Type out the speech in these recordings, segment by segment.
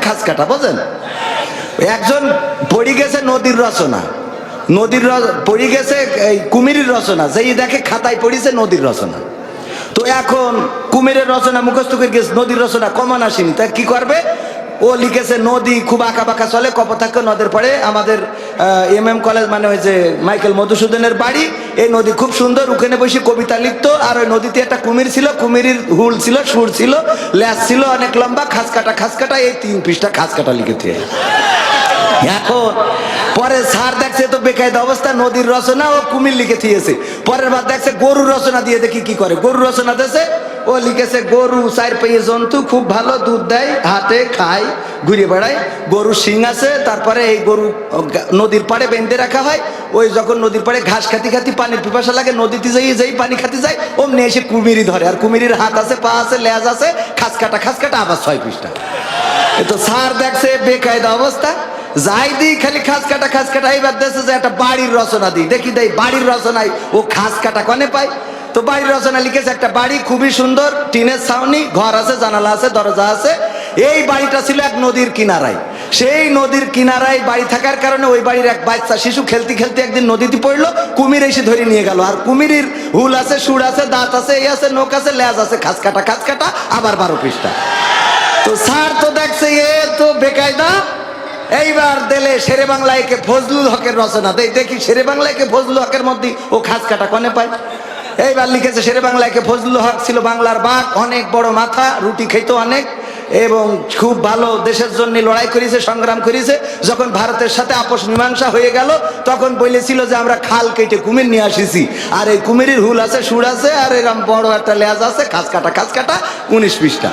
খাস কাটা বোঝেন। একজন পড়ে গেছে নদীর রচনা, পড়ে গেছে এই কুমিরের রচনা, যেই দেখে খাতায় পড়েছে নদীর রচনা। তো এখন কুমিরের রচনা মুখস্থ করে গেছে, নদীর রচনা কমান আসেনি, তা কি করবে? ও লিখেছে নদী খুব আঁকা বাঁকা চলে, কপোতাক্ষ নদের পরে আমাদের MM কলেজ মানে ওই যে মাইকেল মধুসূদনের বাড়ি, এই নদী খুব সুন্দর, ওখানে বসে কবিতা লিখতো। আর ওই নদীতে একটা কুমির ছিল, কুমিরের হুল ছিল, সুর ছিল, ল্যাস ছিল অনেক লম্বা, খাস কাটা, এই 3 পৃষ্ঠা খাস কাটা লিখেছে। এখন পরে স্যার দেখছে তো বেকায়দা অবস্থা, নদীর রচনা ও কুমির লিখে দিয়েছে। পরের বার দেখছে গরুর রচনা দিয়ে, দেখি কি করে। গরুর রচনা দিয়েছে, ও লিখেছে গরু 4 পায়ে জন্তু, খুব ভালো দুধ দেয়, হাটে খায়, ঘুরে বেড়ায়, গরুর শিং আছে। তারপরে এই গরু নদীর পাড়ে বেঁধে রাখা হয়, ওই যখন নদীর পাড়ে ঘাস খাতি পানির পিপাসা লাগে, নদীতে যেই পানি খাতে যায় অমনি এসে কুমিরি ধরে। আর কুমিরির হাত আছে, পা আছে, লেজ আছে, খাস কাটা আবার 6 পৃষ্ঠা। তো স্যার দেখছে বেকায়দা অবস্থা, যাই দিই খালি খাস কাটা। এইবার দেখছে যে একটা বাড়ির রচনা দিই, দেখি দেয় বাড়ির রচনায় ও খাস কাটা কনে পায়। তো বাড়ির রচনা লিখেছে একটা বাড়ি খুবই সুন্দর, টিনের ছাউনি, ঘর আছে, জানালা আছে, দরজা আছে। এই বাড়িটা ছিল এক নদীর কিনারায়। সেই নদীর কিনারায় বাড়ি থাকার কারণে ওই বাড়ির এক বাচ্চা শিশু খেলতে একদিন নদীতে পড়লো, কুমির এসে ধরে নিয়ে গেল। আর কুমিরের হুল আছে, সুর আছে, দাঁত আছে, এই আছে, নোক আছে, লেজ আছে, খাস কাটা আবার 12 পৃষ্ঠা। তো স্যার তো দেখছে এ তো বেকায়দা, এইবার দিলে শেরে বাংলা একে ফজলুল হকের রচনা দেই, দেখি শেরে বাংলা একে ফজলুল হকের মধ্যে ও খাস কাটা কনে পায়। এইবার লিখেছে শেরে বাংলা একে ফজলুল হক ছিল বাংলার বাঘ, অনেক বড় মাথা, রুটি খেত অনেক, এবং খুব ভালো দেশের জন্য লড়াই করেছে, সংগ্রাম করেছে। যখন ভারতের সাথে আপোষ মীমাংসা হয়ে গেল তখন বলেছিল যে আমরা খাল কেটে কুমির নিয়ে আসিছি, আর এই কুমিরের হুল আছে, সুর আছে, আর এরকম বড় একটা লেজ আছে, খাস কাটা 19 পৃষ্ঠা।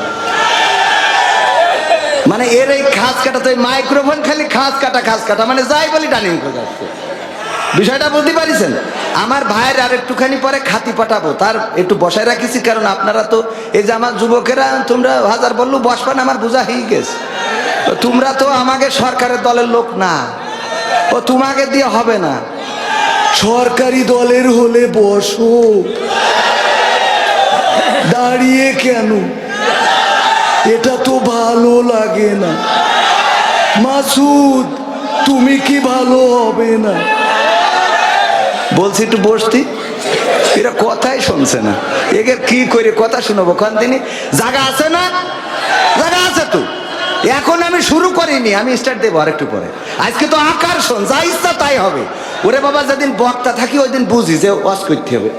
মানে এর এই খাস কাটা, তো মাইক্রোফোন খালি খাস কাটা, মানে যাই বলি ডানিং করে যাচ্ছে। বিষয়টা বুঝতে পারিছেন? আমার ভাইয়ের আর একটুখানি পরে খাতি পাঠাবো, তার একটু বসায় রাখিছি, কারণ আপনারা তো এই যে আমার যুবকেরা, তোমরা হাজার বললু বসবান, আমার বোঝা হয়ে গেছে। তোমরা তো আমাকে সরকারের দলের লোক না, ও তোমাকে দিয়ে হবে না। সরকারি দলের হলে বসো, দাঁড়িয়ে কেন? এটা তো ভালো লাগে না। মাসুদ তুমি কি ভালো হবে না? বলছি একটু বসতি, এরা কথাই শুনছে না, একে কি করে কথা শুনবো? কারণ তিনি জায়গা আছে না, জায়গা আছে তো। এখন আমি শুরু করিনি, আমি স্টার্ট দেবো আরেকটু পরে। আজকে তো আকর্ষণ, যা ইচ্ছা তাই হবে। ওরে বাবা, যেদিন বক্তা থাকি ওই দিন বুঝি যে ওয়াজ করতে হবে,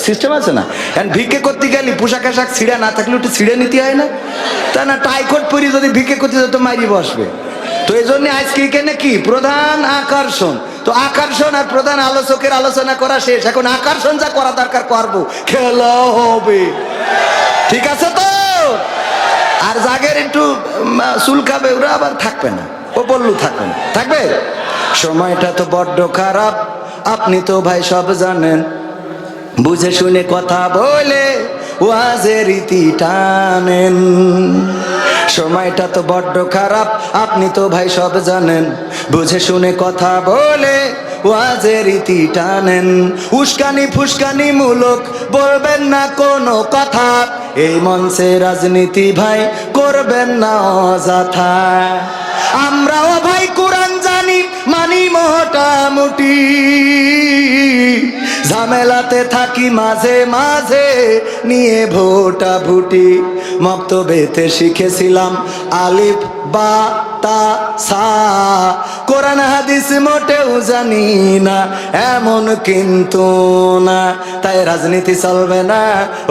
সিস্টেম আছে না। এখন ভিক্ষে করতে গেলে পোশাক আশাক ছিঁড়া না থাকলে একটু ছিঁড়ে নিতে হয় না? তা না টাইকট পরি যদি ভিক্ষে করতে যেত মারি বসবে। তো এই জন্য আজকে এখানে কি প্রধান আকর্ষণ, তো আকর্ষণ আর প্রধান আলোচকের আলোচনা করা শেষ, এখন আকর্ষণ যা করা দরকার করবো, খেলা হবে, ঠিক আছে তো? আর জাগের একটু চুলকাবে, ওরা আবার থাকবে না, ও বললু থাকবে না, থাকবে। সময়টা তো বড্ড খারাপ, আপনি তো ভাই সব জানেন, বুঝে শুনে কথা বলে ওয়াজের রীতি টানেন। সময়টা তো বড্ড খারাপ, আপনি তো ভাই সব জানেন, বুঝে শুনে কথা বলে ওয়াজের রীতি টানেন। উস্কানি ফুস্কানি মূলক বলবেন না কোনো কথা, এই মঞ্চে রাজনীতি ভাই করবেন না অযথা। আমরাও ভাই কোরআন জানি, মানি মোটামুটি, ঝামেলাতে থাকি মাঝে মাঝে নিয়ে ভোটা ভুটি। মক্তবেতে শিখেছিলাম আলিফ বা তা সা, কোরআন হাদিস মোটেও জানি না এমন কিন্তু না। তাই রাজনীতি চলবে না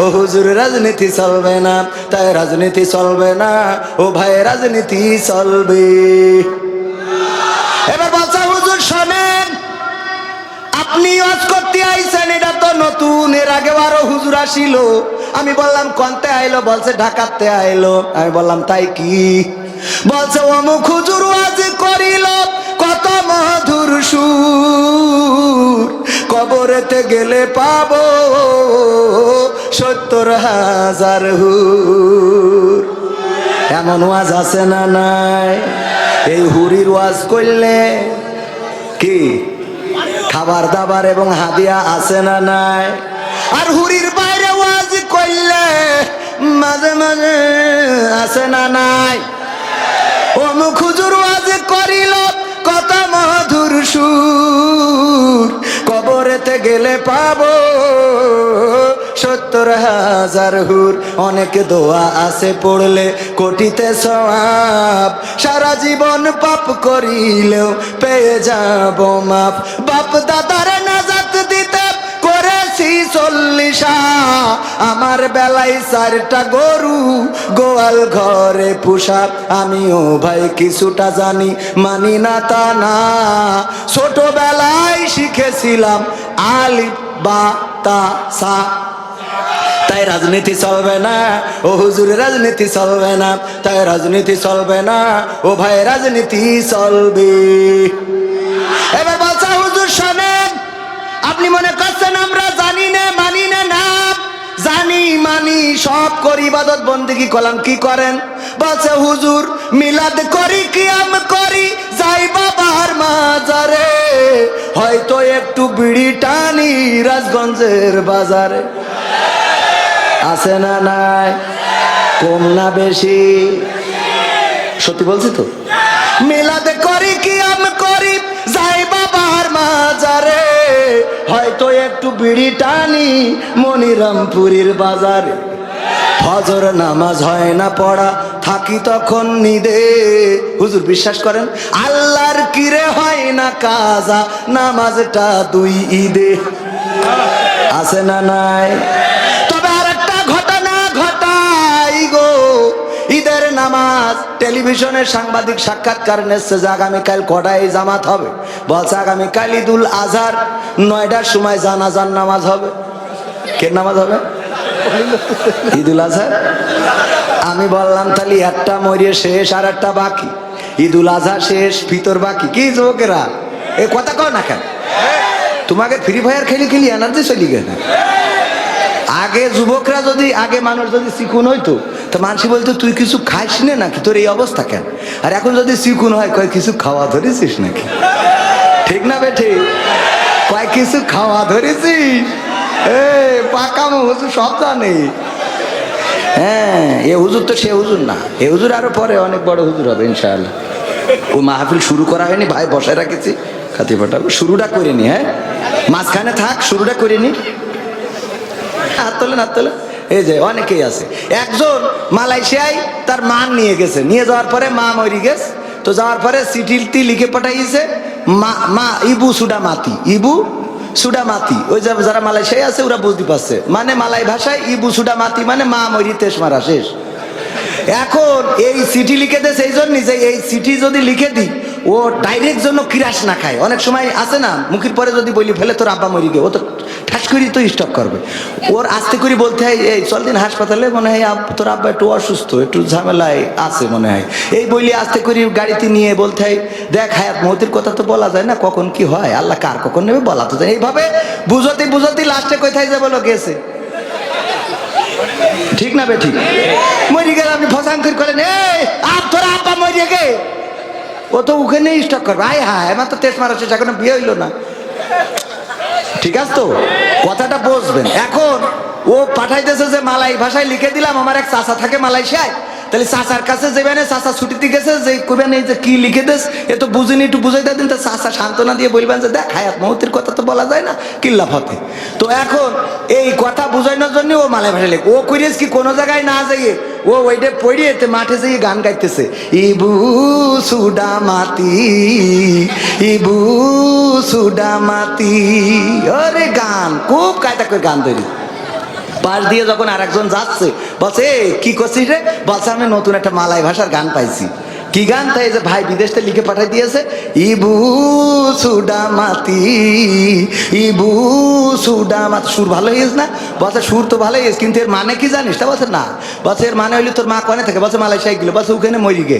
ও হুজুর, রাজনীতি চলবে না, তাই রাজনীতি চলবে না ও ভাই, রাজনীতি চলবে। এবার বলছে হুজুর শোনেন, আপনি ওয়াজ করতে আইছেন, এটা তো নতুন, এর আগে আরো হুজুর আসিল। আমি বললাম কোনতে আইলো? বলছে ঢাকাতে আইলো। আমি বললাম তাই কি? বলছে অমুক হুজুর ওয়াজ করিল, কত মধুর সুর, কবরেতে গেলে পাবো 70,000 হুর। এমন ওয়াজ আছে না নাই? এই হুরির ওয়াজ করলে কি খাবার দাবার এবং হাদিয়া আছে না নাই? আর হুরির বাইরে ওয়াজ করলে মাঝে মাঝে আছে না নাই? অমুক হুজুর ওয়াজ করিল কত মধুর সুর, কবরেতে গেলে পাবো ৭০,০০০ হুর। অনেক দোয়া আছে পড়লে কোটিতে সওয়াব, সারা জীবন পাপ করিলেও পেয়ে যাব মাপ। বাপ দাদার নাজাত দিতে করেছি ৪০, আমার বেলায় ৪টা গরু গোয়াল ঘরে পোষা। আমিও ভাই কিছুটা জানি, মানি না তা না, ছোটবেলায় শিখেছিলাম আলিফ বা তা সা। তাই রাজনীতি চলবে না ও হুজুর, রাজনীতি চলবে না, তাই রাজনীতি চলবে না ও ভাই, রাজনীতি চলবে। এবার বলছে হুজুর শোনেন, আপনি মনে করছেন আমরা জানি না মানি না, না জানি মানি সব করি, ইবাদত বন্দেগি করলাম। কি করেন? বলছে হুজুর মিলাদ করি, কিয়াম করি, যাই বাবার মাজারে, হয়তো একটু বিড়ি টানি রাজগঞ্জের বাজারে। আছে না নাই? কম না বেশি? সত্যি বলছি তো। মিলাদ করি, কিয়াম করি, যাই বাবার মাজারে, হয়তো একটু বিড়ি টানি মনিরামপুরীর বাজারে। ফজর নামাজ হয় না পড়া, থাকি তখন নিদে। হুজুর বিশ্বাস করেন আল্লাহর কিরে হয় না কাজা, নামাজটা 2 ঈদে। আছে না নাই? তবে আর একটা ঘটনা ঘটাই গো, ঈদের নামাজ টেলিভিশনের সাংবাদিক সাক্ষাৎকার নিচ্ছে যে আগামীকাল কটায় জামাত হবে। বলছে আগামীকাল ঈদুল আজহার 9টার সময় জানাজার নামাজ হবে। কে নামাজ হবে? ঈদুল আজহার। আমি বললাম তাহলে একটা মরিয়ে শেষ আর একটা বাকি, ঈদুল আজহা শেষ ফিতর বাকি। কি যুবকেরা এ কথা কও না কেন? তোমাকে ফ্রি ফায়ার খেলি খেলি এনার্জি চলি গেছে। আগে যুবকরা যদি, আগে মানুষ যদি চিকুন হইতো তো মানুষ বলতো তুই কিছু খাইস না নাকি, তোর এই অবস্থা কেন? আর এখন যদি চিকুন হয় কয় কিছু খাওয়া ধরেছিস নাকি? ঠিক না বেঠে? কয় কিছু খাওয়া ধরেছিস? পাকা হুজুর সব জানে। হ্যাঁ, এ হুজুর তো সে হুজুর না, এ হুজুর আরো পরে অনেক বড় হুজুর হবে ইনশাআল্লাহ। ও মাহফিল শুরু করা হয়নি ভাই, বসায় রাখেছি, খাতি ফাটাবো, শুরুটা করে নি। হ্যাঁ মাঝখানে থাক, শুরুটা করে নি। হাত তোলেন, হাত তোলেন। এই যে অনেকেই আছে। একজন মালয়েশিয়ায় তার মান নিয়ে গেছে, নিয়ে যাওয়ার পরে মা মরি গেছে। তো যাওয়ার পরে চিঠিটি লিখে পাঠাইছে মা ইবু সুডা মাতি, ইবু সুডা মাতি। ওই যারা মালয়েশিয়ায় আছে ওরা বুঝতে পারছে, মানে মালাই ভাষায় ইবু সুডা মাতি মানে মা মরি তেস মারা শেষ। এখন এই চিঠি লিখে দেয় সেই জন্য যে এই চিঠি যদি লিখে দিই ও ডাইরেক্ট জন্য কিরাস না খায়। অনেক সময় আছে না মুখের পরে যদি বলি ফেলে তোর আব্বা মরি গে, ও তো ঠাস করি তো স্টপ করবে। ওর আস্তে করে বলতে হয় এই চল দিন হাসপাতালে, মনে হয় তোর আব্বা একটু অসুস্থ, একটু ঝামেলায় আছে মনে হয়। এই বলি আস্তে করে গাড়িতে নিয়ে বলতে হয় দেখ হায়াত মৌতের কথা তো বলা যায় না, কখন কি হয় আল্লাহ কার কখন নেবে বলা তো যায়। এইভাবে বুঝতে বুঝতে লাস্টে কোথায় যে বলো গেছে। ঠিক না বে ঠিক? মরি গেলে আপনি ফসাং করে করেন এই তোর আব্বা মরিয়ে গে, ও তো ওখানে স্টক করবে। আয় হায় আমার তো তেজ মারা শেষ, এখনো বিয়ে হইলো না। ঠিক আছে তো, কথাটা বুঝবেন। এখন ও পাঠাইতেছে যে মালাই ভাষায় লিখে দিলাম, আমার এক চাচা থাকে মালয়েশিয়ায়, তাহলে চাচার কাছে যাবেন, চাচা ছুটিতে গেছে, যে কইবেন এই যে কি লিখে দেস এ তো বুঝিনি, একটু বুঝাই দেন। তা চাচা সান্ত্বনা দিয়ে বলবেন যে দেখ হায়াত মৌতের কথা তো বলা যায় না, কিল্লা ফতে। তো এখন এই কথা বুঝানোর জন্য ও মালাই ভাষায় লেখ। ও করিস কি কোনো জায়গায় না যাইয়ে ও ওইটা পড়িয়ে মাঠে যেয়ে গান গাইতেছে, ইবু সুডা মাতি, ইবু সুডা মাতি। আরে গান খুব কায়দা করে গান তৈরি। পাশ দিয়ে যখন আর একজন যাচ্ছে বলছে কি করছিস রে, বলছে আমি নতুন একটা মালাই ভাষার গান পাইছি। কি গান? তাই যে ভাই বিদেশ থেকে লিখে পাঠাই দিয়েছে, ইবু সুডা মাতি, ইবু সুডা মাতি। সুর ভালো হয়েছে না? বলছে সুর তো ভালো হয়েছে, কিন্তু এর মানে কি জানিস? তা বলছে না। বলছে এর মানে হইলে তোর মা কনে থাকে? বলছে মালয়েশিয়ায় গেল। বলছে ওখানে মরি গে।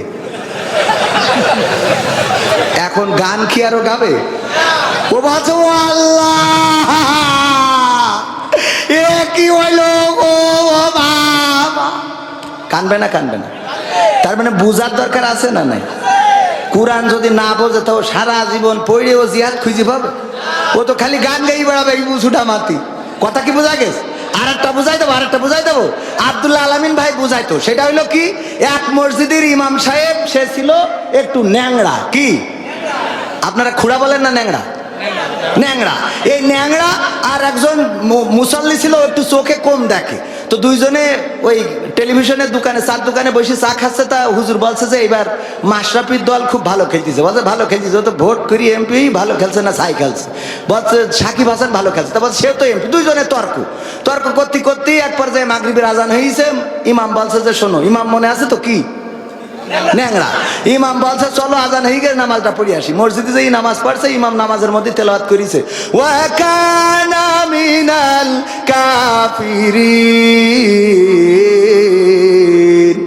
এখন গান কি আরো গাবে? ও বলছে ও আল্লাহ এ কি হইলো ও বাবা। কানবে না? কানবে না? তার মানে বুঝার দরকার আছে না নাই? কোরআন যদি না বোঝে তো সারা জীবন পড়ে ও জিহাদ খুঁজে পাবে? ও তো খালি গান গাই বেড়াবে ইবু সুডা মাতি। কথা কি বোঝা গেছে? আরেকটা বুঝাই দেবো আব্দুল্লাহ আলামিন ভাই বুঝাইতো। সেটা হইলো কি, এক মসজিদের ইমাম সাহেব সে ছিল একটু ন্যাংরা। কি আপনারা খুড়া বলেন না ন্যাংরা? ন্যাংরা। এই ন্যাংরা আর একজন মুসল্লি ছিল একটু চোখে কম দেখে। তো দুইজনে ওই টেলিভিশনের দোকানে, চার দোকানে বসে চা খাচ্ছে। তা হুজুর বলছে যে এবার মাশরাফির দল খুব ভালো খেলতেছে। বলছে ভালো খেলতেছে, তো ভোট করি এমপি ভালো খেলছে না ছাই খেলছে? বলছে সাকিব হাসান ভালো খেলছে। তা বলছে সেও তো এমপি। দুইজনে তর্ক করতে করতে এক পর্যায়ে মাগরিবের আজান হয়েছে। ইমাম বলছে যে শোনো, ইমাম মনে আছে তো? কি ন্যাংরা। ইমাম বলছে চলো আজান হয়ে গেছে, নামাজটা পড়ে আসি। মসজিদে যেই নামাজ পড়ছে, ইমাম নামাজের মধ্যে তেলাওয়াত করেছে ওয়া কানা মিনাল কাফিরিন।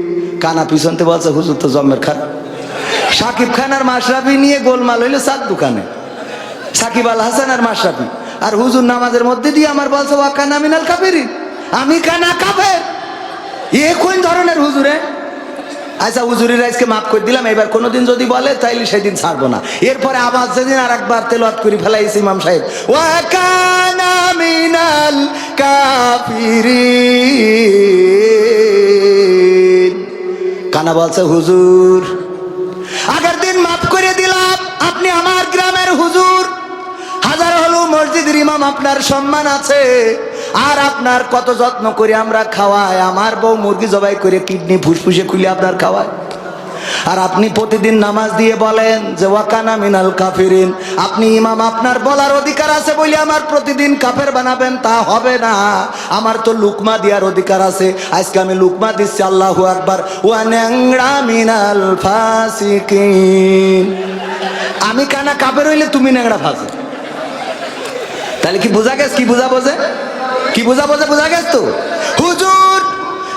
কানা পিছনতে বলছে হুজুর তো জম্মের খান। সাকিব খান আর মাশরাফি নিয়ে গোলমাল হইলো চার দোকানে, সাকিব আল হাসান আর মাশরাফি। আর হুজুর নামাজের মধ্যে দিয়ে আমার বলছে ওয়া কানা মিনাল কাফিরিন, আমি কানা কাফের। এ কোন ধরনের হুজুরে? আচ্ছা হুজুরের আজকে মাফ করে দিলাম, এবার কোনোদিন যদি বলে তাইলে সেদিন ছাড়বো না। এরপরে আবার যেদিন আর একবার তেলাওয়াত করে ফেলাইছে ইমাম সাহেব ওয়া কানা মিনাল কাফিরিন। কানা বলছে হুজুর আগের দিন মাফ করে দিলাম, আপনি আমার গ্রামের হুজুর, হাজার হলো মসজিদের ইমাম, আপনার সম্মান আছে। আর আপনার কত যত্ন করে আমরা খাওয়াই, আমার বউ মুরগি জবাই করে কিডনি ফুসফুসে খুলে আপনার খাওয়ায়। আর আপনি প্রতিদিন নামাজ দিয়ে বলেন যে ওয়াকানা মিনাল কাফিরিন। আপনি ইমাম, আপনার বলার অধিকার আছে বলে আমার প্রতিদিন কাফের বানাবেন তা হবে না। আমার তো লুকমা দেওয়ার অধিকার আছে, আজকে আমি লুকমা দিচ্ছি। আল্লাহু আকবার। ওয়া ন্যাংরা মিনাল ফাসিকিন। আমি কানা কাফের হইলে তুমি ন্যাংরা ফাসে। তাহলে কি বোঝা গেছে? কি বোঝা বোঝে? কি বোঝা গেছে তো? হুজুর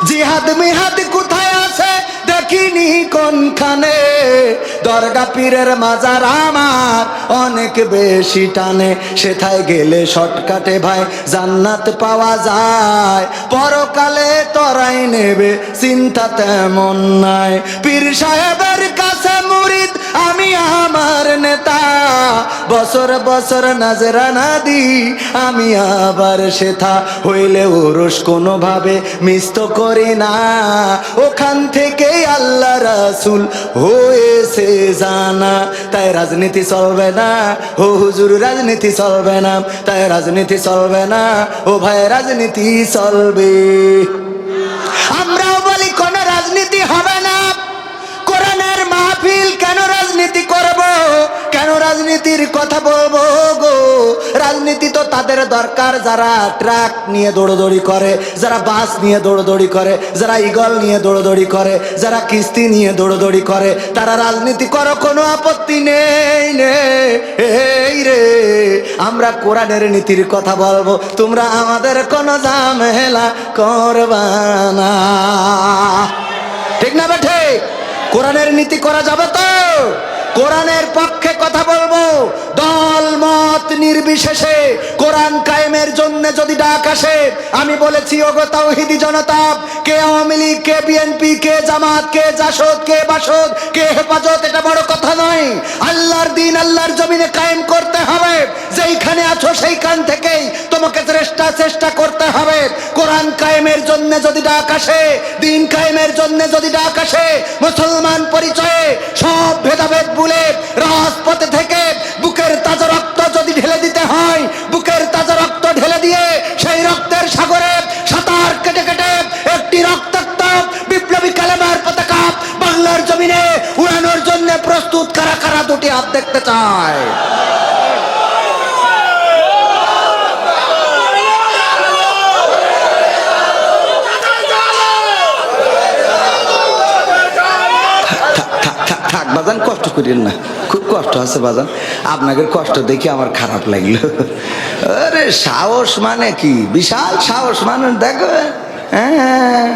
জিহাদ মিহাদ কোথায় আছে দেখিনি কোনখানে, দরগা পীরের মাজার আমার অনেক বেশি টানে, সেথায় গেলে শর্টকাটে ভাই জান্নাত পাওয়া যায়, পরকালে তরাই নেবে চিন্তা তেমন নাই। পীর সাহেবের কাছে মুরিদ আমি আমার নেতা, বছর বছর নাজরানা দি আমি আবার সেথা, হইলে ওরস কোনোভাবে মিস তো করি না, ওখান থেকে আল্লাহ রাসূল হয়েছে জানা। তাই রাজনীতি চলবে না ও হুজুর, রাজনীতি চলবে না, তাই রাজনীতি চলবে না ও ভাই, রাজনীতি চলবে। আমরাও বলি কোন রাজনীতি হবে না। কোরআনের মাহফিল কেন রাজনীতি করব? কেন রাজনীতির কথা বলবো গো? রাজনীতি তো তাদের দরকার যারা ট্রাক নিয়ে দৌড়দৌড়ি করে, যারা বাস নিয়ে দৌড়দৌড়ি করে, যারা ইগল নিয়ে দৌড়দৌড়ি করে, যারা কিস্তি নিয়ে দৌড়দৌড়ি করে, তারা রাজনীতি করো, কোনো আপত্তি নেই এই রে। আমরা কোরআনের নীতির কথা বলবো, তোমরা আমাদের কোনো ঝামেলা করবা না। ঠিক না বেঠে? কোরআনের নীতি করা যাবে তো? কোরআনের পক্ষে কথা বলবো, দল মত নির্বিশেষে কোরআন কায়েমের জন্য যদি ডাক আসে, আমি বলেছি ওগো তাওহীদি জনতা, কে আওয়ামী লীগ, কে বিএনপি, কে জামাত, কে জাসদ, কে বাসদ, কে হেফাজত, এটা বড় কথা নয়। আল্লাহর দিন আল্লাহর জমিনে কায়েম করতে হবে। যেইখানে আছো সেইখান থেকেই তোমাকে চেষ্টা করতে হবে। কোরআন কায়েমের জন্য যদি ডাক আসে, দিন কায়েমের জন্য যদি ডাক আসে, মুসলমান পরিচয়ে সব ভেদাভেদ ভুলে রাজপথে থেকে বুকের তাজা রক্ত যদি ঢেলে দিতে হয়, বুকের তাজা রক্ত ঢেলে দিয়ে সেই রক্তের সাগরে সাঁতার কেটে কেটে একটি রক্তাক্ত বিপ্লবী কালেমার পতাকা বাংলার জমিনে উড়ানোর জন্য প্রস্তুত কারা কারা দুটি হাত দেখতে চায়? থাক বাজান, কষ্ট করেন না, খুব কষ্ট আছে বাজান, আপনাদের কষ্ট দেখে আমার খারাপ লাগলো। আরে সাহস মানে কি, বিশাল সাহস মানে দেখো। হ্যাঁ,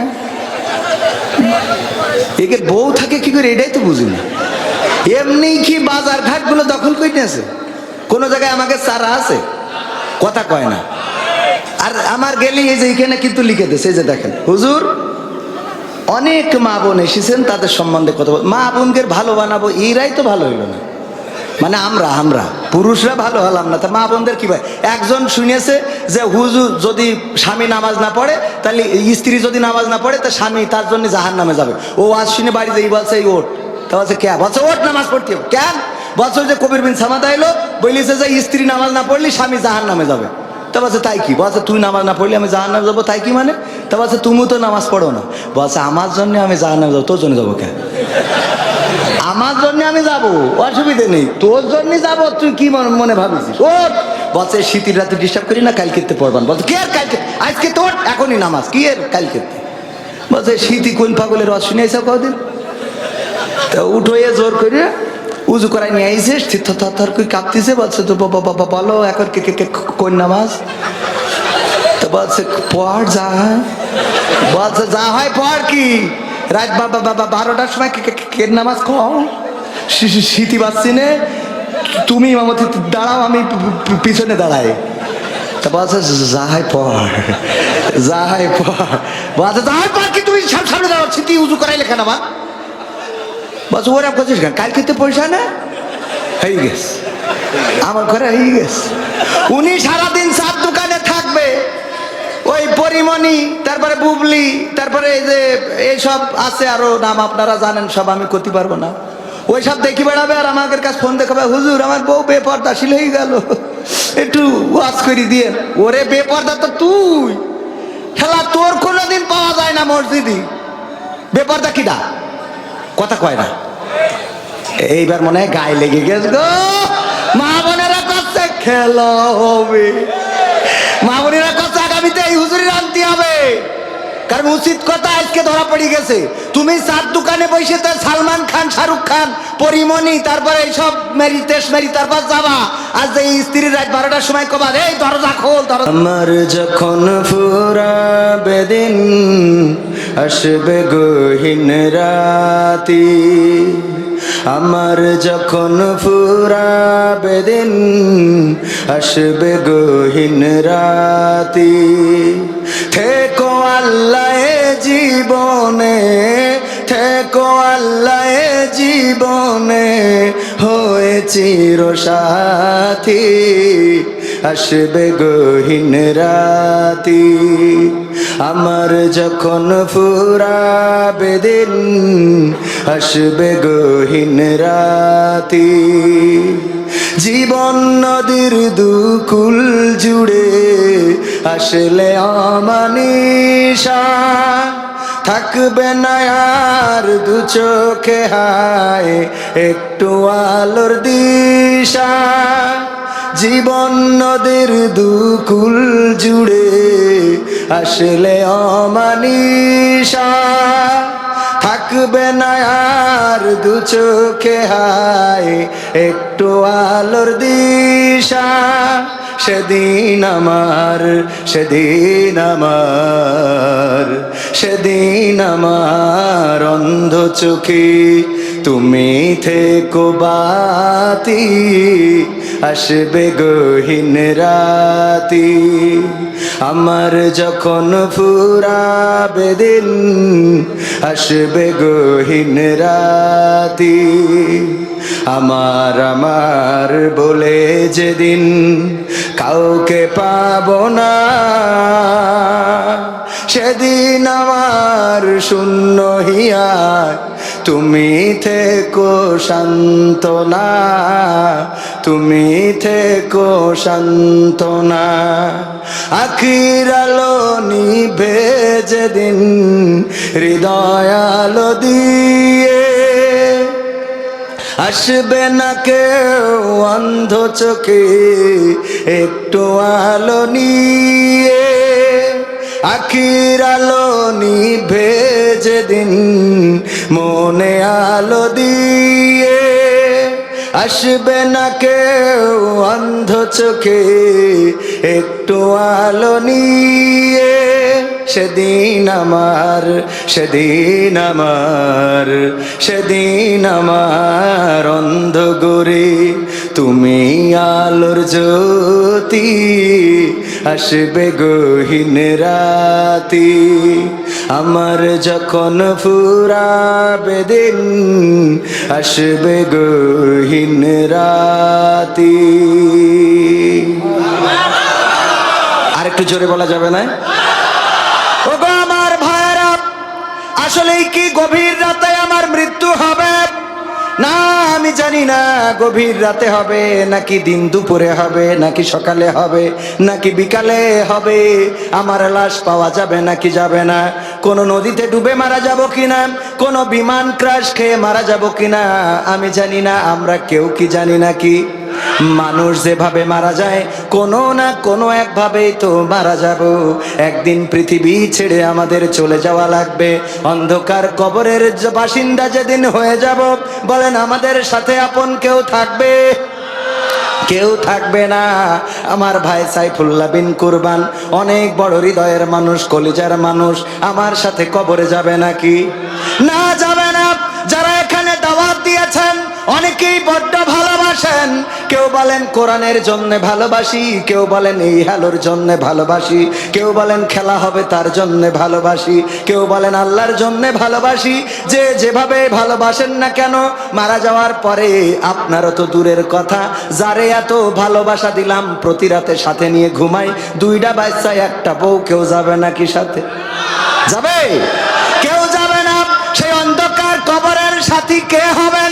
একে বউ থাকে কি করে এটাই তো বুঝি না। এমনি কি বাজার ঘাট গুলো দখল করে নিয়েছে? কোন জায়গায় আমাকে চারা আছে, কথা কয় না। আর আমার গেলি এই যে এখানে কিন্তু লিখে দিয়েছে, এই যে দেখেন হুজুর অনেক মা বোন এসেছেন, তাদের সম্বন্ধে কথা বল, মা বোনকে ভালো বানাবো, এরাই তো ভালো হইল না। মানে আমরা পুরুষরা ভালো হলাম না, তা মা বোনদের কি ভাই? একজন শুনেছে যে হুজুর যদি স্বামী নামাজ না পড়ে, তাহলে স্ত্রী যদি নামাজ না পড়ে, তা স্বামী তার জন্য জাহান্নামে যাবে। ও আজ শুনে বাড়ি যেই বলছে এই ওঠ, তা বলছে কে? বলছে ওঠ নামাজ পড়তে হবে। কেন? বলছে যে কবির বিন সামাদা এলো, বলিছে যে স্ত্রী নামাজ না পড়লে স্বামী জাহান্নামে যাবে। তা বলছে তাই কি? বলছে তুই নামাজ না পড়লে আমি জাহান্নামে যাবো, তাই কি মানে? তা বলছে তুমি তো নামাজ পড়ো না। বলছে আমার জন্য আমি জাহান্নামে যাবো, তোর জন্য যাবো কেন? আমার জন্য আমি যাবো, অসুবিধে নেই, তোর জন্য যাবো, তুই কি মনে ভাবিস? ওর বলছে শীতের রাতে ডিস্টার্ব করি না, কালকে পড়বান। বলছে কি আর কালকে? আজকে তোর এখনই নামাজ, কি এর কালকে? বলছে শীতই কোন পাগলের রস শুনে আইসা কদিন? তা উঠে জোর করে উজু করাই নিয়ে আইসে, থর করে কাঁপতেছে। বলছে তো বাবা বলো এখন কোন নামাজ? তো বলছে পড় যা হয়। বলছে যা হয় পড় কি? রাত বাবা 12টার সময় কে নামাজ খাও? শীতি বাজছি নে, তুমি ইমামতি দাঁড়াও, আমি পিছনে দাঁড়াই। তা বলছে যা হয় পড়, যা হয় পড়। বলছে যা হয় পড় কি? তুমি সামনে দাঁড়াও, শীতি উজু করাই লেখা নামা। বলছে ওরা করছিস কেন? কালকে তো পয়সা না হয়ে গেছে, আমার ঘরে হয়ে গেছে। উনি সারাদিন চার দোকানে থাকবে, ওই পরিমণি, তারপরে বুবলি, তারপরে এই যে এইসব আছে আরো নাম আপনারা জানেন সব, আমি করতে পারবো না। ওই সব দেখি বেড়াবে আর আমাদের কাছে ফোন দেখাবে, হুজুর আমার বউ বেপর্দাশীল হয়ে গেল, একটু ওয়াজ করে দিয়ে। ওরে বেপর্দা তো তুই, খেলা তোর কোনোদিন পাওয়া যায় না মসজিদে। বেপর্দা কিডা? কথা কয় না। এইবার মনে হয় গায়ে লেগে গেছে গো। মা বোনেরা করছে খেলা হবে, মা বোনেরা করছে আগামীতে এই হুজুরি আনতে হবে। কারণ উচিত কথা আজকে ধরা পড়ে গেছে। তুমি চার দোকানে বসে তো সালমান খান, শাহরুখ খান, পরিমণি, তারপরে এইসব মেরি তেস মেরি, তারপর যাবা আজ এই স্ত্রীর রাত 12টার সময় কবার এই দরজা খোল, দরজা। আমার যখন ফুরাবে দিন, আসবে গহীন রাতি। আমার যখন ফুরাবে দিন, আসবে গহীন রাতি। থেকো আল্লাহ জীবনে, থেকো আল্লাহ জীবনে, হয়ে চির সাথী। আসবে গহীন রাতি। আমার যখন ফুরাবে দিন, আসবে গহীন রাতি। জীবন নদীর দুকুল জুড়ে আসলে অমানিসা, থাকবে না আর দু চোখে হায় একটু আলোর দিশা। জীবন নদীর দুকুল জুড়ে আসলে অমানিসা, থাকবে না আর দু চোখে হায় একটু আলোর দিশা। সেদিন আমার, সেদিন আমার, সেদিন আমার অন্ধ চোখে তুমি থেকো বাতি। আসবে গহীন রাতি। আমার যখন ফুরাবে দিন, আসবে গহীন রাতি। আমার আমার বলে যেদিন কাউকে পাবো না, সেদিন আমার শূন্য হিয়ায় তুমি থেকো সান্ত্বনা, তুমি থেকো সান্ত্বনা। আখির আলো নিভে যেদিন হৃদয় আলো দিয়ে, আসবে না কেউ অন্ধ চোখে একটু আলো নিয়ে। আখির আলো নিভে যেদিন মনে আলো দিয়ে, আসবে না কেউ অন্ধ চোখে একটু আলো নিয়ে। সেদিন আমার, সেদিন আমার, সেদিন আমার অন্ধ গোরে তুমি আলোর জ্যোতি। আসবে গহীন রাতি। আমার যখন ফুরাবে দিন আসবে গহীন রাতি। আর একটু জোরে বলা যাবে না? ওগো আমার ভাইরা, আসলেই কি গভীর রাতে আমার মৃত্যু হবে? না, আমি জানি না গভীর রাতে হবে নাকি দিন দুপুরে হবে নাকি সকালে হবে নাকি বিকালে হবে। আমার লাশ পাওয়া যাবে নাকি যাবে না? কোন নদীতে ডুবে মারা যাব কিনা, কোন বিমান ক্রাশ খেয়ে মারা যাব কিনা আমি জানি না। আমরা কেউ কি জানি নাকি? মানুষ যেভাবে মারা যায় কোনো না কোনো একভাবেই তো মারা যাব। একদিন পৃথিবী ছেড়ে আমাদের চলে যাওয়া লাগবে। অন্ধকার কবরের বাসিন্দা যেদিন হয়ে যাব, বলেন আমাদের সাথে আপন কেউ থাকবে? কেউ থাকবে না। আমার ভাই সাইফুল্লাহ বিন কুরবান অনেক বড় হৃদয়ের মানুষ, কলিজার মানুষ, আমার সাথে কবরে যাবে নাকি? না, যাবে না। যারা এখানে দাওয়াত দিয়েছেন অনেকেই বড্ড ভালোবাসেন। কেউ বলেন কোরআনের জন্য ভালোবাসি, কেউ বলেন এই হালোর জন্য ভালোবাসি, কেউ বলেন খেলা হবে তার জন্য ভালোবাসি, কেউ বলেন আল্লাহর জন্য ভালোবাসি। যে যেভাবে ভালোবাসেন না কেন, মারা যাওয়ার পরে আপনারও তো দূরের কথা, যারে এত ভালোবাসা দিলাম প্রতি রাতে সাথে নিয়ে ঘুমাই, দুইটা বাচ্চা একটা বউ, কেউ যাবে নাকি সাথে? যাবে? কেউ যাবে না। সেই অন্ধকার কবরের সাথী কে হবেন?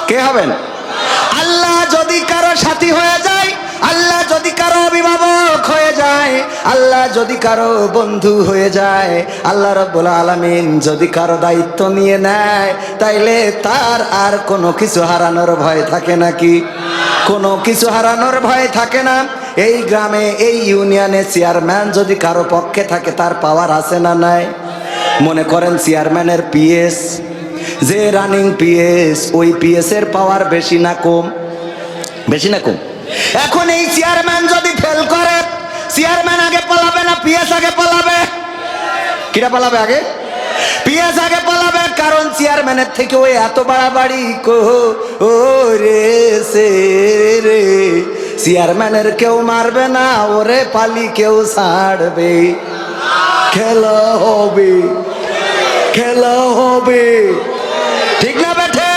কে হবেন? আল্লাহ যদি কারো সাথী হয়ে যায়, আল্লাহ যদি কারো অভিভাবক হয়ে যায়, আল্লাহ যদি কারো বন্ধু হয়ে যায়, আল্লাহ রাব্বুল আলামিন যদি কারো দায়িত্ব নিয়ে নেয়, তাইলে তার আর কোনো কিছু হারানোর ভয় থাকে নাকি? কোনো কিছু হারানোর ভয় থাকে না। এই গ্রামে এই ইউনিয়নে চেয়ারম্যান যদি কারো পক্ষে থাকে, তার পাওয়ার আছে না নাই? মনে করেন চেয়ারম্যানের পিএস, যে রানিং পিএস, ওই পিএস এর পাওয়ার বেশি না কম? বেশি না কম? এখন এই চেয়ারম্যান যদি ফেল করে, চেয়ারম্যান আগে পালাবে না পিএস আগে পালাবে? কিরা পালাবে আগে? পিএস আগে পালাবে। কারণ চেয়ারম্যানের থেকে ওই এত বাড়াবাড়ি ও রে সে রে, চেয়ারম্যানের কেউ মারবে না, ওরে পালি কেউ ছাড়বে। খেলা হবে, খেলা হবে, ঠিক না বেঠে?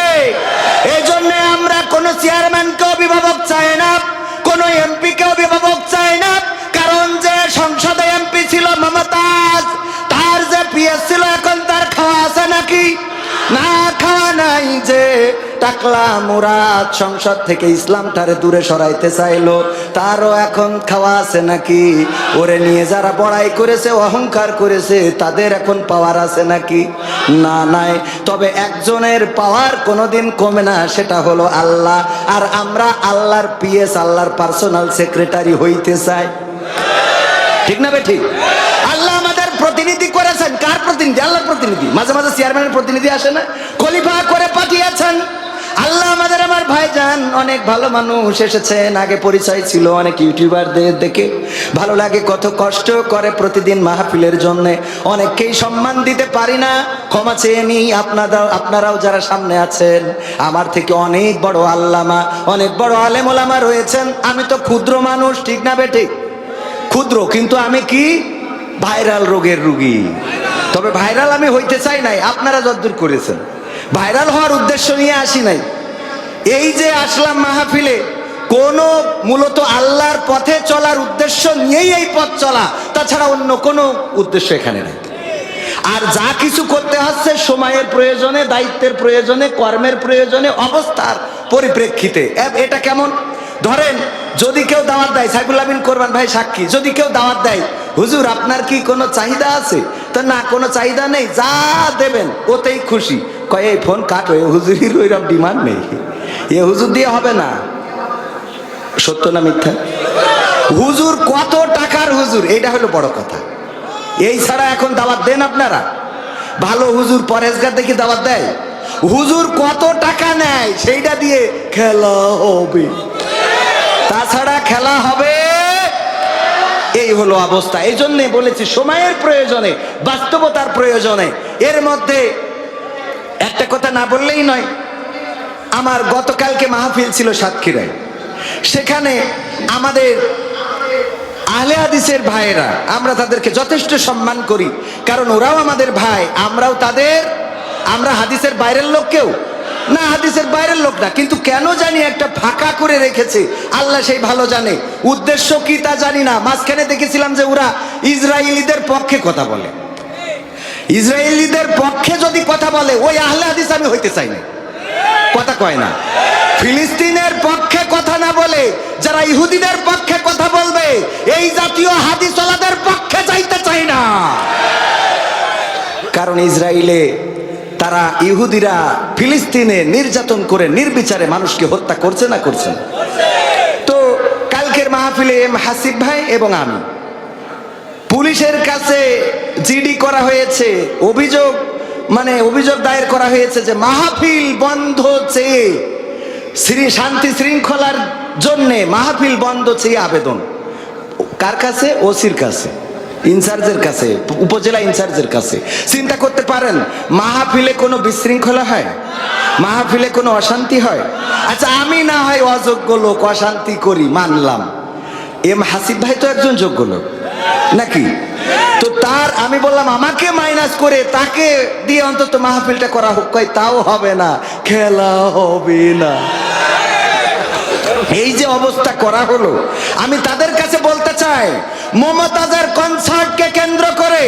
এই জন্য আমরা কোন চেয়ারম্যানকে অভিভাবক চাই না, কোন এমপি কে অভিভাবক চাই না। কারণ যে সংসদে এমপি ছিল মমতাজ, তার যে পিএস ছিল, এখন তার খাওয়া আছে নাকি? না, খাওয়া নাই। যে টাকলা মুরাদ সংসদ থেকে ইসলামটারে দূরে সরাইতে চাইলো, তারও এখন খাওয়া আছে নাকি? ওরে নিয়ে যারা বড়াই করেছে, অহংকার করেছে, তাদের এখন পাওয়ার আছে নাকি? না, নাই। তবে একজনের পাওয়ার কোনোদিন কমে না, সেটা হলো আল্লাহ। আর আমরা আল্লাহর পিএস, আল্লাহর পার্সোনাল সেক্রেটারি হইতে চাই, ঠিক না বে ঠিক? আল্লাহ আমাদের প্রতিনিধি করেছেন। কার প্রতিনিধি? আল্লাহর প্রতিনিধি। মাঝে মাঝে চেয়ারম্যানের প্রতিনিধি আসে না, খলিফা করে পাঠিয়েছেন আল্লাহ আমাদের। আমার ভাইজান অনেক ভালো মানুষ এসেছেন, আগে পরিচয় ছিল অনেক ইউটিউবারদের দেখে ভালো লাগে, কত কষ্ট করে প্রতিদিন মাহফিলের জন্য। অনেককেই সম্মান দিতে পারি না, ক্ষমা চেয়ে নিই। আপনারাও যারা সামনে আছেন, আমার থেকে অনেক বড় আল্লামা, অনেক বড় আলেম ওলামা রয়েছেন। আমি তো ক্ষুদ্র মানুষ, ঠিক না বেঠিক? ক্ষুদ্র, কিন্তু আমি কি ভাইরাল রোগের রুগী। তবে ভাইরাল আমি হইতে চাই নাই, আপনারা যতদূর করেছেন। ভাইরাল হওয়ার উদ্দেশ্য নিয়ে আসি নাই। এই যে আসলাম মাহফিলে, কোন মূলত আল্লাহর পথে চলার উদ্দেশ্য নিয়েই এই পথ চলা, তাছাড়া অন্য কোনো উদ্দেশ্য এখানে নেই। আর যা কিছু করতে হচ্ছে সময়ের প্রয়োজনে, দায়িত্বের প্রয়োজনে, কর্মের প্রয়োজনে, অবস্থার পরিপ্রেক্ষিতে। এটা কেমন? ধরেন যদি কেউ দাওয়াত দেয়, সাইফুল্লাহ বিন কোরবান ভাই সাক্ষী, যদি কেউ দাওয়াত দেয়, হুজুর আপনার কি কোনো চাহিদা আছে? তো না, কোনো চাহিদা নেই, যা দেবেন ওতেই খুশি। কয় এই ফোন কাট, হুজুরির ওইরকম ডিমান্ড নেই, এ হুজুর দিয়ে হবে না। সত্য না মিথ্যা? হুজুর কত টাকার হুজুর, এইটা হলো বড় কথা। এই ছাড়া এখন দাওয়াত দেন আপনারা? ভালো হুজুর পরেশগার দেখি দাওয়াত দেয়? হুজুর কত টাকা নেয় সেইটা দিয়ে খেলা হবে, তাছাড়া খেলা হবে? এই হলো অবস্থা। এই জন্য বলেছি সময়ের প্রয়োজনে, বাস্তবতার প্রয়োজনে। এর মধ্যে একটা কথা না বললেই নয়। আমার গতকালকে মাহফিল ছিল সাতক্ষীরায়, সেখানে আমাদের আহলে হাদিসের ভাইয়েরা, আমরা তাদেরকে যথেষ্ট সম্মান করি, কারণ ওরাও আমাদের ভাই, আমরাও তাদের। আমরা হাদিসের বাইরের লোক কেউ না, হাদিসের বাইরের লোক না, কিন্তু কেন জানি একটা ফাঁকা করে রেখেছে, আল্লাহ সেই ভালো জানে। উদ্দেশ্য কি তা জানি না। মাঝখানে দেখেছিলাম যে ওরা ইসরায়েলিদের পক্ষে কথা বলে। ইসরায়েলিদের পক্ষে যদি কথা বলে, ওই আহলে হাদিস আমি হইতে চাই না, কথা কয় না। ফিলিস্তিনের পক্ষে কথা না বলে যারা ইহুদিদের পক্ষে কথা বলবে, এই জাতীয় হাদিসওয়ালাদের পক্ষে যাইতে চাই না। কারণ ইসরায়েলে তারা, ইহুদিরা ফিলিস্তিনে নির্যাতন করে নির্বিচারে মানুষকে হত্যা করছে না, করছে না। তো কালকের মাহফিলে হাসিব ভাই এবং আমি, পুলিশের কাছে জিডি করা হয়েছে, অভিযোগ দায়ের করা হয়েছে যে মাহফিল বন্ধ চেয়ে, শান্তি শৃঙ্খলার জন্য মাহফিল বন্ধ চেয়ে আবেদন। কার কাছে? ওসির কাছে, ইনচার্জের কাছে, উপজেলা ইনচার্জের কাছে। চিন্তা করতে পারেন, মাহফিলে কোনো বিশৃঙ্খলা হয়? মাহফিলে কোনো অশান্তি হয়? আচ্ছা, আমি না হয় অযোগ্য লোক, অশান্তি করি, মানলাম। হাসিব ভাই তো একজন যোগ্য লোক নাকি? তো তার, আমি বললাম আমাকে মাইনাস করে তাকে দিয়ে অন্তত মাহফিলটা করা হোক। কয় তাও হবে না, খেলা হবে না। এই যে অবস্থা করা হলো, আমি তাদের কাছে বলতে চাই, মমতাজের কনসার্টকে কেন্দ্র করে,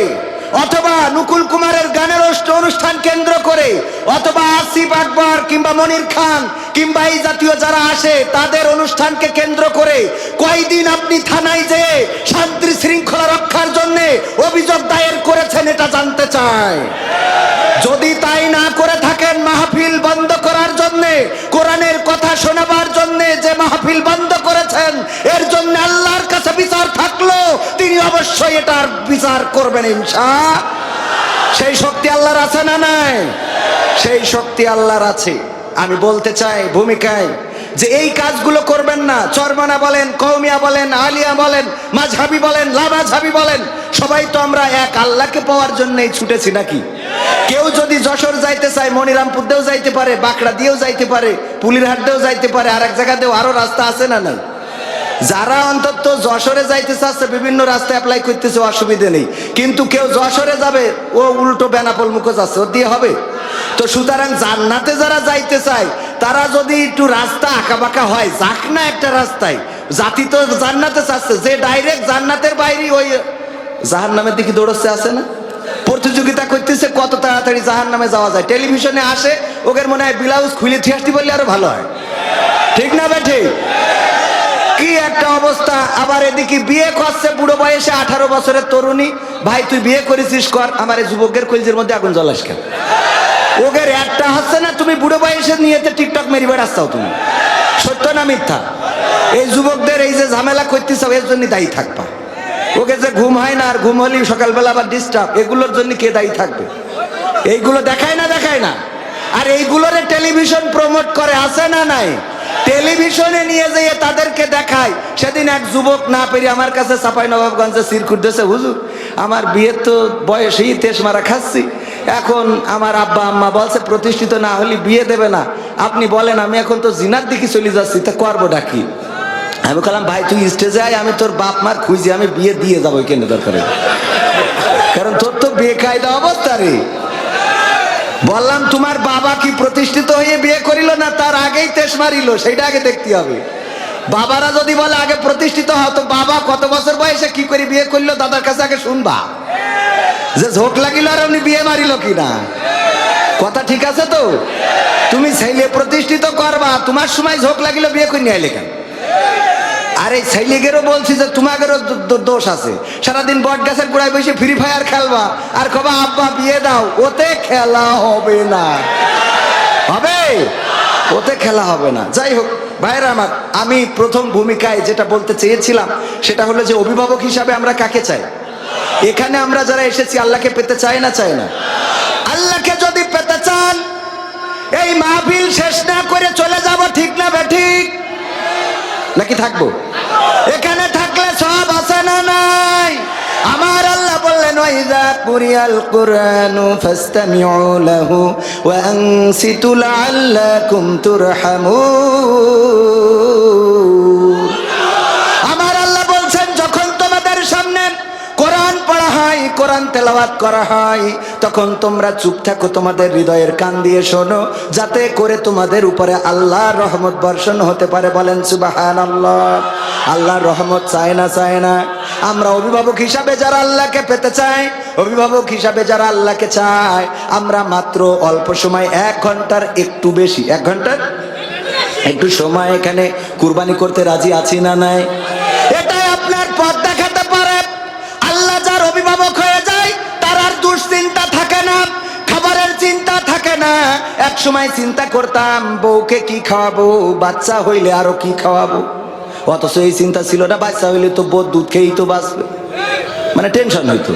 অথবা নকুল কুমারের গানের অনুষ্ঠান কেন্দ্র করে, অথবা আসিফ আকবর কিংবা মনির খান কিংবা এই জাতীয় যারা আসে তাদের অনুষ্ঠানকে কেন্দ্র করে কয়দিন আপনি থানায় যেয়ে শান্তি শৃঙ্খলা রক্ষার জন্য অভিযোগ দায়ের করেছেন, এটা জানতে চাই। যদি তাই না করে থাকেন, মাহফিল বন্ধ করার জন্য, কোরআনের কথা শোনাবার জন্য যে মাহফিল বন্ধ করেছেন, এর জন্য আল্লাহর কাছে বিচার থাকলো, তিনি অবশ্যই এটার বিচার করবেন ইনশাআল্লাহ। সেই শক্তি আল্লাহর আছে না নাই? সেই শক্তি আল্লাহর আছে। আমি বলতে চাই ভূমিকায় যে এই কাজগুলো করবেন না। চরমানা বলেন, কওমিয়া বলেন, আলিয়া বলেন, মাযহাবি বলেন, লামাযহাবি বলেন, সবাই তো আমরা এক আল্লাহকে পাওয়ার জন্যই ছুটেছি নাকি? কেউ যদি যশোর যাইতে চায়, মনিরামপুর দিয়েও যাইতে পারে, বাঁকড়া দিয়েও যাইতে পারে, পুলিরহাট দিয়েও যাইতে পারে, আর এক জায়গাতেও আরো রাস্তা আছে না নাই? যারা অন্তত যশোরে যাইতে চাচ্ছে, বিভিন্ন রাস্তায় অ্যাপ্লাই করতেছে, অসুবিধা নেই। কিন্তু কেউ যশোরে যাবে, ও উল্টো বেনাপোল মুখে যাচ্ছে, ওর দিয়ে হবে? তো সুতরাং জান্নাতে যারা যাইতে চায়, তারা যদি একটু রাস্তা আঁকাবাঁকা হয়, যাক না একটা রাস্তায়। জাতি তো জান্নাতে চাচ্ছে, যে ডাইরেক্ট জান্নাতের বাইরে ওই জাহান্নামের দিকে দৌড়চ্ছে, আছে না? প্রতিযোগিতা করতেছে কত তাড়াতাড়ি জাহান্নামে যাওয়া যায়। টেলিভিশনে আসে, ওদের মনে হয় ব্লাউজ খুলে থিয়ে আসতে বললে আরো ভালো হয়, ঠিক না বেঠে? কি একটা অবস্থা। আবার এদিকে বিয়ে করছে বুড়ো বয়সে, 18 বছরের তরুণী। ভাই তুই বিয়ে করেছিস, কর। আমার এই যুবকের কলজের মধ্যে আগুন জ্বলাস কেন? ওদের একটা হচ্ছে না, তুমি বুড়ো বয়সে নিয়েতে টিকটক মেরি বেড়াচ্ছাও, তুমি সত্য না মিথ্যা? এই যুবকদের এই যে ঝামেলা করতেছ, এর জন্য দায়ী থাকবা। ওকে যে ঘুম হয় না, আর ঘুম হলেই সকালবেলা আবার ডিস্টার্ব, এগুলোর জন্য কে দায়ী থাকবে? এইগুলো দেখায় না, দেখায় না? আর এইগুলোরে টেলিভিশন প্রমোট করে, আছে না নাই? টেলিভিশনে নিয়ে যেয়ে তাদেরকে দেখায়। সেদিন এক যুবক না পেরে আমার কাছে চাঁপাইনবাবগঞ্জে সিরকুট দিয়েছে, হুজুর আমার বিয়ের তো বয়সেই তেস মারা খাচ্ছি, এখন আমার আব্বা আম্মা বলছে প্রতিষ্ঠিত না হলে বিয়ে দেবে না, আপনি বলেন আমি এখন তো জিনার দিকে চলে যাচ্ছি, তা করবো ডাকি? আমি বললাম ভাই তুই স্টেজে আয়, আমি তোর বাপ মার খুঁজি, আমি বিয়ে দিয়ে যাবো কেন দরকারে, কারণ তোর তো বেকায়দা অবস্থা রে। বললাম তোমার বাবা কি প্রতিষ্ঠিত হয়ে বিয়ে করিল না তার আগেই তেস মারিল, সেইটা আগে দেখতে হবে। বাবারা যদি বলে আগে প্রতিষ্ঠিত হও, তো বাবা কত বছর বয়সে কি করে বিয়ে করলো দাদার কাছে আগে শুনবা, যে ঝোঁক লাগিল আর উনি বিয়ে মারিল কিনা। কথা ঠিক আছে তো? তুমি ছেলে প্রতিষ্ঠিত করবা, তোমার সময় ঝোঁক লাগিল বিয়ে করে নিয়ে আইলে কেন? আরে ছেলেগেরও বলছি যে তোমাদেরও দোষ আছে। সারাদিন বট গাছের গোড়ায় বসে ফ্রি ফায়ার খেলবা আর কবা আব্বা বিয়ে দাও, ওতে খেলা হবে না। হবে? ওতে খেলা হবে না। যাই হোক ভাইরা আমার, আমি প্রথম ভূমিকায় যেটা বলতে চেয়েছিলাম সেটা হলো যে অভিভাবক হিসাবে আমরা কাকে চাই? এখানে আমরা যারা এসেছি আল্লাহকে পেতে চাই না, চাই না? আল্লাহকে যদি পেতে চান, এই মাহফিল শেষ না করে চলে যাব, ঠিক না বেঠিক? নাকি থাকবো? এখানে থাকলে সব আছে না নাই? আমার আল্লাহ বললেন ওয়াইযা কুরিয়াল কুরআনু ফাসতামিউ লাহু ওয়া আনসিতু লাআল্লাকুম তুরহামুন। আমার আল্লাহ বলছেন যখন তোমাদের তেলাওয়াত করা হয় তখন তোমরা চুপ থাকো, তোমাদের হৃদয়ের কান দিয়ে শোনো, যাতে করে তোমাদের উপরে আল্লাহর রহমত বর্ষণ হতে পারে। বলেন সুবহানাল্লাহ। আল্লাহর রহমত চায় না? চায় না? আমরা অভিভাবক হিসাবে যারা আল্লাহকে পেতে চাই, অভিভাবক হিসাবে যারা আল্লাহকে চায়, আমরা মাত্র অল্প সময় 1 ঘন্টার একটু বেশি, 1 ঘন্টার একটু সময় এখানে কুরবানি করতে রাজি আছি না নাই? এটাই আপনার পথ দেখাতে পারে। আল্লাহ যার অভিভাবক হয়ে যায় তার আর দুশ্চিন্তা থাকে না, খাবারের চিন্তা থাকে না। এক সময় চিন্তা করতাম বউকে কি খাওয়াবো, বাচ্চা হইলে আরো কি খাওয়াবো, অথচ এই চিন্তা ছিল না বাচ্চা হইলে তো বউ দুধ খেয়েই তো বাঁচবে। মানে টেনশন হইতো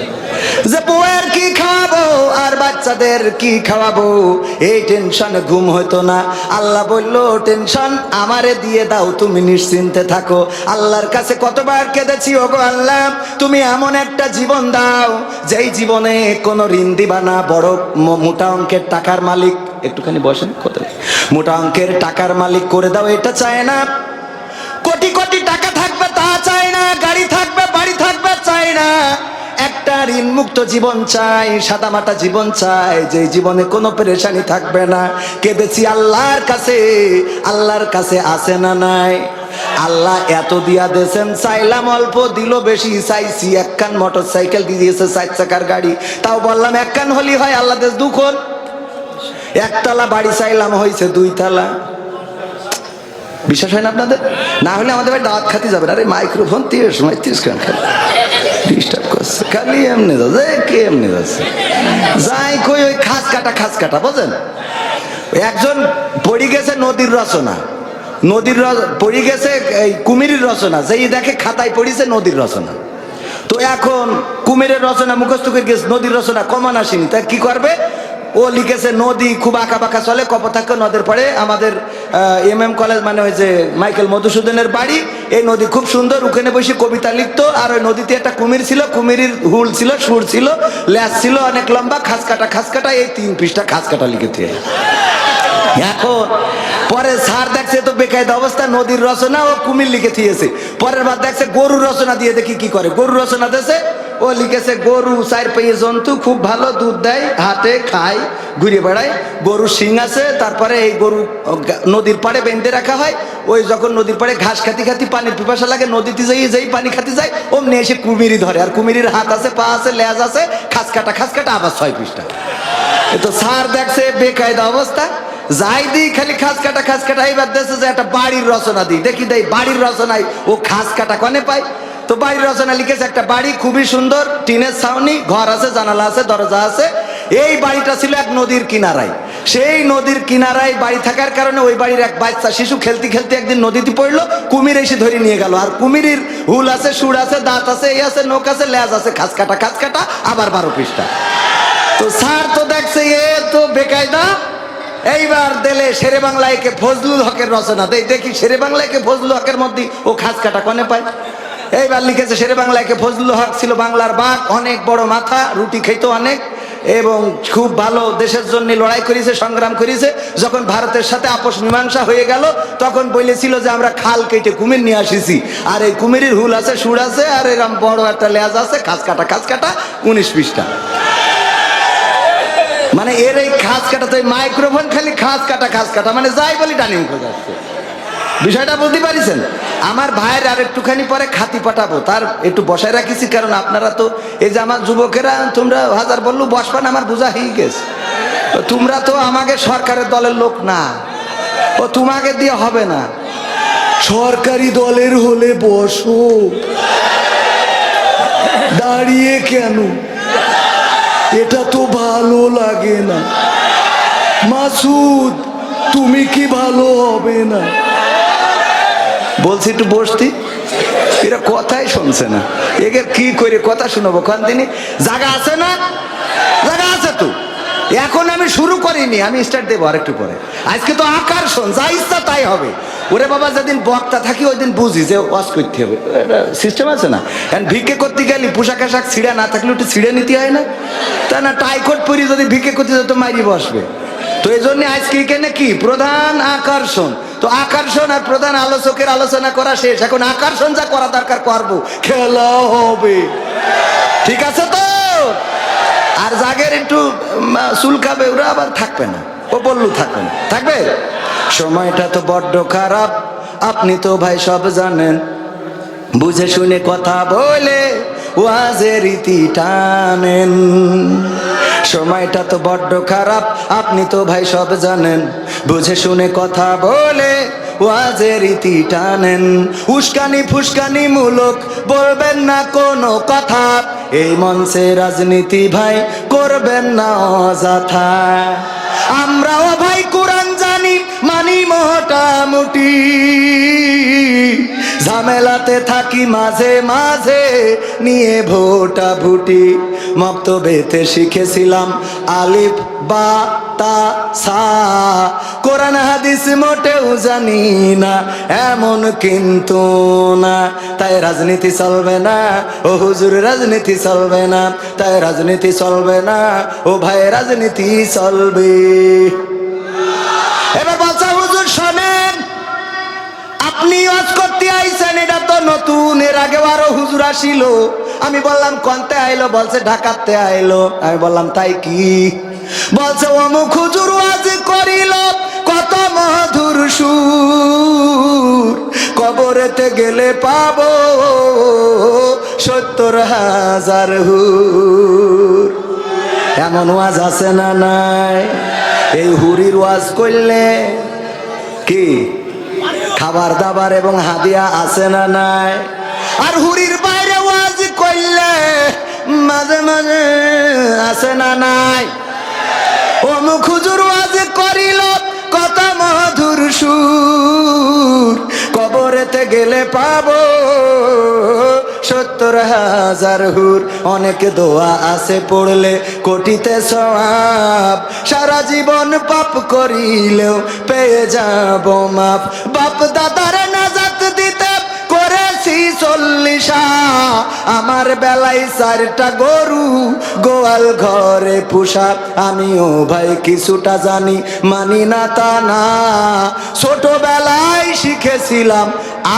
যে বউয়ের কি খাওয়াবো আর বাচ্চাদের কি খাওয়াবো, এই টেনশনে ঘুম হইতো না। আল্লাহ বলল টেনশন আমারে দিয়ে দাও, তুমি নিশ্চিন্তে থাকো। আল্লাহর কাছে কতবার কেঁদেছি, ওগো আল্লাহ তুমি এমন একটা জীবন দাও যেই জীবনে কোনো ঋণ দিবা না, বড় মোটা অঙ্কের টাকার মালিক, একটুখানি বসেন, কোথায় মোটা অঙ্কের টাকার মালিক করে দাও, এটা চায় না। কোটি কোটি টাকা থাকবে তা চাই না, গাড়ি থাকবে বাড়ি থাকবে চাই না, একটা ঋণ মুক্ত জীবন চাই, সাদামাটা জীবন চাই, যে জীবনে কোনো পেরেশানি থাকবে না। কেঁদেছি আল্লাহর কাছে, আল্লাহর কাছে আছে না নাই? আল্লাহ এত দিয়া দেন, চাইলাম অল্প দিল বেশি, চাইছি 1 কান মোটর সাইকেল দিয়ে দিয়েছে, 4 চাকার গাড়ি, তাও বললাম 1 কান হলি হয়, আল্লাহ দেশ 2 কোণ। 1 তলা বাড়ি চাইলাম হয়েছে 2 তলা। বিশ্বাস হয় না আপনাদের? না হলে আমাদের ভাই দাওয়াত খাতে যাবেন। আরে মাইক্রোফোন 30 খান খালি ডিস্টার্ব করছে, খালি এমনি যাচ্ছে, কে এমনি যাচ্ছে যাই কই ওই খাস কাটা বোঝেন। একজন পড়ে গেছে নদীর রচনা, পড়ে গেছে এই কুমিরের রচনা, যেই দেখে খাতায় পড়িছে নদীর রচনা। তো এখন কুমিরের রচনা মুখস্থ করে গেছে, নদীর রচনা কমান আসেনি, তা কি করবে? ও লিখেছে নদী খুব আঁকা বাঁকা চলে, কপোতাক্ষ নদের পরে আমাদের MM কলেজ মানে ওই যে মাইকেল মধুসূদনের বাড়ি, এই নদী খুব সুন্দর, ওখানে বসে কবিতা লিখতো। আর ওই নদীতে একটা কুমির ছিল, কুমিরের হুল ছিল, সুর ছিল, ল্যাস ছিল অনেক লম্বা, খাস কাটা, এই 3 পৃষ্ঠা খাস কাটা লিখেছে। এখন পরে স্যার দেখছে তো বেকায়দা অবস্থা, নদীর রচনা ও কুমির লিখে দিয়েছে। পরের বার দেখছে গরুর রচনা দিয়ে, দেখি কি করে, গরুর রচনা দিয়েছে, ও লিখেছে গরু 4 পায়ে জন্তু, খুব ভালো দুধ দেয়, হাটে খায়, ঘুরে বেড়ায়, গরু শিং আছে, তারপরে এই গরু নদীর পাড়ে বেঁধে রাখা হয়, ওই যখন নদীর পাড়ে ঘাস খাতি পানির পিপাসা লাগে, নদীতে যেই পানি খাতে যায় অমনি এসে কুমিরি ধরে, আর কুমিরির হাত আছে, পা আছে, লেজ আছে, খাস কাটা, আবার 6 পৃষ্ঠা। তো স্যার দেখছে বেকায়দা অবস্থা, যাই দিই খালি খাস কাটা। এইবার দেখছে যে একটা বাড়ির রচনা দিই, দেখি দেই বাড়ির রচনায় ও খাস কাটা কনে পাই। তো বাড়ির রচনা লিখেছে একটা বাড়ি খুবই সুন্দর, টিনের ছাউনি, ঘর আছে, জানালা আছে, দরজা আছে। এই বাড়িটা ছিল এক নদীর কিনারায়। সেই নদীর কিনারায় বাড়ি থাকার কারণে ওই বাড়ির এক বাচ্চা শিশু খেলতে একদিন নদীতে পড়লো, কুমির এসে ধরে নিয়ে গেল। আর কুমিরের হুল আছে, সুর আছে, দাঁত আছে, এই আছে, নখ আছে, লেজ আছে, খাস কাটা, আবার 12 পৃষ্ঠা। তো স্যার তো দেখছে এ তো বেকায়দা, এইবার দিলে শেরে বাংলায় কে ফজলুল হকের রচনা দেই, দেখি শেরে বাংলায় কে ফজলুল হকের মধ্যে ও খাস কাটা কনে পায়। এইবার লিখেছে শেরে বাংলায় কে ফজলুল হক ছিল বাংলার বাঘ, অনেক বড় মাথা, রুটি খেত অনেক, এবং খুব ভালো দেশের জন্য লড়াই করেছে, সংগ্রাম করেছে। যখন ভারতের সাথে আপোষ মীমাংসা হয়ে গেল তখন বলেছিল যে আমরা খাল কেটে কুমির নিয়ে আসিছি, আর এই কুমিরের হুল আছে, সুর আছে, আর এরকম বড় একটা লেজ আছে, খাস কাটা 19 পৃষ্ঠা। মানে এর এই খাস কাটা, তো মাইক্রোফোন খালি খাস কাটা, মানে যাই বলি ডানিং খোঁজ আসছে। বিষয়টা বুঝতে পারিছেন? আমার ভাইয়ের আর একটুখানি পরে খাতি পাঠাবো, তার একটু বসায় রাখিছি, কারণ আপনারা তো এই যে আমার যুবকেরা, তোমরা হাজার বললু বসবান, আমার বোঝা হয়ে গেছে। তোমরা তো আমাকে সরকারের দলের লোক না, ও তোমাকে দিয়ে হবে না, সরকারি দলের হলে বসো, দাঁড়িয়ে কেন? এটা তো ভালো লাগে না। মাসুদ তুমি কি ভালো হবে না? বলছি একটু বসতি, এরা কথাই শুনছে না, এদের কি করে কথা শুনবো? কারণ তিনি জায়গা আছে না, জায়গা আছে তো। এখন আমি শুরু করিনি, আমি স্টার্ট দেবো আরেকটু পরে। আজকে তো আকর্ষণ, যা ইচ্ছা তাই হবে। ওরে বাবা, যেদিন বক্তা থাকি ওই দিন বুঝি যে ওয়াজ করতে হবে, সিস্টেম আছে না। এখন ভিক্ষে করতে গেলে পোশাক আশাক ছিঁড়া না থাকলে একটু ছিঁড়ে নিতে হয় না, তা না টাইকোট পরি যদি ভিক্ষে করতে যেত মাইরি বসবে। তো এই জন্য আজকে এখানে কি প্রধান আকর্ষণ, তো আকর্ষণ আর প্রধান আলোচকের আলোচনা করা শেষ, এখন আকর্ষণ যা করা দরকার করবো, খেলা হবে, ঠিক আছে তো? আর জাগের একটু চুলকাবে, ওরা আবার থাকবে না, ও বললু থাকবে না, থাকবে। সময়টা তো বড্ড খারাপ, আপনি তো ভাই সব জানেন, বুঝে শুনে কথা বলে ওয়াজের রীতি টানেন। সময়টা তো বড্ড খারাপ, আপনি তো ভাই সব জানেন, বুঝে শুনে কথা বলে ওয়াজের রীতি টানেন। উস্কানি ফুসকানি মূলক বলবেন না কোনো কথা, এই মঞ্চে রাজনীতি ভাই করবেন না অযথা। আমরাও ভাই কোরআন জানি, মানি মোটামুটি, ঝামেলাতে থাকি মাঝে মাঝে নিয়ে ভোটা ভুটি। মক্তবেতে শিখেছিলাম আলিফ বা তা সা, কোরআন হাদিস মোটেও জানি না এমন কিন্তু না। তাই রাজনীতি চলবে না ও হুজুর, রাজনীতি চলবে না, তাই রাজনীতি চলবে না ও ভাই, রাজনীতি চলবে। এবার বলছে হুজুর শোনেন, আপনি ওয়াজ করতে আইছেন, এটা তো নতুন, এর আগে আরো হুজুর আসিল। আমি বললাম কোনতে আইলো? বলছে ঢাকাতে আইলো। আমি বললাম তাই কি? বলছে অমুক হুজুর ওয়াজ করিল, কত মধুর সুর, কবরেতে গেলে পাবো ৭০,০০০ হুর। এমন ওয়াজ আছে না নাই? এই হুরির ওয়াজ করলে কি খাবার দাবার এবং হাদিয়া আছে না নাই? আর হুরির বাইরে ওয়াজ করলে মাঝে মাঝে আছে না নাই? অমুক হুজুর ওয়াজ করিল, কত মধুর সুর, কবরেতে গেলে পাবো ৭০,০০০ হুর। অনেক দোয়া আছে পড়লে কোটিতে সওয়াব, সারা জীবন পাপ করিলেও পেয়ে যাব মাপ। বাপ দাদার নাজাত দিতে করেছি ৪০, আমার বেলায় ৪টা গরু গোয়াল ঘরে পোষা। আমিও ভাই কিছুটা জানি, মানি না তা না, ছোটবেলায় শিখেছিলাম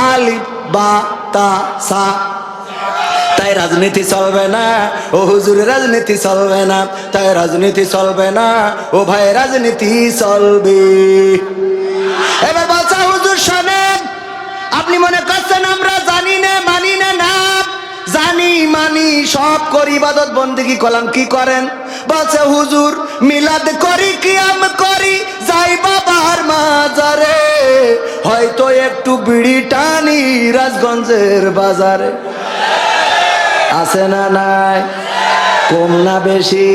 আলিফ বা তা সা। তাই রাজনীতি চলবে না ও হুজুর, রাজনীতি চলবে না, তাই রাজনীতি চলবে না ও ভাই, রাজনীতি চলবে। এবার বলছে হুজুর শোনেন, আপনি মনে করছেন আমরা জানি না, মানি না? না, জানি মানি, সব করি, ইবাদত বন্দেগি করলাম। কি করেন? বলছে হুজুর মিলাদ করি, কিয়াম করি, যাই বাবার মাজারে, হয়তো একটু বিড়ি টানি রাজগঞ্জের বাজারে। আছে না নাই? কম না বেশি?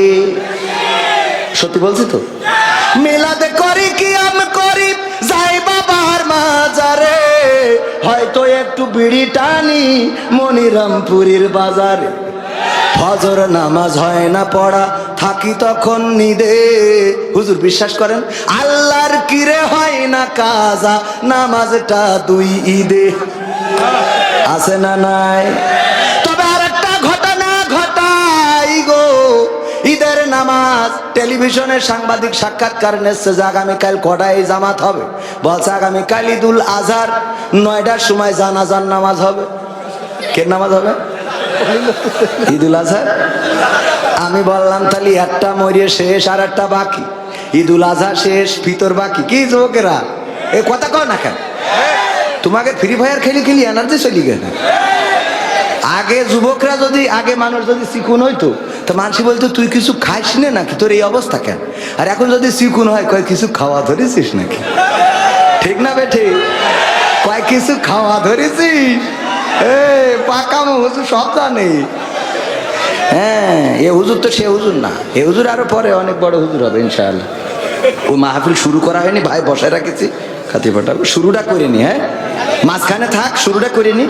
সত্যি বলছি তো। মিলাদ করি, কিয়াম করি, যাই বাবার মাজারে, হয়তো একটু বিড়ি টানি মনিরামপুরীর বাজারে। ফজর নামাজ হয় না পড়া, থাকি তখন নিদে। হুজুর বিশ্বাস করেন, আল্লাহর কিরে হয় না কাজা, নামাজটা 2 ঈদে। আছে না নাই? তবে আর একটা ঘটনা ঘটাই গো, ঈদের নামাজ টেলিভিশনে সাংবাদিক সাক্ষাৎকার নিচ্ছে যে আগামীকাল কটায় জামাত হবে। বলছে আগামীকাল ঈদুল আজহার 9টার সময় জানাজার নামাজ হবে। কে নামাজ হবে? ঈদুল আজহার। আমি বললাম তাহলে একটা মরিয়ে শেষ, আর একটা বাকি। ঈদুল আজহা শেষ, ফিতর বাকি। কি যুবকেরা এ কথা কও না কেন? তোমাকে ফ্রি ফায়ার খেলি খেলি এনার্জি চলি গেল। আগে যুবকরা যদি, আগে মানুষ যদি চিকুন হইতো তো মানুষ বলতো তুই কিছু খাইস না নাকি, তোর এই অবস্থা কেন? আর এখন যদি চিকুন হয় কয় কিছু খাওয়া ধরেছিস নাকি? ঠিক না বেঠে? কয় কিছু খাওয়া ধরেছিস? পাকা হুজুর সব জানে। হ্যাঁ, এ হুজুর তো সে হুজুর না, এ হুজুর আরো পরে অনেক বড় হুজুর হবে ইনশাআল্লাহ। ও মাহফিল শুরু করা হয়নি ভাই, বসায় রাখেছি, খাতি ফাটাবো, শুরুটা করে নি। হ্যাঁ, মাঝখানে থাক, শুরুটা করে নি।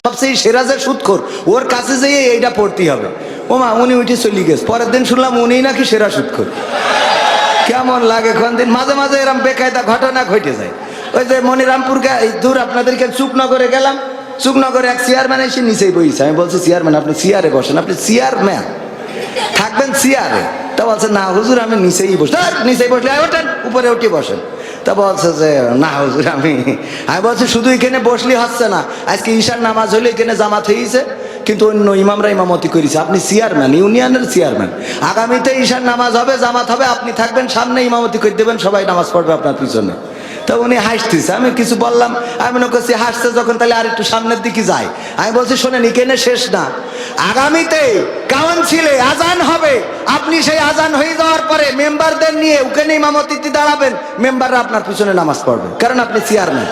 সবচেয়ে সেরাজের সুদখোর, ওর কাছে যেয়ে এইটা পড়তেই হবে। ও মা, উনি উঠে চলে গেছে, পরের দিন শুনলাম উনি নাকি সেরা সুদখোর। কেমন লাগে কোন দিন? মাঝে মাঝে এরকম বেকায়দা ঘটনা ঘটে যায়। ওই যে মনিরামপুরকে দূর আপনাদেরকে চুকনগরে গেলাম, চুকনগরে এক চেয়ারম্যান এসে নিচেই বইছে। আমি বলছি চেয়ারম্যান আপনি চেয়ারে বসেন, আপনি চেয়ারম্যান থাকবেন চেয়ারে। তা বলছে না হুজুর আমি নিচেই বসে। নিচেই বসলে ওঠেন, উপরে উঠে বসেন। তা বলছে যে না হুজুর আমি বলছি শুধু এখানে বসলে হচ্ছে না, আজকে ঈশার নামাজ হলে এখানে জামাত হয়েছে, কিন্তু অন্য ইমামরা ইমামতি করেছে। আপনি চেয়ারম্যান, ইউনিয়নের চেয়ারম্যান, আগামীতে ঈশার নামাজ হবে, জামাত হবে, আপনি থাকবেন সামনে, ইমামতি করে দেবেন, সবাই নামাজ পড়বে আপনার পিছনে। তো উনি হাসতেছে, আমি কিছু বললাম, আমি মনে করছি হাসছে যখন তাহলে আর একটু সামনের দিকে যাই। আমি বলছি শোনেন, এখানে শেষ না, আগামীতে কাউন্সিলে আজান হবে, আপনি সেই আজান হয়ে যাওয়ার পরে মেম্বারদের নিয়ে ওখানে ইমামতিতে দাঁড়াবেন, মেম্বাররা আপনার পিছনে নামাজ পড়বে, কারণ আপনি চেয়ারম্যান।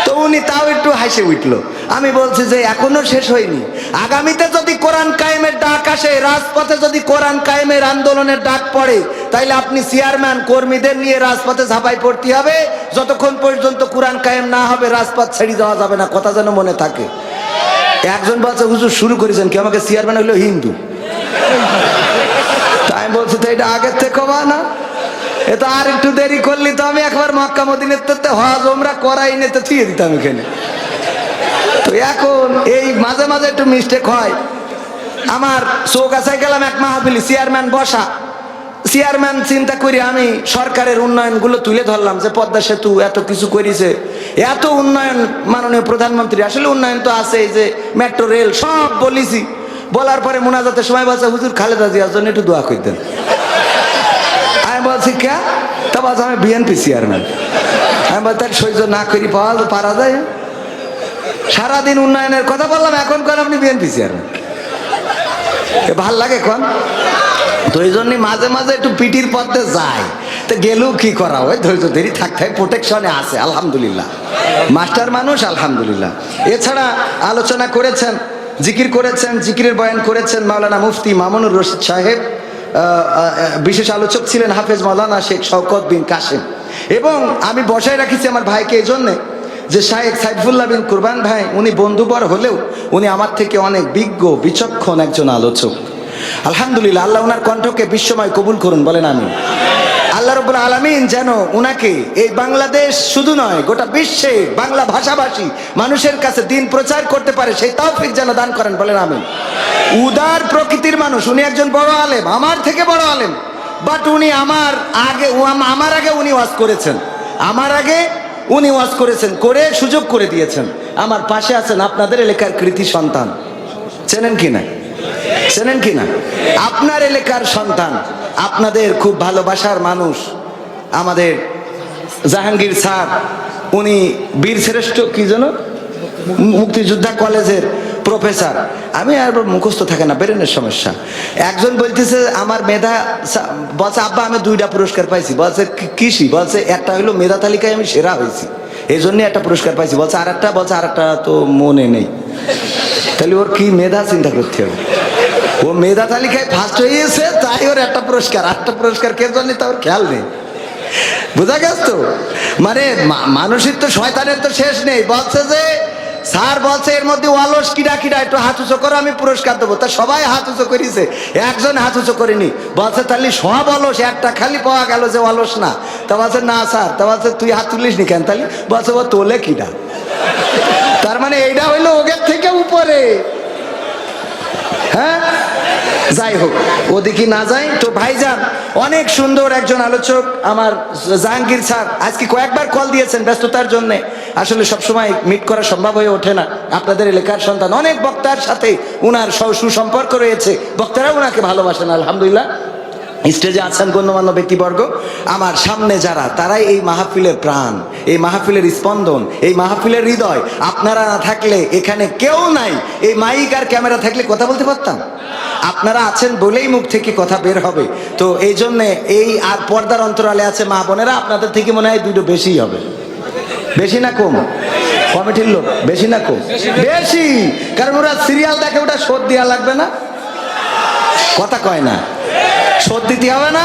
তো উনি তাও একটু হাসে উঠলো। আমি বলছি যে এখনো শেষ হয়নি, আগামীতে যদি কোরআন কায়েমের ডাক আসে, রাজপথে যদি কোরআন কায়েমের আন্দোলনের ডাক পড়ে, তাইলে আপনি চেয়ারম্যান কর্মীদের নিয়ে রাজপথে ঝাঁপাই পড়তে হবে। যতক্ষণ পর্যন্ত কোরআন কায়েম না হবে রাজপথ ছেড়ে যাওয়া যাবে না, কথা যেন মনে থাকে। একজন বলছে হুজুর শুরু করেছেন কি, আমাকে চেয়ারম্যান হইলো হিন্দু। তাই আমি বলছি তো এটা আগের থেকে কবা না, এটা আর একটু দেরি করলি তো আমি একবার মক্কা মদিনাতে হজ ওমরা করাই নিতে থিয়ে দিতাম এখানে। তো এখন এই মাঝে মাঝে একটু মিস্টেক হয়। আমার চৌকাছায় গেলাম এক মাহফিলি, চেয়ারম্যান বসা, চেয়ারম্যান চিন্তা করি আমি সরকারের উন্নয়নগুলো তুলে ধরলাম, যে পদ্মা সেতু এত কিছু করেছে, এত উন্নয়ন মাননীয় প্রধানমন্ত্রী, আসলে উন্নয়ন তো আছে, যে মেট্রো রেল সব বলেছি। বলার পরে মোনাজাতের সময় বলছে হুজুর খালেদা জিয়ার জন্য একটু দোয়া করতেন। আমি বলছি কে, তা বলছে আমি বিএনপি চেয়ারম্যান। আমি বলতে সহ্য না করি পারা যায়, সারাদিন উন্নয়নের কথা বললাম, এখন কেন আপনি বিএনপি চেয়ারম্যান, ভাল লাগে কোন? তো এই জন্য মাঝে মাঝে একটু পিটির পথে যায়, তো গেলেও কি করা, ওই ধৈর্য ধরি থাকতে প্রোটেকশনে আছে আলহামদুলিল্লাহ, মাস্টার মানুষ আলহামদুলিল্লাহ। এছাড়া আলোচনা করেছেন, জিকির করেছেন, জিকিরের বয়ান করেছেন মাওলানা মুফতি মামুনুর রশিদ সাহেব, বিশেষ আলোচক ছিলেন হাফেজ মাওলানা শেখ শওকত বিন কাশেম। এবং আমি বসায় রাখিছি আমার ভাইকে এই জন্যে যে শাহেখ সাইফুল্লাহ বিন কুরবান ভাই, উনি বন্ধুবর হলেও উনি আমার থেকে অনেক বিজ্ঞ বিচক্ষণ একজন আলোচক আলহামদুলিল্লাহ। আল্লাহ ওনার কণ্ঠকে বিশ্বময় কবুল করুন, বলেন আমিন। আল্লাহ রাব্বুল আলামিন যেন উনাকে এই বাংলাদেশ শুধু নয় গোটা বিশ্বে বাংলা ভাষাভাষী মানুষের কাছে দিন প্রচার করতে পারে, সেই তৌফিক যেন দান করেন, বলেন আমিন। উদার প্রকৃতির মানুষ, উনি একজন বড় আলেম, আমার থেকে বড় আলেম, বাট উনি আমার আগে উনি ওয়াজ করেছেন, আমার আগে উনি ওয়াজ করেছেন, করে সুযোগ করে দিয়েছেন। আমার পাশে আছেন আপনাদের এলাকার কৃতি সন্তান, চেনেন কিনা, চেনেন কিনা? আপনার এলাকার সন্তান, আপনাদের খুব ভালোবাসার মানুষ, আমাদের জাহাঙ্গীর স্যার, উনি বীর শ্রেষ্ঠ কি যেন মুক্তিযোদ্ধা কলেজের প্রফেসর। আমি আর মুখস্থ থাকে না, ব্রেনের সমস্যা। একজন বলতেছে আমার মেধা, বলছে আব্বা আমি 2টা পুরস্কার পাইছি, বলছে কৃষি, বলছে একটা হইলো মেধা তালিকায় আমি সেরা হয়েছি, এই জন্য একটা পুরস্কার পাইছি, বলছে আরেকটা তো মনে নেই। তাহলে ওর কি মেধা চিন্তা করতে হবে, ও মেধা তালিকায় ফার্স্ট হয়েছে তাই ওর একটা পুরস্কার, আরেকটা পুরস্কার কে জন্য তার খেয়াল নেই। বোঝা গেছ তো? মানে মানুষের তো শয়তানের তো শেষ নেই। বলছে যে স্যার বলছে এর মধ্যে অলস কিডা একটু হাত উঁচু করো, আমি পুরস্কার দেবো। তা সবাই হাত উঁচু করেছে, একজন হাত উঁচু করেনি। বলছে তাহলে সব অলস, একটা খালি পাওয়া গেল যে অলস না। তা বলছে না স্যার, তা বলছে তুই হাত তুলিস নি কেন? তাহলে বলছে ও তোলে কিডা, তার মানে এইটা হইলো ওগের থেকে উপরে। হ্যাঁ, যাই হোক, ওদিকে না যাই তো। ভাইজান অনেক সুন্দর একজন আলোচক আমার জাহাঙ্গীর স্যার, আজকে কয়েকবার কল দিয়েছেন ব্যস্ততার জন্য, আসলে সবসময় মিট করা সম্ভব হয়ে ওঠে না। আপনাদের এলাকার সন্তান, অনেক বক্তার সাথে উনার সুসম্পর্ক রয়েছে, বক্তারা উনাকে ভালোবাসেন আলহামদুলিল্লাহ। স্টেজে আছেন গণ্যমান্য ব্যক্তিবর্গ, আমার সামনে যারা, তারাই এই মাহফিলের প্রাণ, এই মাহফিলের স্পন্দন, এই মাহফিলের হৃদয়। আপনারা না থাকলে এখানে কেউ নাই। এই মাইক আর ক্যামেরা থাকলে কথা বলতে পারতাম? আপনারা আছেন বলেই মুখ থেকে কথা বের হবে। তো এই জন্যে এই আর পর্দার অন্তরালে আছে মা বোনেরা, আপনাদের থেকে মনে হয় 2টো বেশিই হবে। বেশি না কম? কমিটির লোক বেশি না কম? বেশি, কারণ ওরা সিরিয়াল দেখে, ওটা শোধ দেওয়া লাগবে না, কথা কয় না, শোধ দিতে হবে না।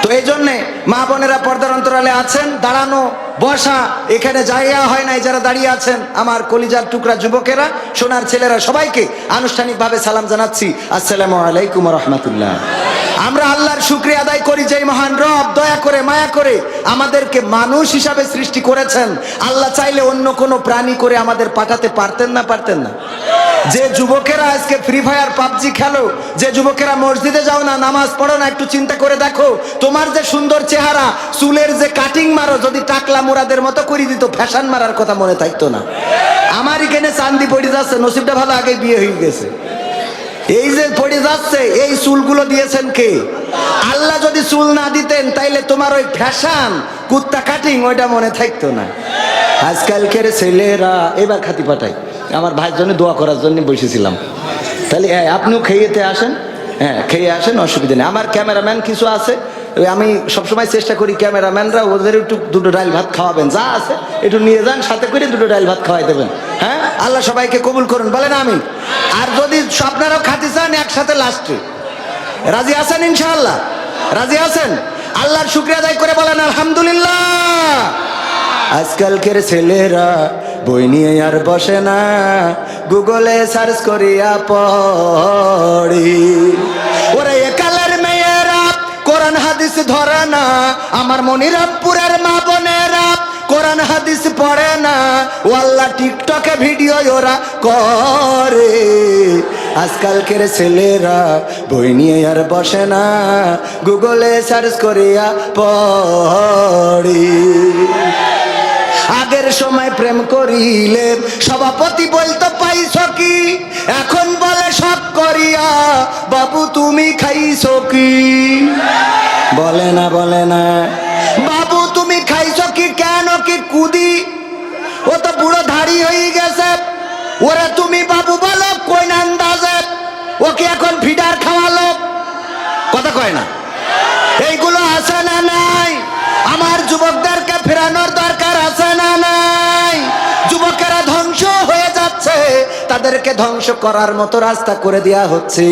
তো এই জন্যে মা বোনেরা পর্দার অন্তরালে আছেন, দাঁড়ানো বসা এখানে জায়গা হয় নাই, যারা দাঁড়িয়ে আছেন আমার কলিজার টুকরা যুবকেরা, সোনার ছেলেরা, সবাইকে আনুষ্ঠানিকভাবে সালাম জানাচ্ছি, আসসালামু আলাইকুম ওয়া রাহমাতুল্লাহ। আমরা আল্লাহর শুকরিয়া আদায় করি যে মহান রব দয়া করে মায়া করে আমাদেরকে মানুষ হিসাবে সৃষ্টি করেছেন। আল্লাহ চাইলে অন্য কোনো প্রাণী করে আমাদের পাঠাতে পারতেন না? পারতেন না? যে যুবকেরা আজকে ফ্রি ফায়ার পাবজি খেলো, যে যুবকেরা মসজিদে যাও না, নামাজ পড়ো না, একটু চিন্তা করে দেখো, তোমার যে সুন্দর চেহারা, চুলের যে কাটিং মারো, যদি টাকলা মুরাদের মতো করে দিত, ফ্যাশন মারার কথা মনে থাকতো না। আমার এখানে চান্দি পড়ে যাচ্ছে, নসিবটা ভালো, আগে বিয়ে হয়ে গেছে। এই যে পড়ে যাচ্ছে, এই চুলগুলো দিয়েছেন কে? আল্লাহ যদি চুল না দিতেন তাইলে তোমার ওই ফ্যাশন কুত্তা কাটিং ওইটা মনে থাকতো না। আজকালকের ছেলেরা এবার খাতি পাঠায়। আমার ভাইয়ের জন্য দোয়া করার জন্য বসেছিলাম। তাহলে আপনিও খেয়েতে আসেন, হ্যাঁ খেয়ে আসেন, অসুবিধা নেই। আমার ক্যামেরাম্যান কিছু আছে, আমি সবসময় চেষ্টা করি ক্যামেরাম্যানরা ওদের একটু দুটো ডাল ভাত খাওয়াবেন, যা আছে একটু নিয়ে যান, সাথে করে দুটো ডাল ভাত খাওয়াই দেবেন। হ্যাঁ, আল্লাহ সবাইকে কবুল করুন, বলেন আমিন। আর যদি আপনারাও খাতে চান একসাথে লাস্টে, রাজি আছেন? ইনশাআল্লাহ রাজি আছেন? আল্লাহর শুকরিয়া আদায় করে বলেন আলহামদুলিল্লাহ। আজকালকের ছেলেরা বই নিয়ে আর বসে না, গুগলে সার্চ করিয়া পড়ি। ওরে একালের মেয়েরা কোরআন হাদিস ধরে না, আমার মনিরামপুরের মা বোনেরা কোরআন হাদিস পড়ে না, ও আল্লাহ টিকটকে ভিডিও ওরা করে। আজকালকের ছেলেরা বই নিয়ে আর বসে না, গুগলে সার্চ করিয়া পড়ি। আগের সময় প্রেম করিলে সভাপতি বলতো পাইছো কি, এখন বলে সব করিয়া বাবু তুমি খাইছো কি? বলে না, বলে না। বাবু তুমি খাইছো কি? কেন কি কুদি? ও তো বুড়ো ধাড়ি হয়ে গেছে, ওরা তুমি বাবু বলো কোন আন্দাজে? ওকে এখন ফিডার খাওয়ালো, কথা কয় না। এইগুলো আছে না নাই? আমার যুবকদেরকে ফেরানোর দরকার আছে না নাই? যুবকেরা ধ্বংস হয়ে যাচ্ছে, তাদেরকে ধ্বংস করার মতো রাস্তা করে দেয়া হচ্ছে।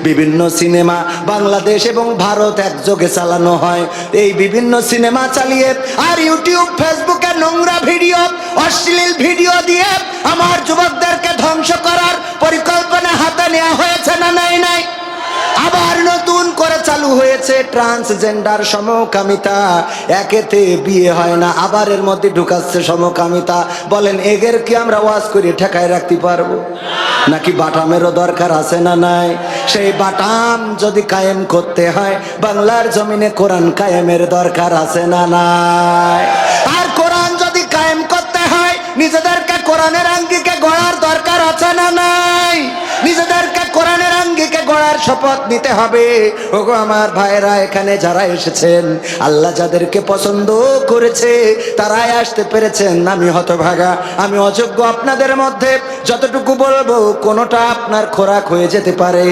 বিভিন্ন সিনেমা বাংলাদেশ এবং ভারত একযোগে চালানো হয়। এই বিভিন্ন সিনেমা চালিয়ে আর ইউটিউব ফেসবুকে নোংরা ভিডিও, অশ্লীল ভিডিও দিয়ে আমার যুবকদেরকে ধ্বংস করার পরিকল্পনা হাতে নেওয়া হয়েছে না নাই? নাই। আবার নতুন করে চালু হয়েছে ট্রান্সজেন্ডার, সমকামিতা। একেতে বিয়ে হয় না, আবার এর মধ্যে ঢুকাচ্ছে সমকামিতা। বলেন এগের কি আমরা ওয়াজ করে ঠেকায় রাখতে পারবো? নাকি বাটামেরও দরকার আছে না নাই? সেই বাটাম যদি কায়েম করতে হয়, বাংলার জমিনে কোরআন কায়েমের দরকার আছে না নাই? আর কোরআন যদি কায়েম করতে হয়, নিজেদেরকে কোরআনের আঙ্গিকে গড়ার দরকার আছে না নাই? নিজেদেরকে কোরআনের আঙ্গিকে গড়ার শপথ নিতে হবে। ওগো আমার ভাইরা, এখানে যারা এসেছেন, আল্লাহ যাদেরকে পছন্দ করেছে তারাই আসতে পেরেছেন। আমি হতভাগা, আমি অযোগ্য। আপনাদের মধ্যে যতটুকু বলবো কোনোটা আপনার খোরাক হয়ে যেতে পারে।